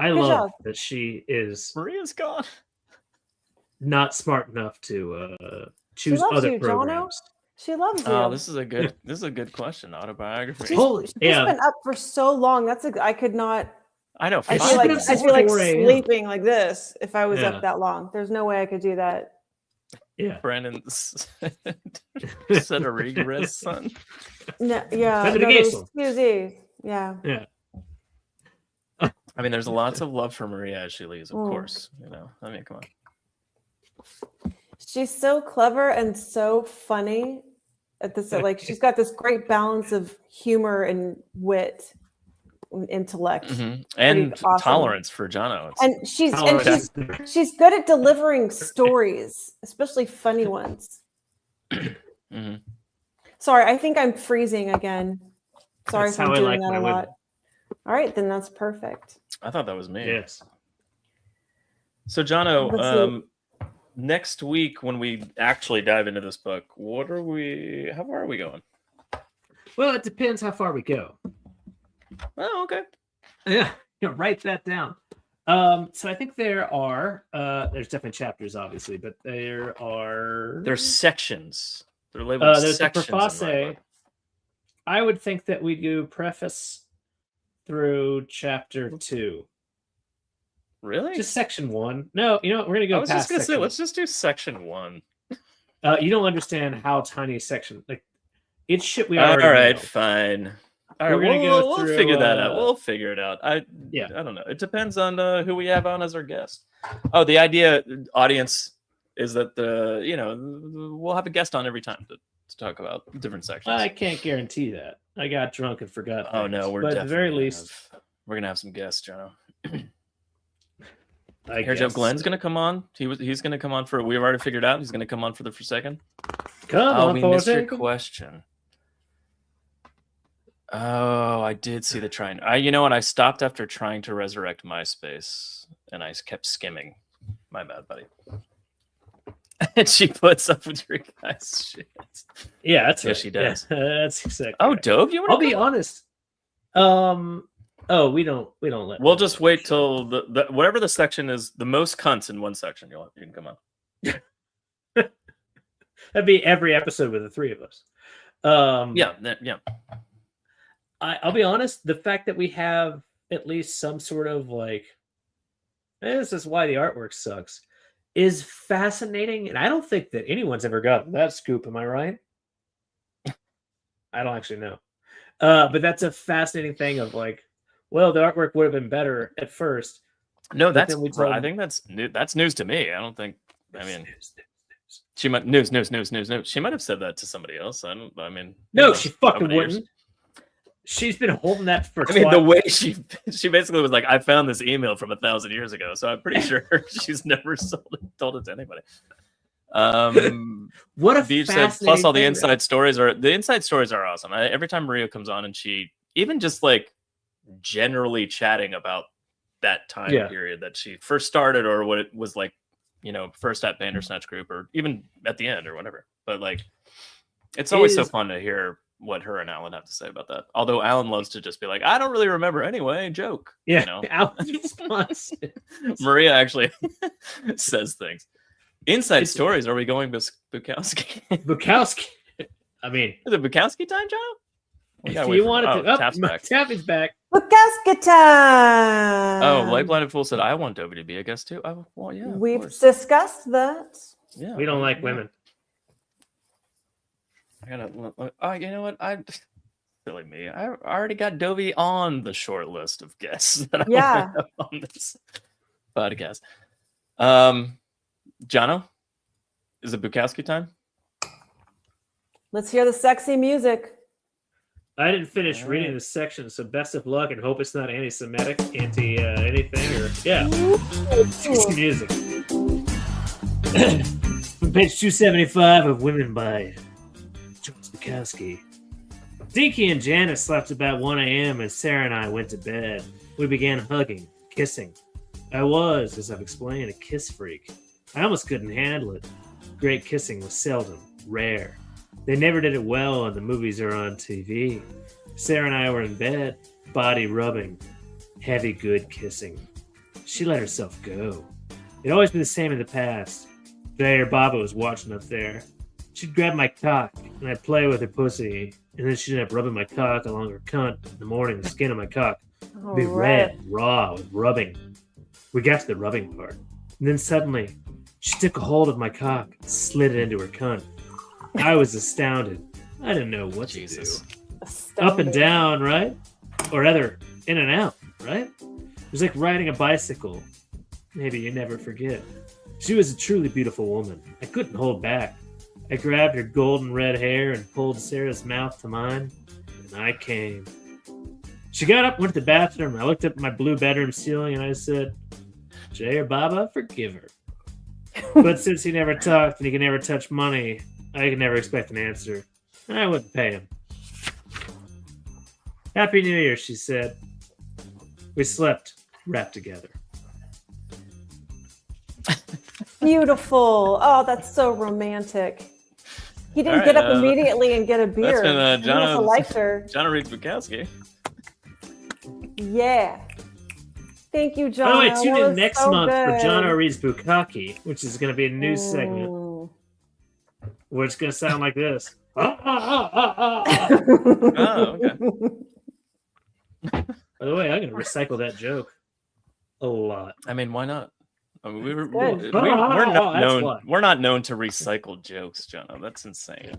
[SPEAKER 2] I
[SPEAKER 6] Good
[SPEAKER 2] love
[SPEAKER 6] job.
[SPEAKER 2] that she is
[SPEAKER 1] Maria's gone.
[SPEAKER 2] not smart enough to choose
[SPEAKER 6] loves
[SPEAKER 2] other
[SPEAKER 6] you, Jono.
[SPEAKER 2] programs.
[SPEAKER 6] She loves you.
[SPEAKER 1] Oh, this is a good question. Autobiography.
[SPEAKER 2] Holy,
[SPEAKER 6] She's
[SPEAKER 2] yeah.
[SPEAKER 6] been up for so long. I could not.
[SPEAKER 1] I know.
[SPEAKER 6] I
[SPEAKER 2] She's
[SPEAKER 6] feel
[SPEAKER 2] been
[SPEAKER 6] like
[SPEAKER 2] up since
[SPEAKER 6] I'd be like
[SPEAKER 2] 4 a.m.
[SPEAKER 6] sleeping like this if I was
[SPEAKER 2] Yeah.
[SPEAKER 6] up that long. There's no way I could do that.
[SPEAKER 2] Yeah.
[SPEAKER 1] Brandon's Cedric son.
[SPEAKER 6] No, yeah.
[SPEAKER 2] Better
[SPEAKER 6] No,
[SPEAKER 2] to
[SPEAKER 6] there's
[SPEAKER 2] Gaisel.
[SPEAKER 6] 2 Z's. Yeah.
[SPEAKER 2] Yeah.
[SPEAKER 1] I mean, there's lots of love for Maria as she leaves, of
[SPEAKER 6] Mm.
[SPEAKER 1] course. You know, I mean, come on.
[SPEAKER 6] She's so clever and so funny at this. Like she's got this great balance of humor and wit, and intellect,
[SPEAKER 1] Mhm. And
[SPEAKER 6] awesome.
[SPEAKER 1] tolerance for Jono. It's-
[SPEAKER 6] and
[SPEAKER 2] Tolerance.
[SPEAKER 6] she's good at delivering stories, especially funny ones.
[SPEAKER 1] Mhm.
[SPEAKER 6] Sorry, I think I'm freezing again. Sorry
[SPEAKER 2] That's
[SPEAKER 6] if I'm
[SPEAKER 2] how I
[SPEAKER 6] doing
[SPEAKER 2] like
[SPEAKER 6] that
[SPEAKER 2] my
[SPEAKER 6] a
[SPEAKER 2] women.
[SPEAKER 6] lot. All right, then that's perfect.
[SPEAKER 1] I thought that was me.
[SPEAKER 2] Yes.
[SPEAKER 1] So, Jono,
[SPEAKER 6] Let's
[SPEAKER 1] next week when we actually dive into this book, how far are we going?
[SPEAKER 2] Well, it depends how far we go.
[SPEAKER 1] Oh, okay.
[SPEAKER 2] Yeah. Write that down. So I think there's definitely chapters, obviously, but
[SPEAKER 1] There's sections. They're labeled
[SPEAKER 2] there's the
[SPEAKER 1] sections. in my
[SPEAKER 2] preface.
[SPEAKER 1] book.
[SPEAKER 2] I would think that we do preface through chapter 2.
[SPEAKER 1] Really?
[SPEAKER 2] Just section 1. No, you know what? We're gonna
[SPEAKER 1] I
[SPEAKER 2] go
[SPEAKER 1] was
[SPEAKER 2] past
[SPEAKER 1] just gonna say,
[SPEAKER 2] section.
[SPEAKER 1] let's just do section 1.
[SPEAKER 2] You don't understand how tiny a section. Like it's shit we
[SPEAKER 1] All
[SPEAKER 2] already
[SPEAKER 1] right,
[SPEAKER 2] know.
[SPEAKER 1] fine. All right,
[SPEAKER 2] We're gonna
[SPEAKER 1] we'll
[SPEAKER 2] go through,
[SPEAKER 1] figure that out. We'll figure it out. I
[SPEAKER 2] Yeah.
[SPEAKER 1] don't know. It depends on who we have on as our guest. Oh, the idea, audience, is that we'll have a guest on every time to talk about different sections.
[SPEAKER 2] I can't guarantee that. I got drunk and forgot.
[SPEAKER 1] Oh
[SPEAKER 2] things.
[SPEAKER 1] no, we're
[SPEAKER 2] but at the
[SPEAKER 1] definitely
[SPEAKER 2] very
[SPEAKER 1] gonna
[SPEAKER 2] least,
[SPEAKER 1] we're gonna have some guests, Jono.
[SPEAKER 2] I
[SPEAKER 1] Here, Joe
[SPEAKER 2] guess.
[SPEAKER 1] Glenn's gonna come on. He's gonna come on for. We've already figured out. He's gonna come on for the second.
[SPEAKER 2] Come
[SPEAKER 1] Oh,
[SPEAKER 2] on,
[SPEAKER 1] we
[SPEAKER 2] for a
[SPEAKER 1] missed your
[SPEAKER 2] second.
[SPEAKER 1] question. Oh, I did see the trying. You know what? I stopped after trying to resurrect MySpace, and I kept skimming. My bad, buddy. And she puts up with your guys' shit.
[SPEAKER 2] Yeah, that's
[SPEAKER 1] Yeah,
[SPEAKER 2] right.
[SPEAKER 1] she does.
[SPEAKER 2] Yeah, that's exactly.
[SPEAKER 1] Oh,
[SPEAKER 2] right.
[SPEAKER 1] Dove, you want?
[SPEAKER 2] I'll be honest. Oh, we don't let.
[SPEAKER 1] We'll
[SPEAKER 2] them
[SPEAKER 1] just
[SPEAKER 2] on
[SPEAKER 1] wait
[SPEAKER 2] the show.
[SPEAKER 1] till the whatever the section is, the most cunts in one section. You can come on.
[SPEAKER 2] That'd be every episode with the 3 of us.
[SPEAKER 1] Yeah.
[SPEAKER 2] I'll be honest. The fact that we have at least some sort of like, this is why the artwork sucks, is fascinating, and I don't think that anyone's ever gotten that scoop. Am I right? I don't actually know, but that's a fascinating thing of like, well, the artwork would have been better at first.
[SPEAKER 1] No,
[SPEAKER 2] but
[SPEAKER 1] that's.
[SPEAKER 2] then we told
[SPEAKER 1] I
[SPEAKER 2] them-
[SPEAKER 1] think that's new. That's news to me. I don't think. I mean,
[SPEAKER 2] News.
[SPEAKER 1] she might news. She might have said that to somebody else. I mean,
[SPEAKER 2] No,
[SPEAKER 1] who
[SPEAKER 2] she
[SPEAKER 1] knows?
[SPEAKER 2] fucking
[SPEAKER 1] Nobody hears.
[SPEAKER 2] wouldn't. She's been holding that for.
[SPEAKER 1] I mean, the
[SPEAKER 2] twice.
[SPEAKER 1] way she basically was like, I found this email from 1,000 years ago, so I'm pretty sure she's never told it to anybody.
[SPEAKER 2] What a
[SPEAKER 1] Beach said,
[SPEAKER 2] fascinating
[SPEAKER 1] plus all the
[SPEAKER 2] thing,
[SPEAKER 1] inside stories are awesome. Every time Maria comes on and she even just like generally chatting about that time
[SPEAKER 2] Yeah.
[SPEAKER 1] period that she first started or what it was like, first at Bandersnatch group or even at the end or whatever. But like, it's always so fun to hear what her and Alan have to say about that. Although Alan loves to just be like, I don't really remember anyway, joke.
[SPEAKER 2] Yeah, Alan's response.
[SPEAKER 1] Maria actually says things. Inside stories. Are we going Bukowski?
[SPEAKER 2] Bukowski. I mean,
[SPEAKER 1] is it Bukowski time, Jono?
[SPEAKER 2] If you wanted to, Taffy's back.
[SPEAKER 6] Bukowski time.
[SPEAKER 1] Oh, Light Blinded Fool said, I want Dobie to be a guest too. Oh, well, yeah.
[SPEAKER 6] We've discussed that.
[SPEAKER 1] Yeah,
[SPEAKER 2] we don't like women.
[SPEAKER 1] I gotta. Oh, you know what? Silly me. I already got Dobie on the short list of guests that I want to have on this podcast. Jono, is it Bukowski time?
[SPEAKER 6] Let's hear the sexy music.
[SPEAKER 2] I didn't finish reading this section, so best of luck and hope it's not anti-Semitic, anything, or sexy music. From page 275 of Women by Charles Bukowski. Dinky and Janice slept about 1 a.m. and Sarah and I went to bed. We began hugging, kissing. I was, as I've explained, a kiss freak. I almost couldn't handle it. Great kissing was seldom, rare. They never did it well on the movies or on TV. Sarah and I were in bed, body rubbing, heavy good kissing. She let herself go. It'd always been the same in the past. Jay or Baba was watching up there. She'd grab my cock, and I'd play with her pussy, and then she'd end up rubbing my cock along her cunt. In the morning, the skin of my cock would be red, raw, with rubbing. We got to the rubbing part, and then suddenly, she took a hold of my cock and slid it into her cunt. I was astounded. I didn't know what to do. Up and down, right? Or rather, in and out, right? It was like riding a bicycle. Maybe you never forget. She was a truly beautiful woman. I couldn't hold back. I grabbed her golden red hair and pulled Sarah's mouth to mine, and I came. She got up, went to the bathroom. I looked up at my blue bedroom ceiling, and I said, Jay or Baba, forgive her. But since he never talked and he could never touch money, I could never expect an answer. I wouldn't pay him. Happy New Year, she said. We slept, wrapped together.
[SPEAKER 6] Beautiful. Oh, that's so romantic. He didn't get up immediately and get a beer.
[SPEAKER 1] That's been
[SPEAKER 6] Jono liked her.
[SPEAKER 1] Jono reads Bukowski.
[SPEAKER 6] Yeah. Thank you, Jono.
[SPEAKER 2] By the way, tune in next month for Jono reads Bukowski, which is going to be a new segment. Where it's going to sound like this. Oh,
[SPEAKER 1] okay.
[SPEAKER 2] By the way, I'm going to recycle that joke a lot.
[SPEAKER 1] I mean, why not? I mean, we're not known to recycle jokes, Jono. That's insane.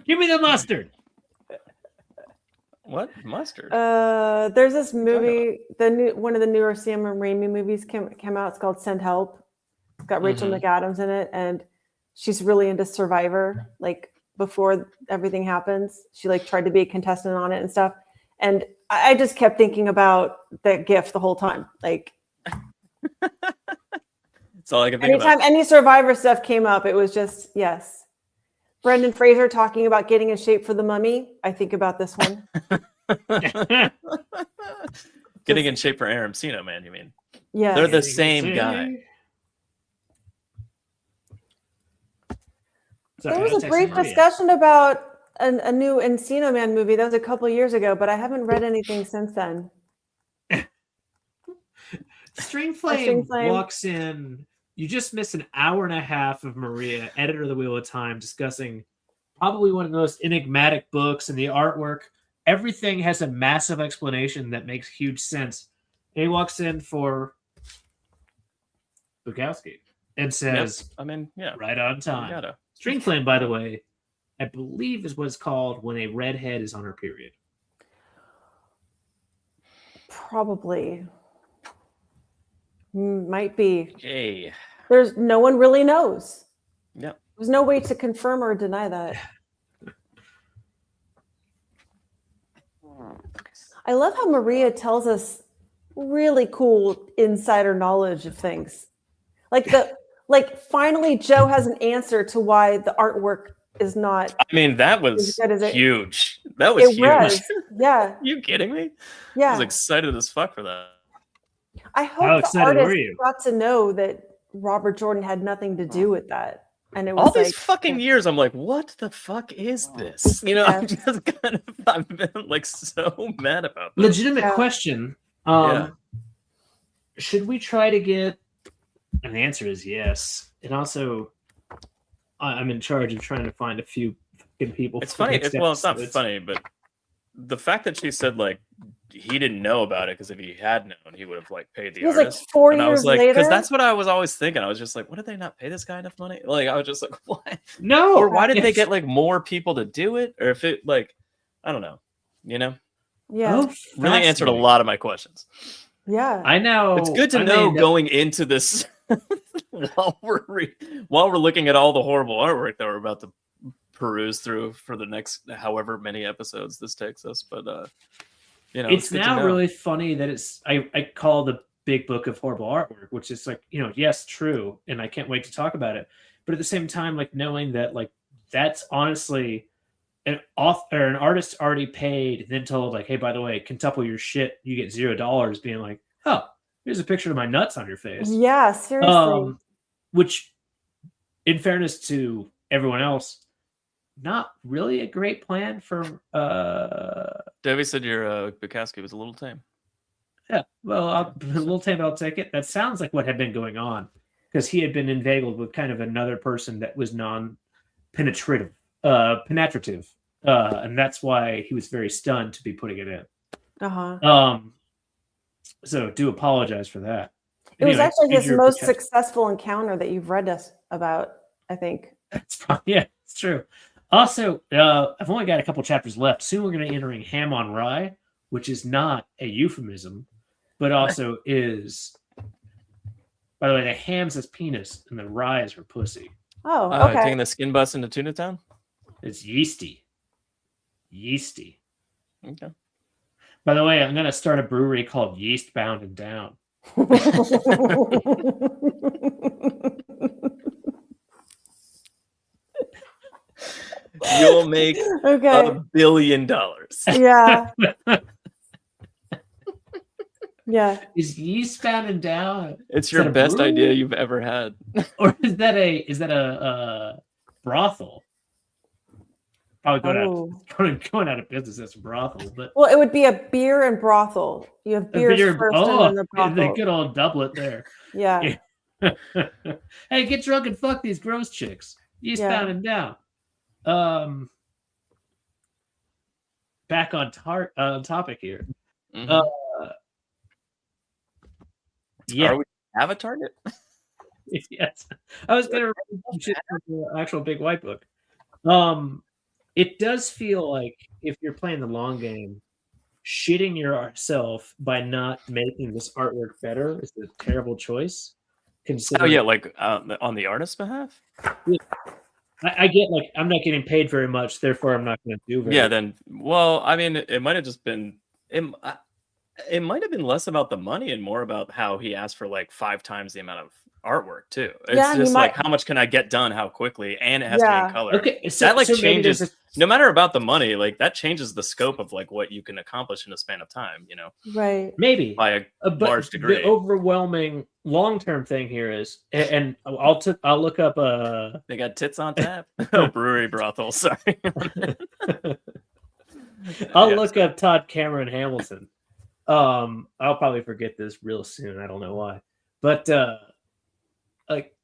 [SPEAKER 2] Give me the mustard.
[SPEAKER 1] What mustard?
[SPEAKER 6] There's this movie, one of the newer Sam Raimi movies came out. It's called Send Help. It's got Rachel McAdams in it, and she's really into Survivor. Like before everything happens, she like tried to be a contestant on it and stuff. And I just kept thinking about that GIF the whole time. Like,
[SPEAKER 1] that's all I can think about.
[SPEAKER 6] Anytime any Survivor stuff came up, it was just yes. Brendan Fraser talking about getting in shape for The Mummy. I think about this one.
[SPEAKER 1] Getting in shape for Aramcino, man. You mean?
[SPEAKER 6] Yeah,
[SPEAKER 1] they're the same guy.
[SPEAKER 6] There was a brief discussion about a new Encino Man movie. That was a couple years ago, but I haven't read anything since then.
[SPEAKER 2] String Flame walks in. You just missed an hour and a half of Maria, editor of the Wheel of Time, discussing probably one of the most enigmatic books, and the artwork. Everything has a massive explanation that makes huge sense. And he walks in for Bukowski and says, right on time. String Flame, by the way, I believe is what it's called when a redhead is on her period.
[SPEAKER 6] Probably. Might be.
[SPEAKER 1] Hey.
[SPEAKER 6] There's no one really knows.
[SPEAKER 1] Yep.
[SPEAKER 6] There's no way to confirm or deny that. I love how Maria tells us really cool insider knowledge of things. Like finally Joe has an answer to why the artwork is not.
[SPEAKER 1] I mean, that was huge. That was huge.
[SPEAKER 6] Yeah.
[SPEAKER 1] You kidding me?
[SPEAKER 6] Yeah.
[SPEAKER 1] I was excited as fuck for that.
[SPEAKER 6] I hope
[SPEAKER 2] How
[SPEAKER 6] the
[SPEAKER 2] excited were
[SPEAKER 6] artist
[SPEAKER 2] you?
[SPEAKER 6] got to know that Robert Jordan had nothing to do with that. And it was
[SPEAKER 1] All these
[SPEAKER 6] like,
[SPEAKER 1] fucking years, I'm like, what the fuck is this? You know,
[SPEAKER 6] Yeah.
[SPEAKER 1] I'm just kind of, I've been like so mad about this.
[SPEAKER 2] Legitimate
[SPEAKER 6] Yeah.
[SPEAKER 2] question.
[SPEAKER 1] Yeah.
[SPEAKER 2] Should we try to get? And the answer is yes. And also, I'm in charge of trying to find a few fucking people.
[SPEAKER 1] It's
[SPEAKER 2] for
[SPEAKER 1] funny.
[SPEAKER 2] next
[SPEAKER 1] Well, it's not
[SPEAKER 2] episodes.
[SPEAKER 1] funny, but the fact that she said like he didn't know about it, because if he had known, he would have like paid the
[SPEAKER 6] it was like
[SPEAKER 1] artist.
[SPEAKER 6] 4
[SPEAKER 1] And I
[SPEAKER 6] years
[SPEAKER 1] was like,
[SPEAKER 6] later.
[SPEAKER 1] because that's what I was always thinking. I was just like, what did they not pay this guy enough money? Like, I was just like, what?
[SPEAKER 2] No.
[SPEAKER 1] Or why did they
[SPEAKER 2] It's-
[SPEAKER 1] get like more people to do it? Or if it like, I don't know. You know,
[SPEAKER 6] Yeah.
[SPEAKER 2] Oh,
[SPEAKER 1] really answered a
[SPEAKER 2] fascinating.
[SPEAKER 1] lot of my questions.
[SPEAKER 6] Yeah.
[SPEAKER 2] I know.
[SPEAKER 1] It's good to
[SPEAKER 2] I
[SPEAKER 1] know
[SPEAKER 2] mean,
[SPEAKER 1] going into this while we're looking at all the horrible artwork that we're about to peruse through for the next however many episodes this takes us. But you know,
[SPEAKER 2] it's
[SPEAKER 1] good to
[SPEAKER 2] now
[SPEAKER 1] know.
[SPEAKER 2] really funny that it's I call the big book of horrible artwork, which is like, you know, yes, true, and I can't wait to talk about it. But at the same time, like knowing that like that's honestly an author, an artist already paid, then told like, hey, by the way, quintuple your shit, you get $0, being like, oh, here's a picture of my nuts on your face.
[SPEAKER 6] Yeah, seriously.
[SPEAKER 2] Which, in fairness to everyone else, not really a great plan for
[SPEAKER 1] Davey said your Bukowski was a little tame.
[SPEAKER 2] yeah, well, a little tame, but I'll take it. That sounds like what had been going on, because he had been inveigled with kind of another person that was penetrative, and that's why he was very stunned to be putting it in.
[SPEAKER 6] Uh-huh.
[SPEAKER 2] So do apologize for that.
[SPEAKER 6] It was
[SPEAKER 2] Anyway,
[SPEAKER 6] actually his
[SPEAKER 2] Andrew
[SPEAKER 6] most
[SPEAKER 2] Bukowski.
[SPEAKER 6] successful encounter that you've read us about, I think.
[SPEAKER 2] That's probably, yeah, it's true. Also, I've only got a couple chapters left. Soon we're going to be entering Ham on Rye, which is not a euphemism, but also is. By the way, the ham's his penis and the rye is her pussy.
[SPEAKER 6] Oh, okay.
[SPEAKER 1] Taking the skin bus into Tuna Town.
[SPEAKER 2] It's yeasty. Yeasty.
[SPEAKER 1] Okay.
[SPEAKER 2] By the way, I'm going to start a brewery called Yeast Bound and Down.
[SPEAKER 1] You'll make
[SPEAKER 6] Okay.
[SPEAKER 1] $1 billion.
[SPEAKER 6] Yeah. Yeah.
[SPEAKER 2] Is Yeast Bound and Down,
[SPEAKER 1] It's
[SPEAKER 2] Is
[SPEAKER 1] your
[SPEAKER 2] that a
[SPEAKER 1] best
[SPEAKER 2] brewery?
[SPEAKER 1] idea you've ever had.
[SPEAKER 2] or is that a brothel? Probably going out of business as a brothel, but
[SPEAKER 6] Well, it would be a beer and brothel. You have beers first and then the brothel.
[SPEAKER 2] the good old doublet there.
[SPEAKER 6] Yeah.
[SPEAKER 2] Hey, get drunk and fuck these gross chicks. Yeast
[SPEAKER 6] Yeah.
[SPEAKER 2] Bound and Down. Back on topic here.
[SPEAKER 1] Mhm.
[SPEAKER 2] Yeah.
[SPEAKER 1] Are we have a target?
[SPEAKER 2] Yes. I was gonna read some shit from the actual big white book. It does feel like if you're playing the long game, shitting yourself by not making this artwork better is a terrible choice.
[SPEAKER 1] Oh
[SPEAKER 2] Considering
[SPEAKER 1] yeah, like on the artist's behalf.
[SPEAKER 2] I get like I'm not getting paid very much, therefore I'm not going to do very.
[SPEAKER 1] Yeah, then well, I mean, it might have just been it might have been less about the money and more about how he asked for like 5 times the amount of artwork too. It's
[SPEAKER 6] Yeah, and
[SPEAKER 1] just
[SPEAKER 6] he
[SPEAKER 1] like
[SPEAKER 6] might-
[SPEAKER 1] how much can I get done, how quickly, and it has to be
[SPEAKER 6] Yeah.
[SPEAKER 1] in color.
[SPEAKER 2] Okay, so
[SPEAKER 1] That like
[SPEAKER 2] so maybe there's
[SPEAKER 1] changes. No matter about the money, like that changes the scope of like what you can accomplish in a span of time. You know,
[SPEAKER 6] Right.
[SPEAKER 2] maybe
[SPEAKER 1] by a
[SPEAKER 2] but
[SPEAKER 1] large degree.
[SPEAKER 2] the overwhelming long-term thing here is, and I'll look up
[SPEAKER 1] They got tits on tap. Oh, brewery brothel. Sorry.
[SPEAKER 2] I'll
[SPEAKER 1] Yes.
[SPEAKER 2] look up Todd Cameron Hamilton. I'll probably forget this real soon. I don't know why, but like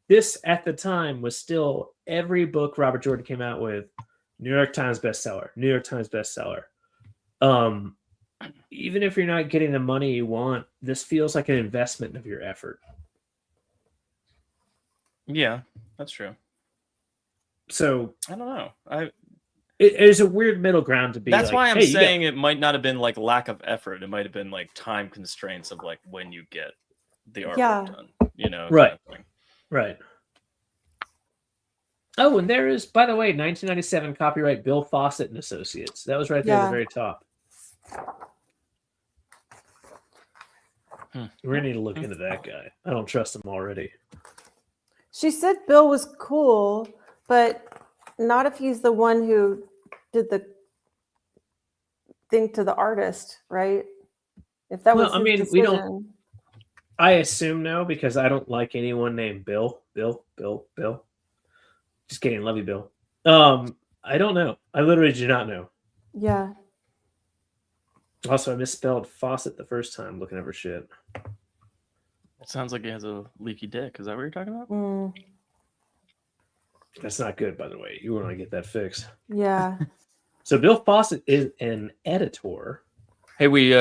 [SPEAKER 2] this at the time was still every book Robert Jordan came out with, New York Times bestseller, New York Times bestseller. Even if you're not getting the money you want, this feels like an investment of your effort.
[SPEAKER 1] Yeah, that's true.
[SPEAKER 2] So
[SPEAKER 1] I don't know.
[SPEAKER 2] it is a weird middle ground to be.
[SPEAKER 1] That's
[SPEAKER 2] like,
[SPEAKER 1] why I'm
[SPEAKER 2] hey, you got-
[SPEAKER 1] saying it might not have been like lack of effort. It might have been like time constraints of like when you get the artwork
[SPEAKER 6] Yeah.
[SPEAKER 1] done. You know,
[SPEAKER 2] Right.
[SPEAKER 1] kind of thing.
[SPEAKER 2] Right. Oh, and there is, by the way, 1997 copyright Bill Fawcett and Associates. That was right there at
[SPEAKER 6] Yeah.
[SPEAKER 2] the very top. We're gonna need to look into that guy. I don't trust him already.
[SPEAKER 6] She said Bill was cool, but not if he's the one who did the thing to the artist, right? If that
[SPEAKER 2] Well,
[SPEAKER 6] was
[SPEAKER 2] I
[SPEAKER 6] his
[SPEAKER 2] mean, we don't-
[SPEAKER 6] decision.
[SPEAKER 2] I assume no, because I don't like anyone named Bill. Bill. Just kidding. Love you, Bill. I don't know. I literally do not know.
[SPEAKER 6] Yeah.
[SPEAKER 2] Also, I misspelled faucet the first time looking over shit.
[SPEAKER 1] It sounds like he has a leaky dick. Is that what you're talking about?
[SPEAKER 6] Mm,
[SPEAKER 2] That's not good, by the way. You want to get that fixed.
[SPEAKER 6] yeah.
[SPEAKER 2] So Bill Fawcett is an editor.
[SPEAKER 1] Hey, we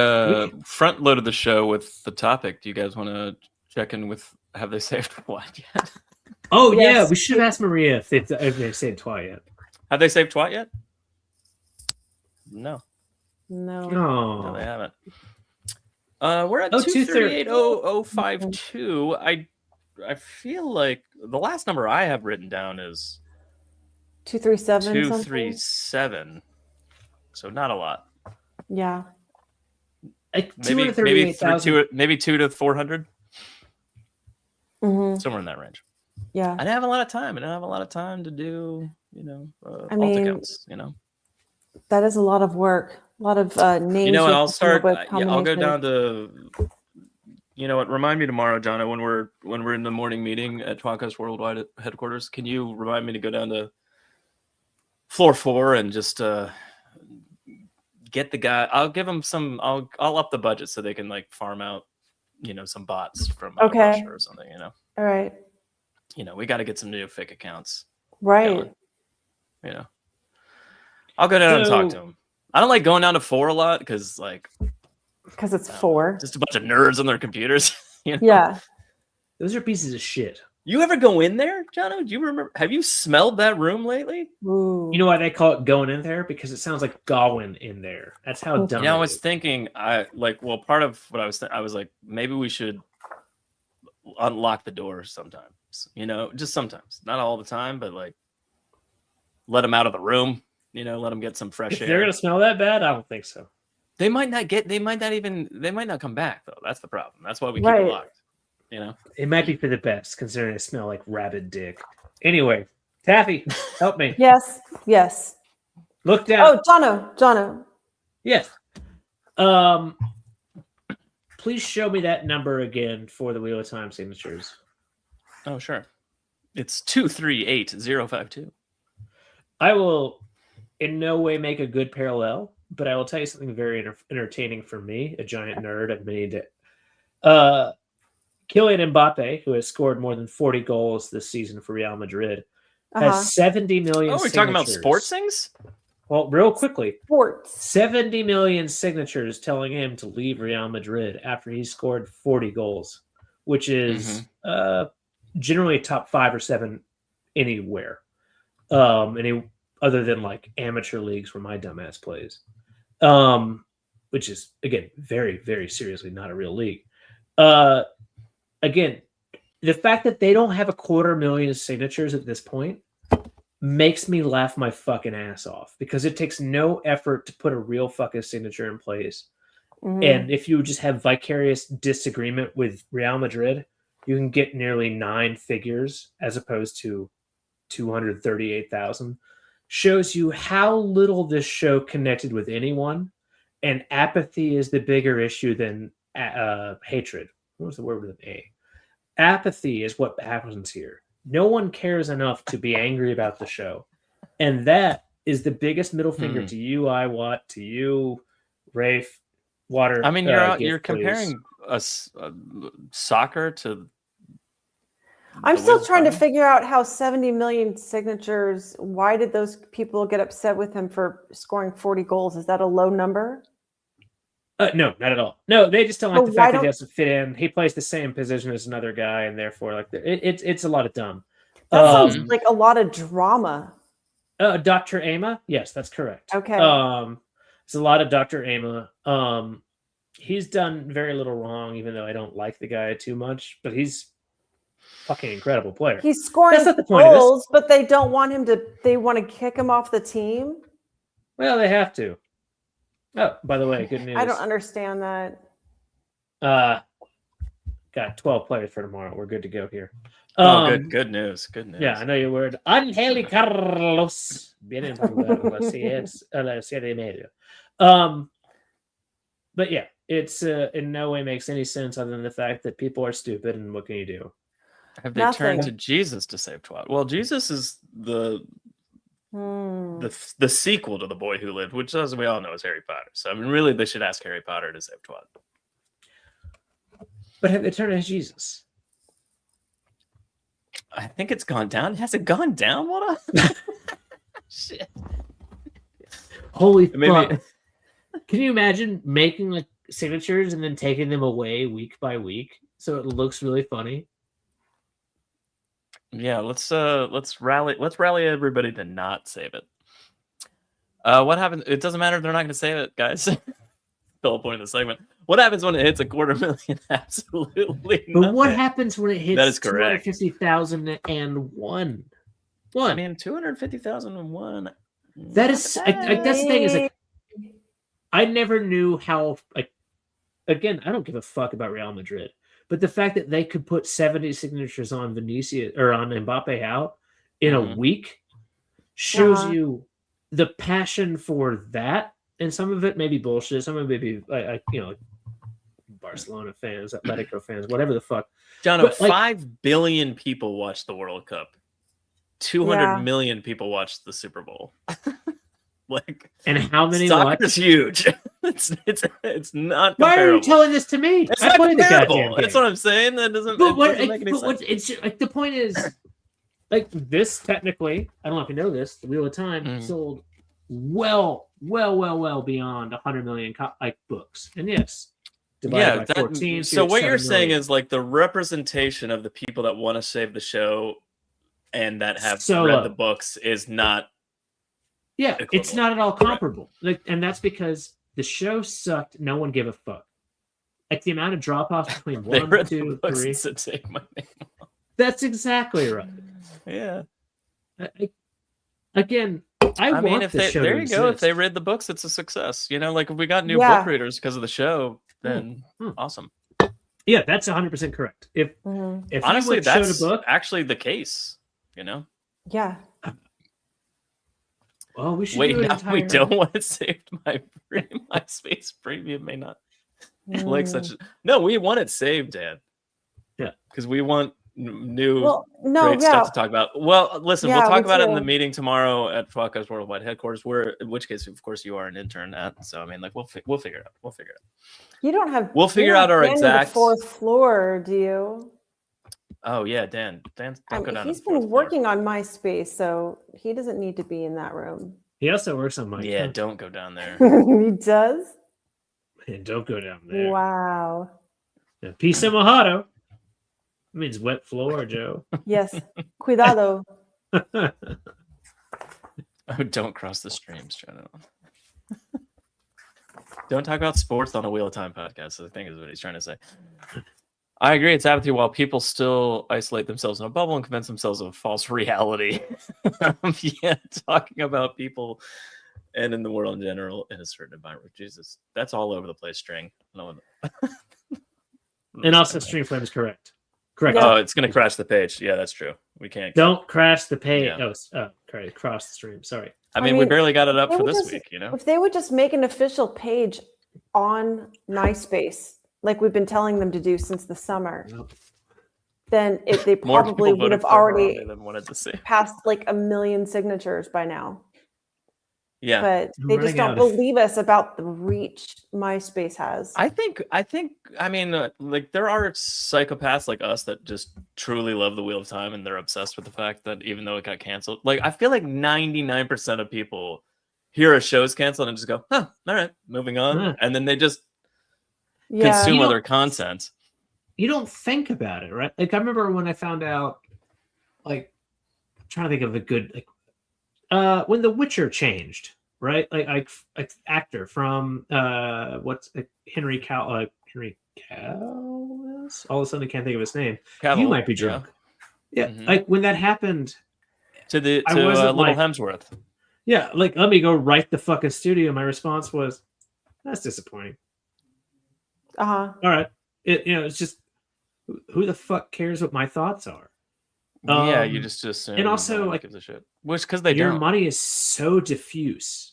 [SPEAKER 1] front loaded the show with the topic. Do you guys want to check in with? Have they saved Twat yet?
[SPEAKER 2] Oh
[SPEAKER 6] Yes.
[SPEAKER 2] yeah, we should have asked Maria if they said Twat yet.
[SPEAKER 1] Have they saved Twat yet? No,
[SPEAKER 6] No.
[SPEAKER 1] no, they
[SPEAKER 2] Oh,
[SPEAKER 1] haven't. We're at
[SPEAKER 2] Oh,
[SPEAKER 1] 2380052. I feel like the last number I have written down is
[SPEAKER 6] 237. something?
[SPEAKER 1] 237. So not a lot.
[SPEAKER 6] Yeah.
[SPEAKER 2] like
[SPEAKER 1] Maybe
[SPEAKER 2] 238,000.
[SPEAKER 1] maybe 2 to 400,
[SPEAKER 6] Hmm.
[SPEAKER 1] somewhere in that range.
[SPEAKER 6] Yeah.
[SPEAKER 1] I didn't have a lot of time. To do,
[SPEAKER 6] I
[SPEAKER 1] alt
[SPEAKER 6] mean,
[SPEAKER 1] accounts,
[SPEAKER 6] That is a lot of work. A lot of names.
[SPEAKER 1] and
[SPEAKER 6] you
[SPEAKER 1] I'll
[SPEAKER 6] have to come up
[SPEAKER 1] start.
[SPEAKER 6] with
[SPEAKER 1] I'll go
[SPEAKER 6] combinations.
[SPEAKER 1] down to. You know what? Remind me tomorrow, Jono, when we're in the morning meeting at tWoTcast Worldwide at headquarters. Can you remind me to go down to floor 4 and just get the guy? I'll give him some. I'll up the budget so they can like farm out, some bots from
[SPEAKER 6] Okay.
[SPEAKER 1] Russia or something.
[SPEAKER 6] All right.
[SPEAKER 1] We got to get some new fake accounts.
[SPEAKER 6] Right.
[SPEAKER 1] going. I'll go down and talk
[SPEAKER 2] So-
[SPEAKER 1] to him. I don't like going down to 4 a lot because
[SPEAKER 6] Because it's 4.
[SPEAKER 1] just a bunch of nerds on their computers.
[SPEAKER 6] Yeah.
[SPEAKER 2] Those are pieces of shit.
[SPEAKER 1] You ever go in there, Jono? Do you remember? Have you smelled that room lately?
[SPEAKER 6] Ooh.
[SPEAKER 2] You know why they call it going in there? Because it sounds like Gawain in there. That's how dumb.
[SPEAKER 1] I
[SPEAKER 2] it
[SPEAKER 1] was
[SPEAKER 2] is.
[SPEAKER 1] thinking, part of what I was like, maybe we should unlock the door sometimes. Just sometimes, not all the time, but like let them out of the room. Let them get some fresh
[SPEAKER 2] If
[SPEAKER 1] air.
[SPEAKER 2] they're gonna smell that bad, I don't think so.
[SPEAKER 1] They might not come back though. That's the problem. That's why we keep
[SPEAKER 6] Right.
[SPEAKER 1] it locked.
[SPEAKER 2] It might be for the best, considering they smell like rabid dick. Anyway, Taffy, help me.
[SPEAKER 6] Yes. Yes.
[SPEAKER 2] Look down.
[SPEAKER 6] Oh, Jono.
[SPEAKER 2] Yes. Please show me that number again for the Wheel of Time signatures.
[SPEAKER 1] Oh, sure. It's 238052.
[SPEAKER 2] I will in no way make a good parallel, but I will tell you something very entertaining for me, a giant nerd. I've been into Kylian Mbappe, who has scored more than 40 goals this season for Real Madrid, has 70 million
[SPEAKER 1] Oh, we're talking about
[SPEAKER 2] signatures.
[SPEAKER 1] sports things?
[SPEAKER 2] Well, real quickly,
[SPEAKER 6] Sports.
[SPEAKER 2] 70 million signatures telling him to leave Real Madrid after he scored 40 goals, which is generally top 5 or 7 anywhere. Other than like amateur leagues where my dumbass plays, which is again very, very seriously not a real league. Again, the fact that they don't have 250,000 signatures at this point makes me laugh my fucking ass off, because it takes no effort to put a real fucking signature in place.
[SPEAKER 6] Mhm.
[SPEAKER 2] And if you just have vicarious disagreement with Real Madrid, you can get nearly 9 figures as opposed to 238,000. Shows you how little this show connected with anyone, and apathy is the bigger issue than hatred. What was the word with an A? Apathy is what happens here. No one cares enough to be angry about the show, and that is the biggest middle finger to you, Watt, to you, Rafe, Water.
[SPEAKER 1] I mean, you're
[SPEAKER 2] Gift, please.
[SPEAKER 1] comparing soccer to.
[SPEAKER 6] I'm
[SPEAKER 1] the
[SPEAKER 6] still
[SPEAKER 1] Wheel of
[SPEAKER 6] trying to
[SPEAKER 1] Time?
[SPEAKER 6] figure out how 70 million signatures. Why did those people get upset with him for scoring 40 goals? Is that a low number?
[SPEAKER 2] No, not at all. No, they just don't like
[SPEAKER 6] But
[SPEAKER 2] the
[SPEAKER 6] why
[SPEAKER 2] fact that he
[SPEAKER 6] don't-
[SPEAKER 2] doesn't fit in. He plays the same position as another guy, and therefore, like, it's a lot of dumb.
[SPEAKER 6] That sounds like a lot of drama.
[SPEAKER 2] Dr. Ama, yes, that's correct.
[SPEAKER 6] Okay.
[SPEAKER 2] It's a lot of Dr. Ama. He's done very little wrong, even though I don't like the guy too much. But he's fucking incredible player.
[SPEAKER 6] He's scoring
[SPEAKER 2] That's not the point of this.
[SPEAKER 6] goals, but they don't want him to. They want to kick him off the team.
[SPEAKER 2] Well, they have to. Oh, by the way, good news.
[SPEAKER 6] I don't understand that.
[SPEAKER 2] Got 12 players for tomorrow. We're good to go here.
[SPEAKER 1] Good news. Good news.
[SPEAKER 2] Yeah, I know your word. Angeli Carlos. Vienen por las 7:30. But yeah, it's in no way makes any sense other than the fact that people are stupid, and what can you do?
[SPEAKER 1] Have they turned to Jesus to save twat? Well, Jesus is the sequel to The Boy Who Lived, which, as we all know, is Harry Potter. So I mean, really, they should ask Harry Potter to save twat.
[SPEAKER 2] But have they turned to Jesus?
[SPEAKER 1] I think it's gone down. Has it gone down? What? Shit.
[SPEAKER 2] Holy fuck! Can you imagine making like signatures and then taking them away week by week so it looks really funny?
[SPEAKER 1] Yeah, let's rally everybody to not save it. What happens? It doesn't matter if they're not going to save it, guys. The whole point of the segment. What happens when it hits 250,000? Absolutely.
[SPEAKER 2] But
[SPEAKER 1] nothing.
[SPEAKER 2] What happens when it hits
[SPEAKER 1] That is correct.
[SPEAKER 2] 250,001?
[SPEAKER 1] I mean, 250,001.
[SPEAKER 2] That is. That's the thing is like, I never knew how. Like, again, I don't give a fuck about Real Madrid, but the fact that they could put 70 signatures on Vinicius or on Mbappe out in a week shows you the passion for that. And some of it may be bullshit. Some of it may be, Barcelona fans, Atletico fans, whatever the fuck.
[SPEAKER 1] Jono, 5 billion people watch the World Cup. 200 million people watch the Super Bowl.
[SPEAKER 2] And how many?
[SPEAKER 1] Soccer's huge. It's not.
[SPEAKER 2] Why are you telling this to me?
[SPEAKER 1] It's not comparable. That's what I'm saying. That doesn't make any sense.
[SPEAKER 2] It's like the point is, like this technically. I don't know if you know this. The Wheel of Time sold well beyond 100 million books. And yes, divided by 14.
[SPEAKER 1] So what you're saying is like the representation of the people that want to save the show and that have read the books is not.
[SPEAKER 2] Yeah, it's not at all comparable. And that's because the show sucked. No one gave a fuck. Like the amount of drop-offs between 1, 2, 3.
[SPEAKER 1] To take my name off.
[SPEAKER 2] That's exactly right.
[SPEAKER 1] Yeah.
[SPEAKER 2] I mean,
[SPEAKER 1] if they read the books, it's a success. You know, like if we got new book readers because of the show, then awesome.
[SPEAKER 2] Yeah, that's 100% correct. If
[SPEAKER 1] honestly, that's actually the case. You know.
[SPEAKER 6] Yeah.
[SPEAKER 2] Well, we should
[SPEAKER 1] we don't want it saved. My MySpace premium may not like such. No, we want it saved, Dan.
[SPEAKER 2] Yeah,
[SPEAKER 1] because we want new great stuff to talk about. Well, listen, we'll talk about it in the meeting tomorrow at tWoTcast Worldwide headquarters. In which case, of course, you are an intern at. So I mean, like we'll figure it out.
[SPEAKER 6] You don't have.
[SPEAKER 1] We'll figure out our exact
[SPEAKER 6] 4th floor. Do you?
[SPEAKER 1] Oh yeah, Dan. Don't go down.
[SPEAKER 6] He's been working on MySpace, so he doesn't need to be in that room.
[SPEAKER 2] He also works on my.
[SPEAKER 1] Yeah, don't go down there.
[SPEAKER 6] He does.
[SPEAKER 2] And don't go down there.
[SPEAKER 6] Wow.
[SPEAKER 2] Pizza mojado. It means wet floor, Joe.
[SPEAKER 6] Yes. Cuidado.
[SPEAKER 1] Oh, don't cross the streams, Jono. Don't talk about sports on a Wheel of Time podcast, I think is what he's trying to say. I agree. It's apathy while people still isolate themselves in a bubble and convince themselves of a false reality. Talking about people and in the world in general in a certain environment. Jesus, that's all over the place, String. No.
[SPEAKER 2] And also, String Flame is correct. Correct.
[SPEAKER 1] Oh, it's going to crash the page. Yeah, that's true. We can't.
[SPEAKER 2] Don't crash the page. Yeah. Cross the stream. Sorry.
[SPEAKER 1] I mean, we barely got it up for this week, you know?
[SPEAKER 6] If they would just make an official page on MySpace, like we've been telling them to do since the summer, then they probably would have already passed like 1 million signatures by now.
[SPEAKER 1] Yeah.
[SPEAKER 6] But they just don't believe us about the reach MySpace has.
[SPEAKER 1] I mean, like there are psychopaths like us that just truly love the Wheel of Time and they're obsessed with the fact that even though it got canceled, like I feel like 99% of people hear a show's canceled and just go, all right, moving on. And then they just consume other content.
[SPEAKER 2] You don't think about it, right? Like I remember when I found out, like I'm trying to think of a good when The Witcher changed, right? Like actor from Henry Cavill. All of a sudden, I can't think of his name.
[SPEAKER 1] Cavill,
[SPEAKER 2] you might be drunk. Yeah, like when that happened
[SPEAKER 1] to Little Hemsworth.
[SPEAKER 2] Yeah, like let me go write the fucking studio. My response was, "That's disappointing." All right, it's just who the fuck cares what my thoughts are?
[SPEAKER 1] You just assume.
[SPEAKER 2] And also, like,
[SPEAKER 1] gives a shit. Which because they
[SPEAKER 2] your
[SPEAKER 1] don't.
[SPEAKER 2] money is so diffuse,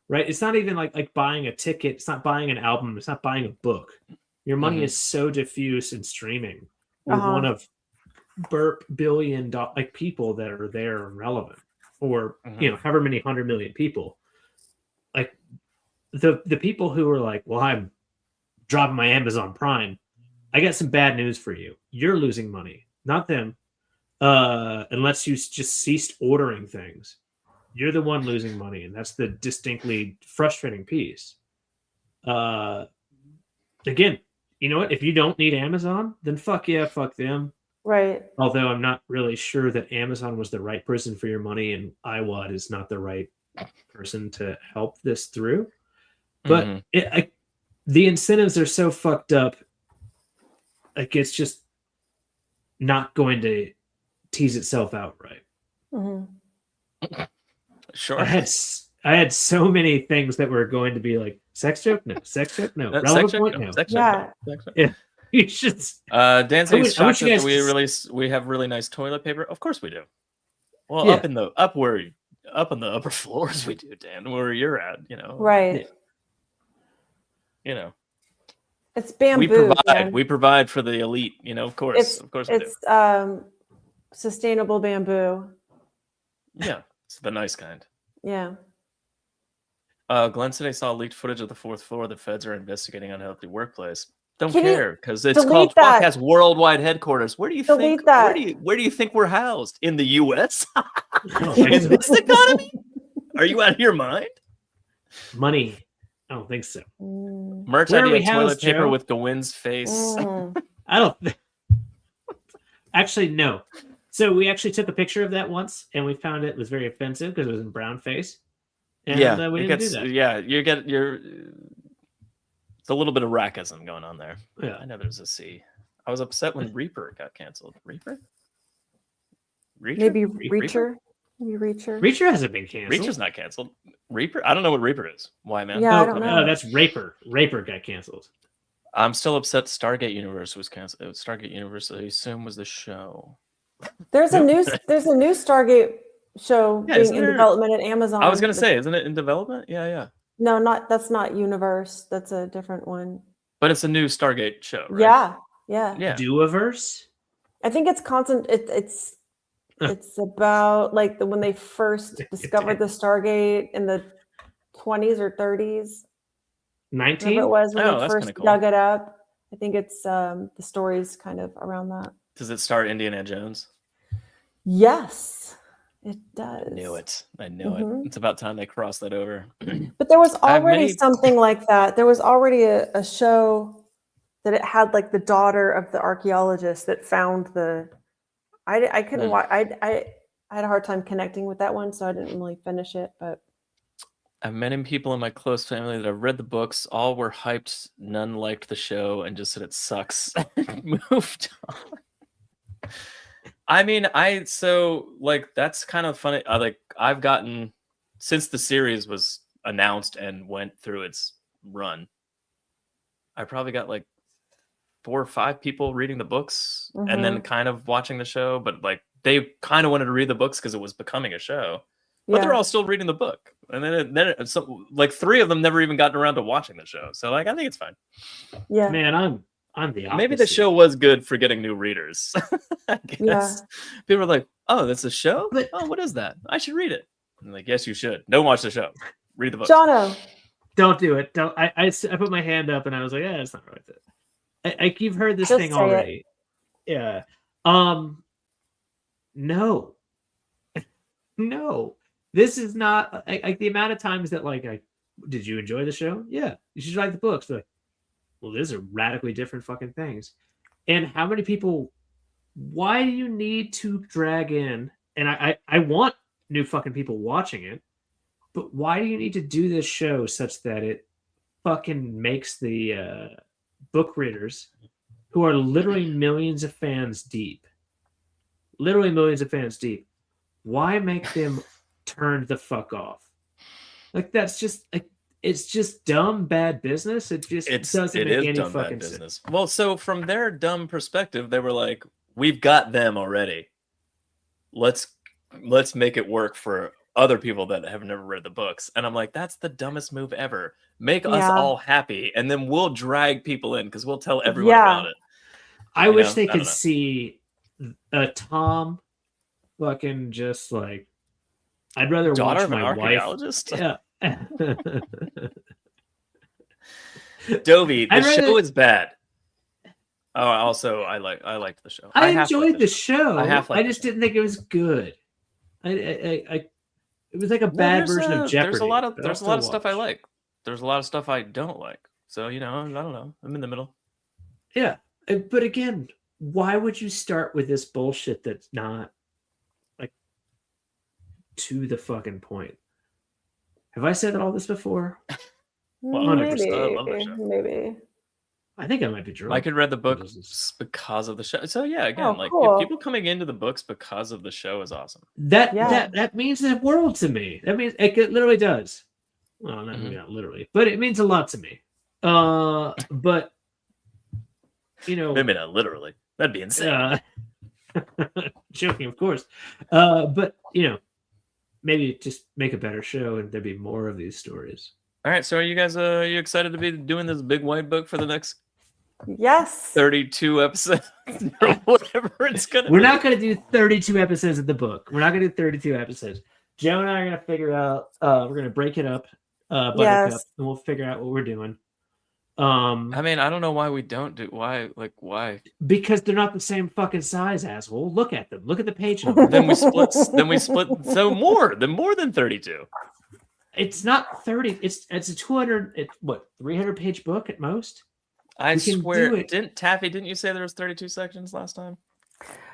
[SPEAKER 2] right? It's not even like buying a ticket. It's not buying an album. It's not buying a book. Your money is so diffuse in streaming. You're one of billion people that are there and relevant, or however many 100 million people. Like the people who are like, well, I'm dropping my Amazon Prime. I got some bad news for you. You're losing money, not them. Unless you just ceased ordering things, you're the one losing money, and that's the distinctly frustrating piece. Again, you know what? If you don't need Amazon, then fuck them.
[SPEAKER 6] Right.
[SPEAKER 2] Although I'm not really sure that Amazon was the right person for your money, and iWad is not the right person to help this through. But the incentives are so fucked up. Like, it's just not going to tease itself out right.
[SPEAKER 1] Sure.
[SPEAKER 2] I had so many things that were going to be like sex joke, no. Relevant
[SPEAKER 1] sex
[SPEAKER 2] point,
[SPEAKER 1] joke,
[SPEAKER 2] no.
[SPEAKER 1] sex
[SPEAKER 6] Yeah.
[SPEAKER 1] joke, sex joke.
[SPEAKER 2] Yeah. You should.
[SPEAKER 1] Dan says
[SPEAKER 2] I wish you
[SPEAKER 1] that
[SPEAKER 2] guys
[SPEAKER 1] we have really nice toilet paper. Of course we do. Well,
[SPEAKER 2] Yeah.
[SPEAKER 1] up on the upper floors we do, Dan, where you're at,
[SPEAKER 6] Right. It's bamboo.
[SPEAKER 1] We provide for the elite, of course we do.
[SPEAKER 6] It's sustainable bamboo.
[SPEAKER 1] Yeah, it's the nice kind.
[SPEAKER 6] Yeah.
[SPEAKER 1] Glenn today saw leaked footage of the fourth floor. The feds are investigating unhealthy workplace. Don't
[SPEAKER 6] Can you
[SPEAKER 1] care because it's
[SPEAKER 6] delete
[SPEAKER 1] called
[SPEAKER 6] that?
[SPEAKER 1] Podcast Worldwide Headquarters. Where do you
[SPEAKER 6] Delete
[SPEAKER 1] think?
[SPEAKER 6] that.
[SPEAKER 1] Where do you think we're housed in the U.S.
[SPEAKER 2] think
[SPEAKER 1] in
[SPEAKER 2] so.
[SPEAKER 1] this economy? Are you out of your mind?
[SPEAKER 2] Money. I don't think so.
[SPEAKER 1] Merch
[SPEAKER 2] Where are we
[SPEAKER 1] idea: toilet
[SPEAKER 2] housed,
[SPEAKER 1] paper
[SPEAKER 2] Joe?
[SPEAKER 1] with Gawin's face.
[SPEAKER 2] I don't. Actually, no. So we actually took a picture of that once, and we found it was very offensive because it was in brown face. And we
[SPEAKER 1] it
[SPEAKER 2] didn't
[SPEAKER 1] gets.
[SPEAKER 2] do that.
[SPEAKER 1] Yeah, it's a little bit of rackism going on there.
[SPEAKER 2] Yeah.
[SPEAKER 1] I know there's a C. I was upset when Reaper got canceled. Reaper?
[SPEAKER 6] Maybe Reacher. Maybe Reacher.
[SPEAKER 2] Reacher hasn't been canceled.
[SPEAKER 1] Reacher's not canceled. Reaper? I don't know what Reaper is. Why, man?
[SPEAKER 6] Yeah, I don't know.
[SPEAKER 2] No, that's Raper. Raper got canceled.
[SPEAKER 1] I'm still upset Stargate Universe was canceled. Stargate Universe, I assume, was the show.
[SPEAKER 6] There's a new Stargate show
[SPEAKER 1] Yeah,
[SPEAKER 6] being
[SPEAKER 1] isn't
[SPEAKER 6] in
[SPEAKER 1] there-
[SPEAKER 6] development at Amazon.
[SPEAKER 1] I was going to say, isn't it in development? Yeah.
[SPEAKER 6] No, that's not Universe. That's a different one.
[SPEAKER 1] But it's a new Stargate show, right?
[SPEAKER 6] Yeah.
[SPEAKER 1] Yeah.
[SPEAKER 2] Duoverse?
[SPEAKER 6] I think it's constant. It's about like when they first discovered the Stargate in the 20s or 30s.
[SPEAKER 2] 19?
[SPEAKER 6] Whatever it was when
[SPEAKER 1] Oh,
[SPEAKER 6] they
[SPEAKER 1] that's
[SPEAKER 6] first
[SPEAKER 1] kinda cool.
[SPEAKER 6] dug it up. I think it's the story's kind of around that.
[SPEAKER 1] Does it star Indiana Jones?
[SPEAKER 6] Yes, it does.
[SPEAKER 1] I knew it.
[SPEAKER 6] Mhm.
[SPEAKER 1] It's about time they crossed that over.
[SPEAKER 6] But there was
[SPEAKER 1] I have
[SPEAKER 6] already
[SPEAKER 1] many-
[SPEAKER 6] something like that. There was already a show that it had like the daughter of the archaeologist that found the. I couldn't watch. I had a hard time connecting with that one, so I didn't really finish it. But
[SPEAKER 1] I have many people in my close family that have read the books. All were hyped. None liked the show and just said it sucks. Moved on. I mean, that's kind of funny. I've gotten, since the series was announced and went through its run, I probably got like 4 or 5 people reading the books and then kind of watching the show, but like they kind of wanted to read the books because it was becoming a show. But they're all still reading the book, and then like 3 of them never even gotten around to watching the show. So like I think it's fine.
[SPEAKER 6] yeah,
[SPEAKER 2] Man, I'm the opposite.
[SPEAKER 1] Maybe the show was good for getting new readers. I guess
[SPEAKER 6] Yeah.
[SPEAKER 1] people are like, "Oh, that's a show? Oh, what is that? I should read it." I'm like, "Yes, you should. Don't watch the show. Read the book."
[SPEAKER 6] Jono.
[SPEAKER 2] Don't do it. Don't. I put my hand up and I was like, yeah, it's not worth it. You've heard this
[SPEAKER 6] Just
[SPEAKER 2] thing
[SPEAKER 6] say it.
[SPEAKER 2] already. Yeah. No. No. This is not like the amount of times that did you enjoy the show? Yeah. You should write the books. Like, well, these are radically different fucking things. And how many people? Why do you need to drag in? And I want new fucking people watching it. But why do you need to do this show such that it fucking makes the book readers, who are literally millions of fans deep, why make them turn the fuck off? Like, that's just like, it's just dumb, bad business. It just doesn't make any
[SPEAKER 1] dumb,
[SPEAKER 2] fucking
[SPEAKER 1] bad
[SPEAKER 2] sense.
[SPEAKER 1] business. Well, so from their dumb perspective, they were like, "We've got them already. Let's make it work for other people that have never read the books. And I'm like, that's the dumbest move ever. Make us
[SPEAKER 6] Yeah.
[SPEAKER 1] all happy, and then we'll drag people in because we'll tell everyone
[SPEAKER 6] Yeah.
[SPEAKER 1] about it.
[SPEAKER 2] I
[SPEAKER 1] You
[SPEAKER 2] wish
[SPEAKER 1] know,
[SPEAKER 2] they
[SPEAKER 1] I
[SPEAKER 2] could
[SPEAKER 1] don't know.
[SPEAKER 2] see Tom fucking just like, I'd rather
[SPEAKER 1] Daughter
[SPEAKER 2] watch
[SPEAKER 1] of an
[SPEAKER 2] my wife.
[SPEAKER 1] archaeologist?
[SPEAKER 2] Yeah.
[SPEAKER 1] Dovey, the
[SPEAKER 2] I'd
[SPEAKER 1] show
[SPEAKER 2] rather-
[SPEAKER 1] is bad. Oh, also, I liked the show.
[SPEAKER 2] I
[SPEAKER 1] half
[SPEAKER 2] enjoyed
[SPEAKER 1] liked
[SPEAKER 2] the show.
[SPEAKER 1] I half liked
[SPEAKER 2] I
[SPEAKER 1] the
[SPEAKER 2] just
[SPEAKER 1] show.
[SPEAKER 2] didn't think it was good. It was like a
[SPEAKER 1] Well,
[SPEAKER 2] bad
[SPEAKER 1] there's
[SPEAKER 2] version of Jeopardy.
[SPEAKER 1] There's a lot of
[SPEAKER 2] but I'll
[SPEAKER 1] stuff
[SPEAKER 2] still
[SPEAKER 1] I
[SPEAKER 2] watch.
[SPEAKER 1] like. There's a lot of stuff I don't like. So I don't know. I'm in the middle.
[SPEAKER 2] Yeah, but again, why would you start with this bullshit that's not like to the fucking point? Have I said all this before?
[SPEAKER 1] Well,
[SPEAKER 2] 100%.
[SPEAKER 1] I love that show.
[SPEAKER 6] Maybe.
[SPEAKER 2] I think I might be drunk.
[SPEAKER 1] I could read the book
[SPEAKER 2] This is-
[SPEAKER 1] because of the show. So yeah, again,
[SPEAKER 6] Oh,
[SPEAKER 1] like
[SPEAKER 6] cool.
[SPEAKER 1] people coming into the books because of the show is awesome.
[SPEAKER 2] That means the world to me. That means it literally does. Well, maybe not literally, but it means a lot to me. But
[SPEAKER 1] Maybe not literally. That'd be insane.
[SPEAKER 2] Joking, of course. But maybe just make a better show, and there'd be more of these stories.
[SPEAKER 1] All right, so are you guys you excited to be doing this big white book for the next
[SPEAKER 6] Yes.
[SPEAKER 1] 32 episodes or whatever it's gonna
[SPEAKER 2] We're
[SPEAKER 1] be?
[SPEAKER 2] not going to do 32 episodes of the book. We're not going to do 32 episodes. Joe and I are going to figure out. We're going to break it up, Buttercup,
[SPEAKER 6] Yes.
[SPEAKER 2] and we'll figure out what we're doing.
[SPEAKER 1] I mean, I don't know why we don't do why.
[SPEAKER 2] Because they're not the same fucking size, asshole. Look at them. Look at the page number.
[SPEAKER 1] Then we split. So more than 32.
[SPEAKER 2] It's not 30. It's a 200. 300 page book at most.
[SPEAKER 1] I
[SPEAKER 2] We can
[SPEAKER 1] swear,
[SPEAKER 2] do it.
[SPEAKER 1] didn't you say there was 32 sections last time?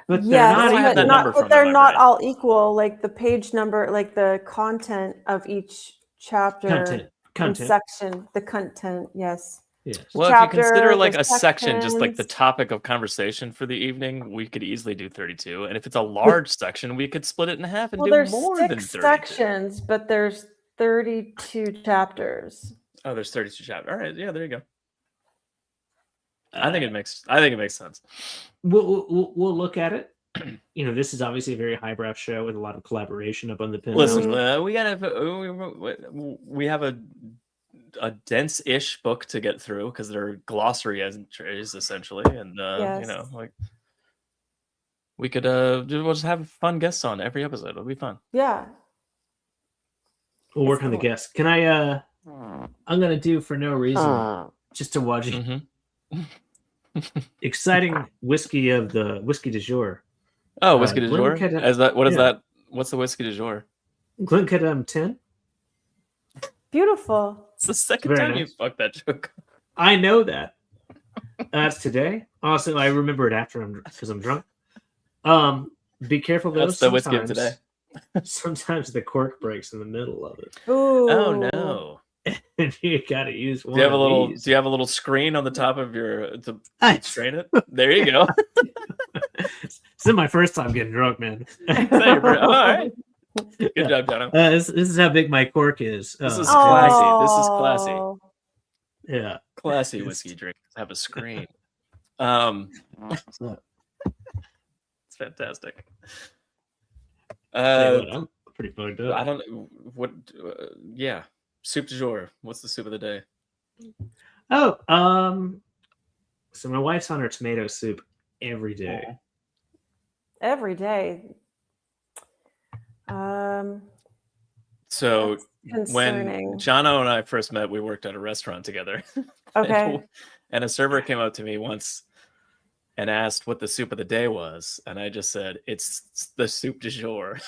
[SPEAKER 2] But they're
[SPEAKER 6] Yes,
[SPEAKER 2] not
[SPEAKER 1] I have
[SPEAKER 2] even.
[SPEAKER 1] that number from
[SPEAKER 6] but they're
[SPEAKER 1] the
[SPEAKER 6] not
[SPEAKER 1] library.
[SPEAKER 6] all equal. Like the page number, like the content of each chapter and
[SPEAKER 2] Content.
[SPEAKER 6] section. The content, yes.
[SPEAKER 2] Yes.
[SPEAKER 1] Well,
[SPEAKER 6] chapter,
[SPEAKER 1] if you consider like
[SPEAKER 6] the
[SPEAKER 1] a section, just like the
[SPEAKER 6] sections.
[SPEAKER 1] topic of conversation for the evening, we could easily do 32. And if it's a large section, we could split it in half and
[SPEAKER 6] Well,
[SPEAKER 1] do
[SPEAKER 6] there's
[SPEAKER 1] more than
[SPEAKER 6] 6
[SPEAKER 1] 32.
[SPEAKER 6] sections, but there's 32 chapters.
[SPEAKER 1] Oh, there's 32 chapters. All right, yeah, there you go. I think it makes sense.
[SPEAKER 2] We'll look at it. This is obviously a very highbrow show with a lot of collaboration up on the pin.
[SPEAKER 1] Listen, we have a dense-ish book to get through because they're glossary entries essentially, and
[SPEAKER 6] Yes.
[SPEAKER 1] we could we'll just have fun guests on every episode. It'll be fun.
[SPEAKER 6] Yeah.
[SPEAKER 2] We'll work on the
[SPEAKER 6] cool.
[SPEAKER 2] guests. Can I? I'm gonna do for no reason, just to watch exciting whiskey of the whiskey du jour.
[SPEAKER 1] Oh, whiskey du jour.
[SPEAKER 2] Glencairn-
[SPEAKER 1] Is that what is
[SPEAKER 2] yeah.
[SPEAKER 1] that? What's the whiskey du jour?
[SPEAKER 2] Glencairn 10.
[SPEAKER 6] Beautiful.
[SPEAKER 1] It's the second
[SPEAKER 2] Very
[SPEAKER 1] time
[SPEAKER 2] nice.
[SPEAKER 1] you fucked that joke.
[SPEAKER 2] I know that. That's today. Also, I remember it after because I'm drunk. Be careful though.
[SPEAKER 1] That's the whiskey of
[SPEAKER 2] sometimes-
[SPEAKER 1] today.
[SPEAKER 2] Sometimes the cork breaks in the middle of it,
[SPEAKER 6] Ooh.
[SPEAKER 1] Oh no!
[SPEAKER 2] and you gotta use one.
[SPEAKER 1] Do you have a
[SPEAKER 2] of
[SPEAKER 1] little?
[SPEAKER 2] these.
[SPEAKER 1] Do you have a little screen on the top of your to
[SPEAKER 2] I-
[SPEAKER 1] strain it? There you go.
[SPEAKER 2] This is my first time getting drunk, man.
[SPEAKER 1] All right. Good job, Jono.
[SPEAKER 2] This is how big my cork is.
[SPEAKER 1] This is
[SPEAKER 6] Oh.
[SPEAKER 1] classy. This is classy.
[SPEAKER 2] Yeah.
[SPEAKER 1] Classy whiskey drink. Have a screen. It's fantastic.
[SPEAKER 2] Tell you what, I'm pretty fucked up.
[SPEAKER 1] I don't know what. Yeah, soup du jour. What's the soup of the day?
[SPEAKER 2] Oh, so my wife's on her tomato soup every day.
[SPEAKER 6] Every day.
[SPEAKER 1] So
[SPEAKER 6] That's
[SPEAKER 1] when
[SPEAKER 6] concerning.
[SPEAKER 1] Jono and I first met, we worked at a restaurant together.
[SPEAKER 6] Okay.
[SPEAKER 1] And a server came up to me once and asked what the soup of the day was, and I just said it's the soup du jour,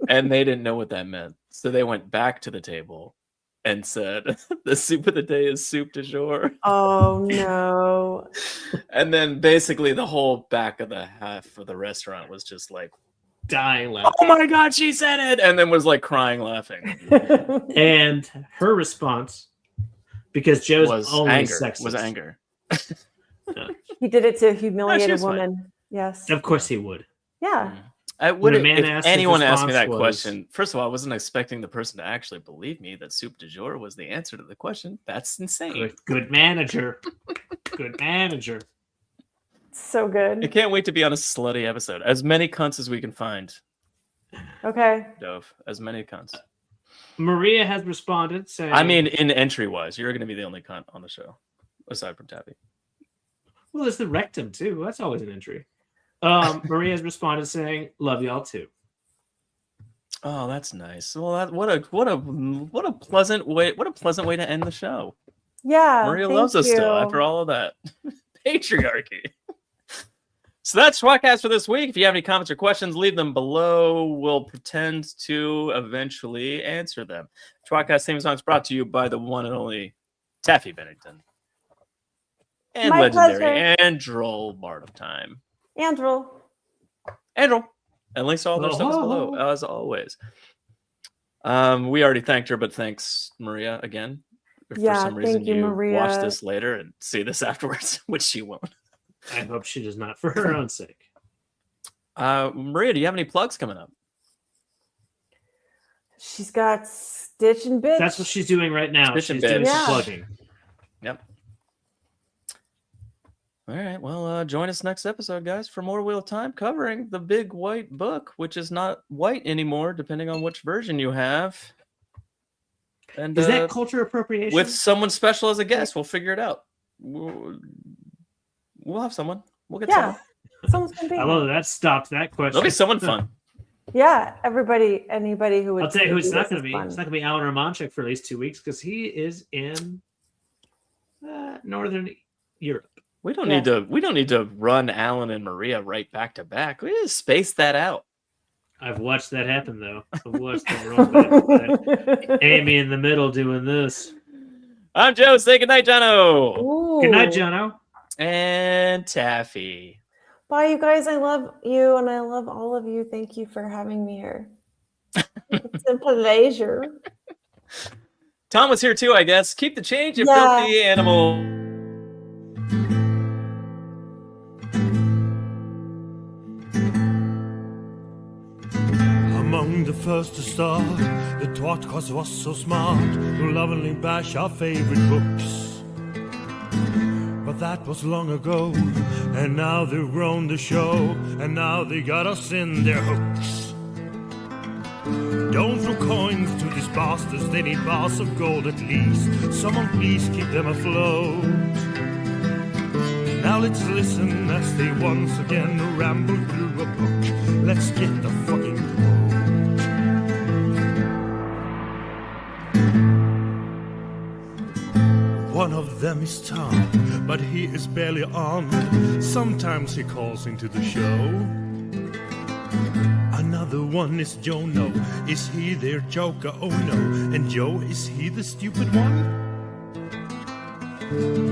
[SPEAKER 1] and they didn't know what that meant, so they went back to the table and said the soup of the day is soup du jour.
[SPEAKER 6] Oh no.
[SPEAKER 1] And then basically the whole back of the half of the restaurant was just like,
[SPEAKER 2] Dying laughing.
[SPEAKER 1] oh my god, she said it, and then was like crying laughing.
[SPEAKER 2] And her response, because Joe's
[SPEAKER 1] was
[SPEAKER 2] only
[SPEAKER 1] anger.
[SPEAKER 2] sexist.
[SPEAKER 1] Was anger.
[SPEAKER 6] He did it to a humiliated
[SPEAKER 1] was fine.
[SPEAKER 6] woman. Yes.
[SPEAKER 2] Of course he would.
[SPEAKER 6] Yeah.
[SPEAKER 1] I would
[SPEAKER 2] When a man
[SPEAKER 1] if
[SPEAKER 2] asked, his
[SPEAKER 1] anyone asked me that
[SPEAKER 2] response was-
[SPEAKER 1] question. First of all, I wasn't expecting the person to actually believe me that soup du jour was the answer to the question. That's insane.
[SPEAKER 2] Good manager. Good manager.
[SPEAKER 6] So
[SPEAKER 1] I
[SPEAKER 6] good.
[SPEAKER 1] can't wait to be on a slutty episode. As many cunts as we can find,
[SPEAKER 6] Okay.
[SPEAKER 1] Dove. As many cunts.
[SPEAKER 2] Maria has responded saying,
[SPEAKER 1] I mean, in entry-wise, you're going to be the only cunt on the show, aside from Taffy.
[SPEAKER 2] well, there's the rectum too. That's always an entry. Maria has responded saying, love y'all too.
[SPEAKER 1] Oh, that's nice. Well, what a pleasant way to end the show.
[SPEAKER 6] Yeah.
[SPEAKER 1] Maria
[SPEAKER 6] thank
[SPEAKER 1] loves us
[SPEAKER 6] you.
[SPEAKER 1] still after all of that. Patriarchy. So that's tWoTcast for this week. If you have any comments or questions, leave them below. We'll pretend to eventually answer them. tWoTcast theme song is brought to you by the one and only Taffy Bennington. And
[SPEAKER 6] My
[SPEAKER 1] legendary
[SPEAKER 6] pleasure.
[SPEAKER 1] and droll Bard of Time.
[SPEAKER 6] Andrew.
[SPEAKER 1] Andrew. And links to all their stuff is below, as always. We already thanked her, but thanks, Maria, again. If
[SPEAKER 6] Yeah,
[SPEAKER 1] for some reason
[SPEAKER 6] thank you, Maria.
[SPEAKER 1] watch this later and see this afterwards, which she won't.
[SPEAKER 2] I hope she does not, for her own sake.
[SPEAKER 1] Maria, do you have any plugs coming up?
[SPEAKER 6] She's got Stitch and Bitch.
[SPEAKER 2] That's what she's doing right now.
[SPEAKER 1] Stitch and
[SPEAKER 2] She's doing
[SPEAKER 1] Bitch.
[SPEAKER 2] some
[SPEAKER 6] Yeah.
[SPEAKER 2] plugging.
[SPEAKER 1] Yep. All right. Well, join us next episode, guys, for more Wheel of Time covering the big white book, which is not white anymore, depending on which version you have. And
[SPEAKER 2] Is that culture appropriation?
[SPEAKER 1] with someone special as a guest, we'll figure it out. We'll have someone. We'll get
[SPEAKER 6] Yeah.
[SPEAKER 1] someone.
[SPEAKER 6] Someone's gonna be.
[SPEAKER 2] I love that. Stopped that question.
[SPEAKER 1] There'll be someone fun.
[SPEAKER 6] Yeah, anybody who would.
[SPEAKER 2] I'll tell you who it's
[SPEAKER 6] do
[SPEAKER 2] not
[SPEAKER 6] this
[SPEAKER 2] going
[SPEAKER 6] is
[SPEAKER 2] to be.
[SPEAKER 6] fun.
[SPEAKER 2] It's not going to be Alan Romanchik for at least 2 weeks because he is in Northern Europe.
[SPEAKER 1] We don't
[SPEAKER 6] Yeah.
[SPEAKER 1] need to. We don't need to run Alan and Maria right back to back. We just space that out.
[SPEAKER 2] I've watched that happen though. I've watched them roll back. Amy in the middle doing this.
[SPEAKER 1] I'm Joe. Say goodnight, Jono.
[SPEAKER 6] Ooh.
[SPEAKER 2] Good night, Jono.
[SPEAKER 1] And Taffy.
[SPEAKER 6] Bye, you guys. I love you, and I love all of you. Thank you for having me here. It's a pleasure.
[SPEAKER 1] Tom was here too, I guess. Keep the change, you
[SPEAKER 6] Yeah.
[SPEAKER 1] filthy animal.
[SPEAKER 8] Among the first to start, the tWoTcast was so smart to lovingly bash our favorite books. But that was long ago, and now they've grown the show, and now they got us in their hooks. Don't throw coins to these bastards, they need bars of gold at least. Someone please keep them afloat. Now let's listen as they once again ramble through a book. Let's get the fucking quote. One of them is Tom, but he is barely on. Sometimes he calls into the show. Another one is Jono. Is he their joker? Oh no. And Joe, is he the stupid one?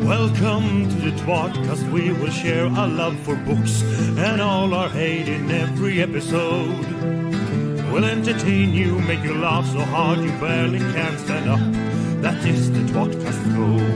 [SPEAKER 8] Welcome to the tWoTcast. We will share our love for books and all our hate in every episode. We'll entertain you, make you laugh so hard you barely can stand up. That is the tWoTcast code.